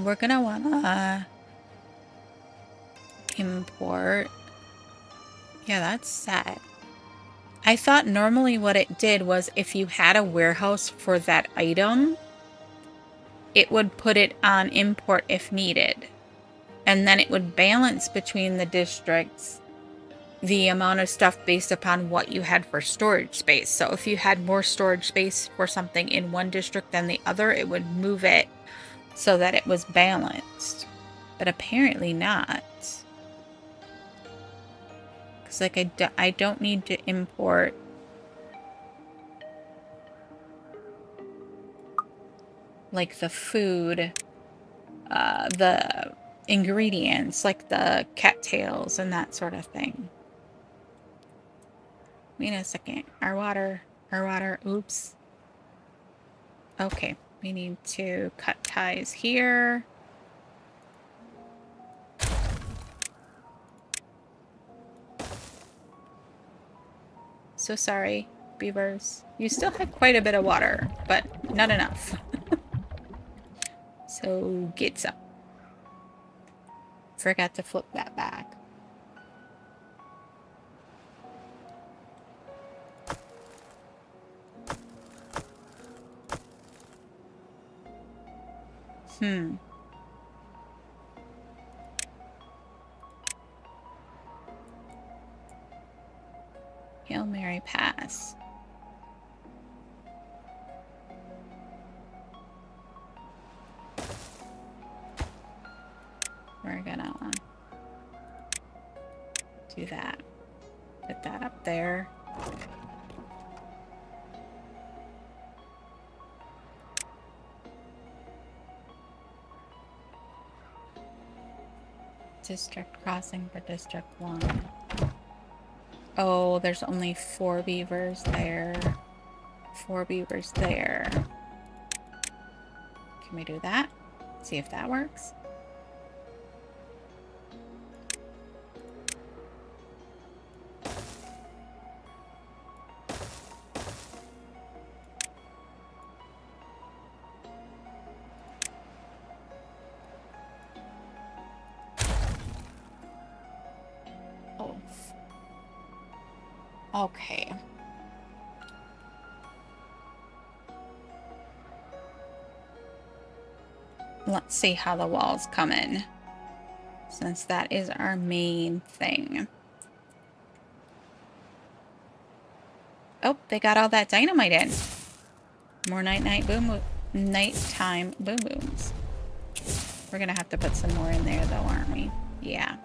We're gonna wanna import. Yeah, that's set. I thought normally what it did was if you had a warehouse for that item, it would put it on import if needed. And then it would balance between the districts the amount of stuff based upon what you had for storage space. So if you had more storage space for something in one district than the other, it would move it so that it was balanced. But apparently not. Because like I don't need to import like the food, the ingredients, like the cattails and that sort of thing. Wait a second. Our water, oops. Okay, we need to cut ties here. So sorry, beavers. You still had quite a bit of water, but not enough. So get some. Forgot to flip that back. Hail Mary pass. We're gonna do that. Put that up there. District crossing for District 1. Oh, there's only 4 beavers there. 4 beavers there. Can we do that? See if that works. Okay. Let's see how the walls come in, since that is our main thing. Oh, they got all that dynamite in. More nighttime boom booms. We're gonna have to put some more in there though, aren't we? Yeah.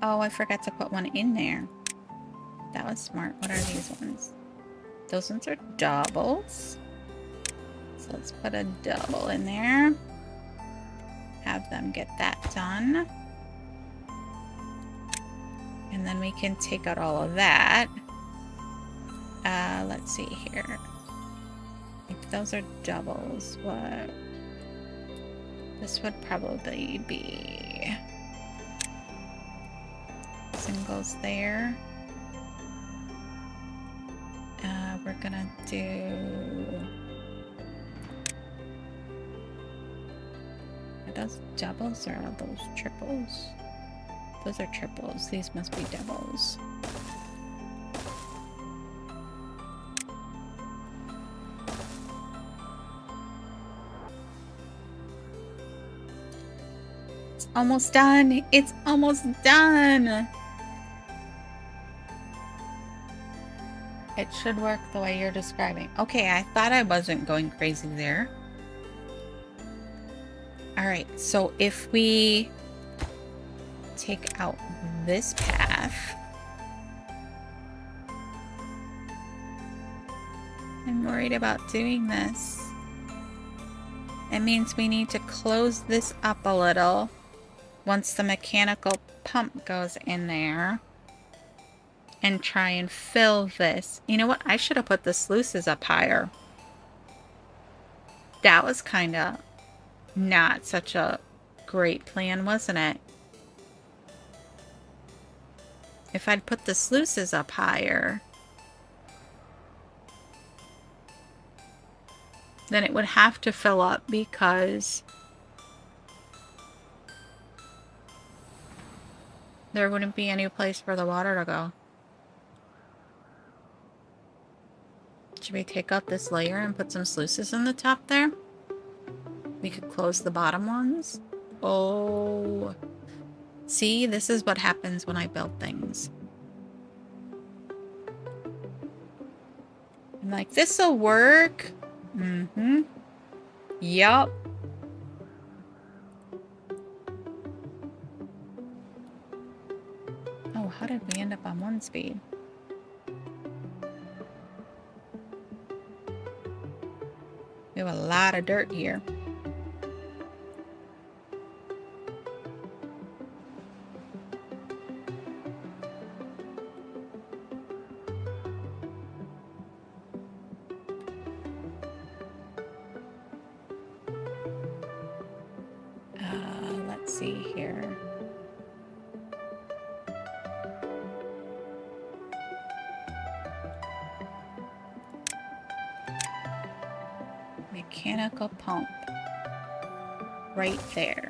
Oh, I forgot to put one in there. That was smart. What are these ones? Those ones are doubles. So let's put a double in there. Have them get that done. And then we can take out all of that. Let's see here. If those are doubles, what? This would probably be singles there. We're gonna do... Are those doubles or are those triples? Those are triples. These must be doubles. It's almost done. It's almost done. It should work the way you're describing. Okay, I thought I wasn't going crazy there. All right, so if we take out this path, I'm worried about doing this. It means we need to close this up a little once the mechanical pump goes in there and try and fill this. You know what? I should have put the sluices up higher. That was kind of not such a great plan, wasn't it? If I'd put the sluices up higher, then it would have to fill up because there wouldn't be any place for the water to go. Should we take out this layer and put some sluices in the top there? We could close the bottom ones. Oh. See, this is what happens when I build things. I'm like, this'll work. Mm-hmm. Yup. Oh, how did we end up on 1 speed? We have a lot of dirt here. Let's see here. mechanical pump right there.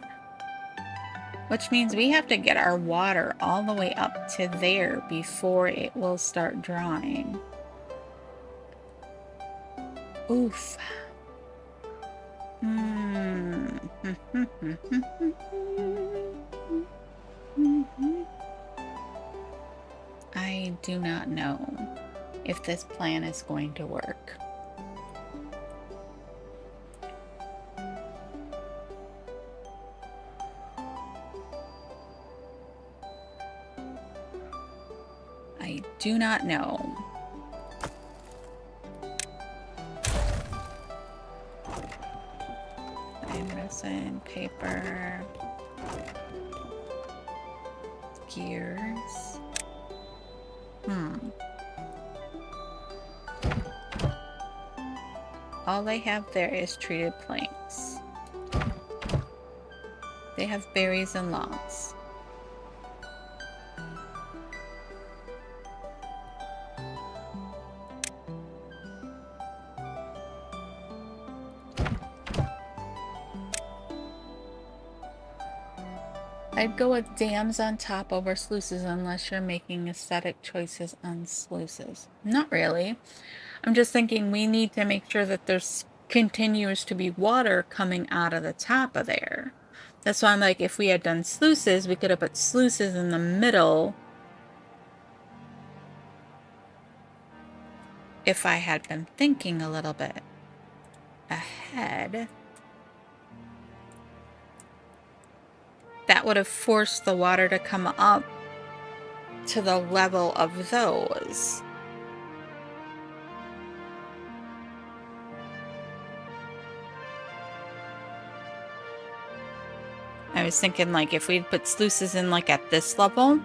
Which means we have to get our water all the way up to there before it will start drying. Oof. I do not know if this plan is going to work. I do not know. Resin, paper, gears. All they have there is treated planks. They have berries and logs. I'd go with dams on top over sluices unless you're making aesthetic choices on sluices. Not really. I'm just thinking we need to make sure that there's continues to be water coming out of the top of there. That's why I'm like, if we had done sluices, we could have put sluices in the middle. If I had been thinking a little bit ahead. That would have forced the water to come up to the level of those. I was thinking like if we'd put sluices in like at this level,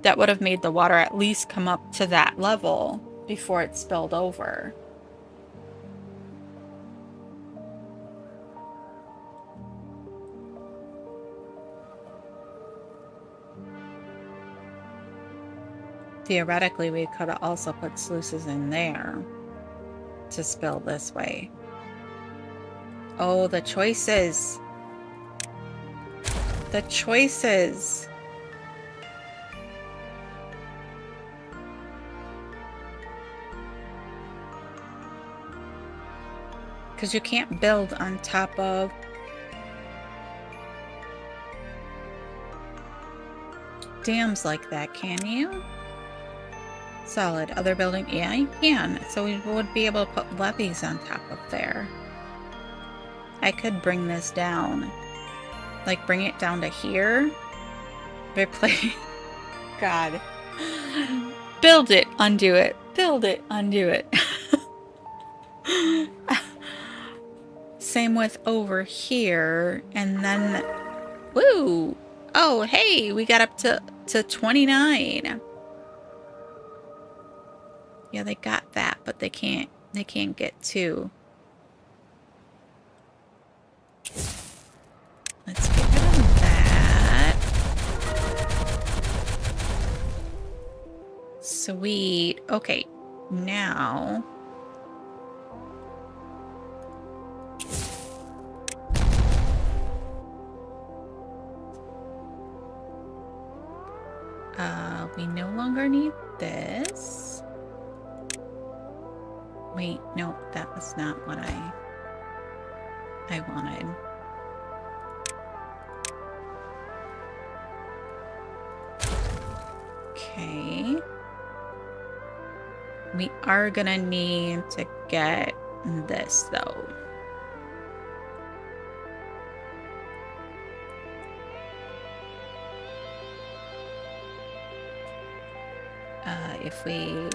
that would have made the water at least come up to that level before it spilled over. Theoretically, we could have also put sluices in there to spill this way. Oh, the choices. The choices. Because you can't build on top of dams like that, can you? Solid. Other building? Yeah, you can. So we would be able to put levees on top of there. I could bring this down. Like, bring it down to here. Replace. God. Build it, undo it. Build it, undo it. Same with over here. And then... Woo! Oh, hey! We got up to 29. Yeah, they got that, but they can't get 2. Let's get rid of that. Sweet. Okay, now we no longer need this. Wait, no, that was not what I wanted. Okay. We are gonna need to get this though. If we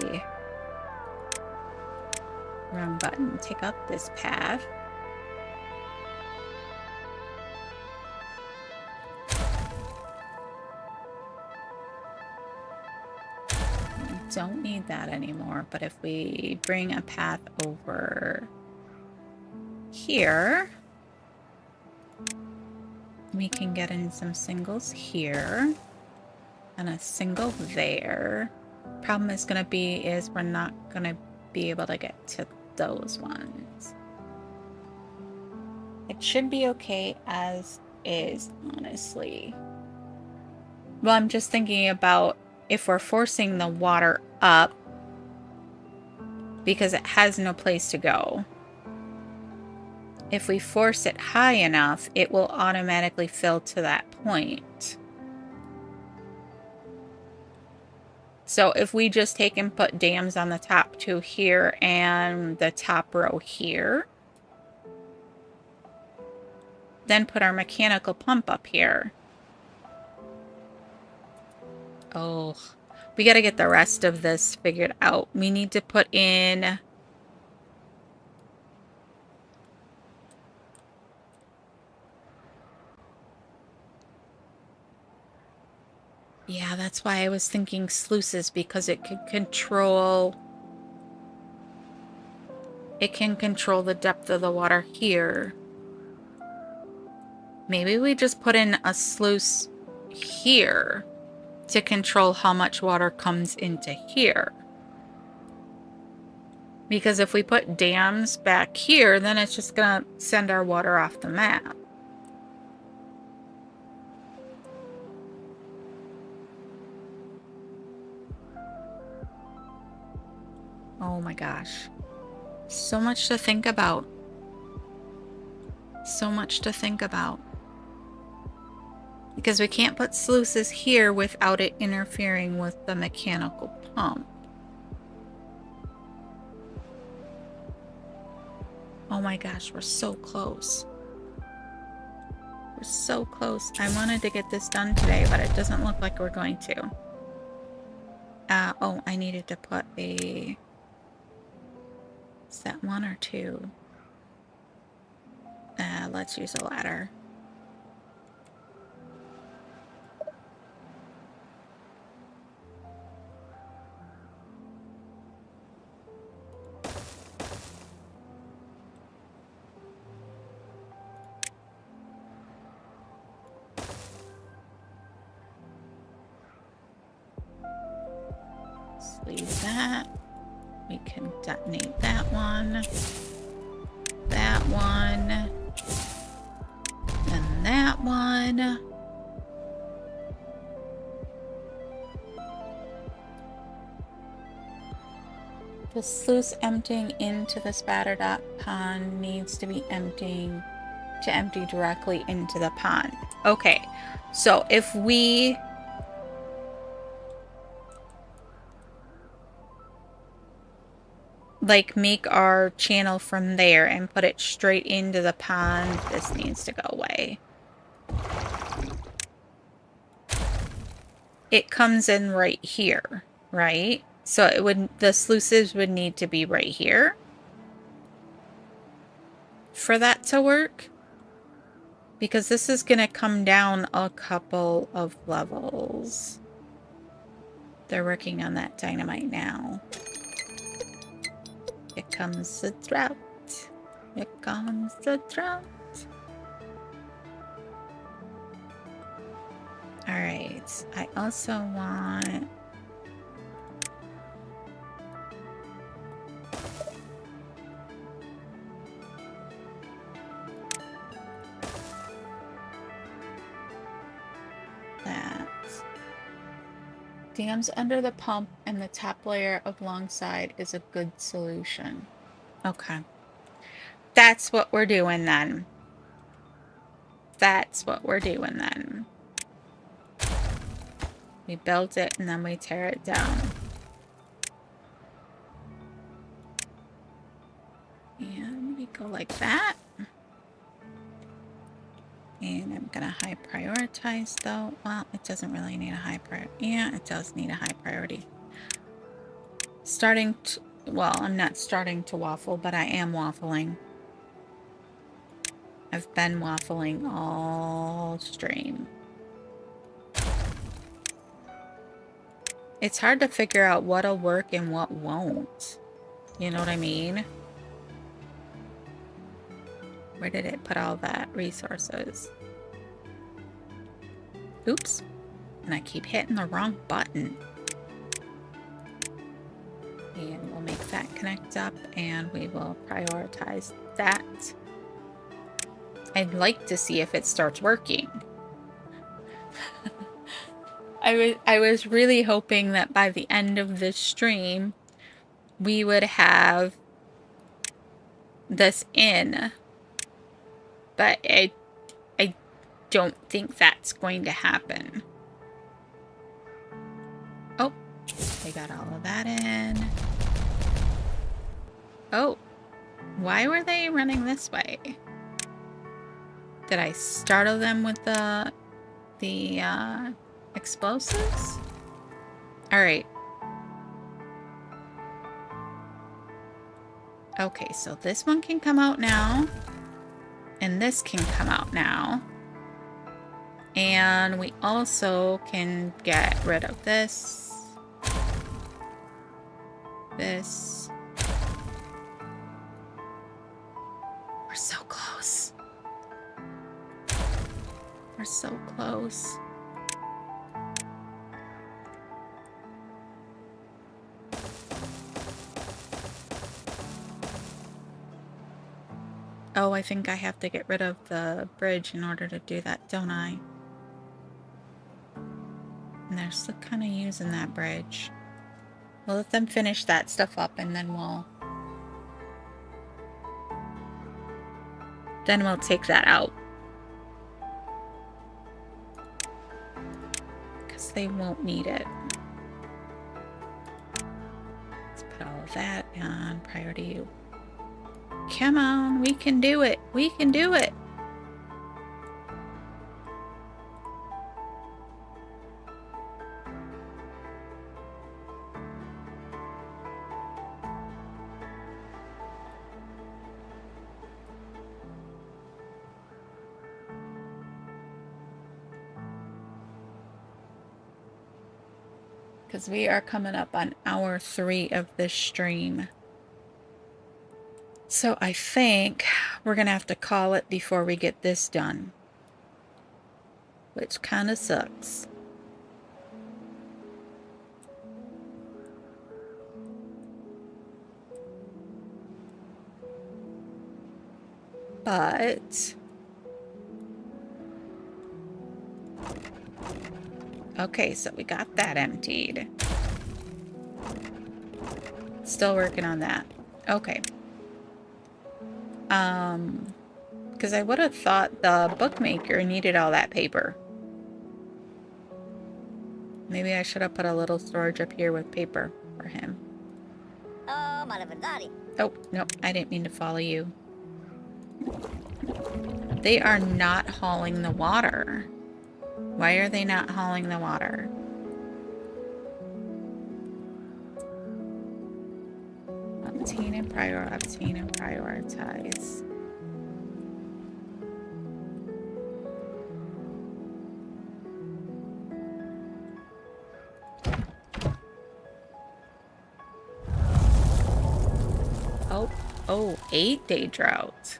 wrong button, take up this path. We don't need that anymore, but if we bring a path over here, we can get in some singles here and a single there. Problem is going to be is we're not going to be able to get to those ones. It should be okay as is, honestly. Well, I'm just thinking about if we're forcing the water up because it has no place to go. If we force it high enough, it will automatically fill to that point. So if we just take and put dams on the top two here and the top row here, then put our mechanical pump up here. Oh, we got to get the rest of this figured out. We need to put in... Yeah, that's why I was thinking sluices, because it can control... It can control the depth of the water here. Maybe we just put in a sluice here to control how much water comes into here. Because if we put dams back here, then it's just going to send our water off the map. Oh my gosh. So much to think about. So much to think about. Because we can't put sluices here without it interfering with the mechanical pump. Oh my gosh, we're so close. We're so close. I wanted to get this done today, but it doesn't look like we're going to. Oh, I needed to put a... Is that one or two? Let's use a ladder. Let's leave that. We can detonate that one. That one. And that one. The sluice emptying into the spatter dot pond needs to be empty directly into the pond. Okay, so if we like make our channel from there and put it straight into the pond, this needs to go away. It comes in right here, right? So it would, the sluices would need to be right here for that to work. Because this is going to come down a couple of levels. They're working on that dynamite now. Here comes the drought. Here comes the drought. Alright, I also want... that. Dams under the pump and the top layer of longside is a good solution. Okay. That's what we're doing then. That's what we're doing then. We build it and then we tear it down. And we go like that. And I'm going to high prioritize though. Well, it doesn't really need a high priority. Yeah, it does need a high priority. Starting to, well, I'm not starting to waffle, but I am waffling. I've been waffling all stream. It's hard to figure out what'll work and what won't. You know what I mean? Where did it put all that resources? Oops. And I keep hitting the wrong button. And we'll make that connect up and we will prioritize that. I'd like to see if it starts working. I was really hoping that by the end of this stream, we would have this in, but I don't think that's going to happen. Oh, I got all of that in. Oh, why were they running this way? Did I startle them with the explosives? All right. Okay, so this one can come out now. And this can come out now. And we also can get rid of this. This. We're so close. We're so close. Oh, I think I have to get rid of the bridge in order to do that, don't I? And they're still kind of using that bridge. We'll let them finish that stuff up and then we'll take that out. Because they won't need it. Let's put all of that on priority. Come on, we can do it. We can do it. Because we are coming up on hour 3 of this stream. So I think we're going to have to call it before we get this done. Which kind of sucks. But... okay, so we got that emptied. Still working on that. Okay. Because I would have thought the bookmaker needed all that paper. Maybe I should have put a little storage up here with paper for him. Oh, no, I didn't mean to follow you. They are not hauling the water. Why are they not hauling the water? Obtain and prioritize. Oh, 8-day drought.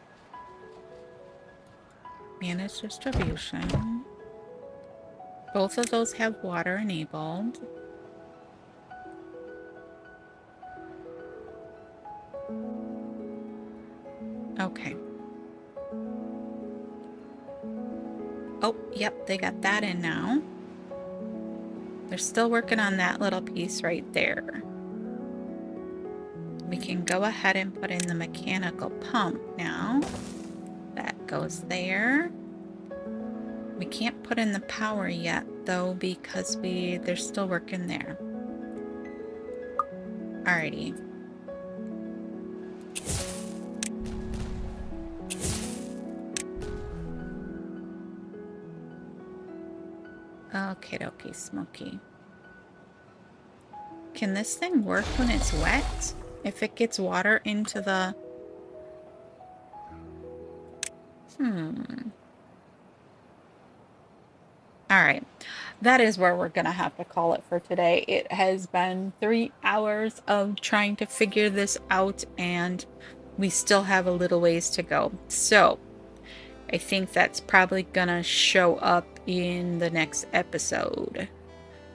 Manage distribution. Both of those have water enabled. Okay. Oh, yep, they got that in now. They're still working on that little piece right there. We can go ahead and put in the mechanical pump now. That goes there. We can't put in the power yet, though, because they're still working there. Alrighty. Okie dokie, Smokey. Can this thing work when it's wet? If it gets water into the... Alright. That is where we're going to have to call it for today. It has been 3 hours of trying to figure this out, and we still have a little ways to go. So, I think that's probably going to show up in the next episode.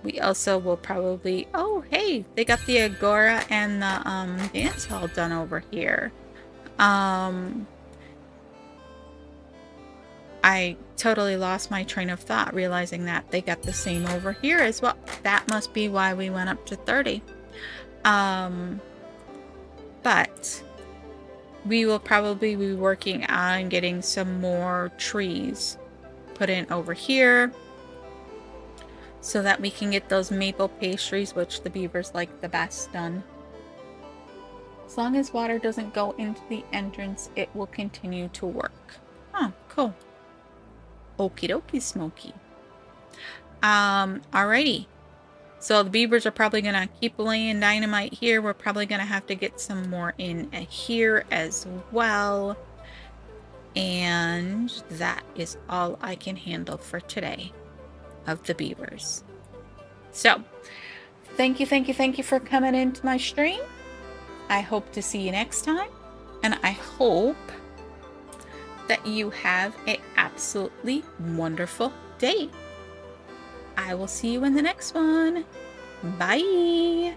We also will probably, oh, hey, they got the agora and the dance hall done over here. I totally lost my train of thought realizing that they got the same over here as well. That must be why we went up to 30. But we will probably be working on getting some more trees put in over here so that we can get those maple pastries, which the beavers like the best, done. As long as water doesn't go into the entrance, it will continue to work. Oh, cool. Okie dokie smoky. Alrighty. So the beavers are probably going to keep laying dynamite here. We're probably going to have to get some more in here as well. And that is all I can handle for today of the beavers. So thank you for coming into my stream. I hope to see you next time. And I hope that you have an absolutely wonderful day. I will see you in the next one. Bye.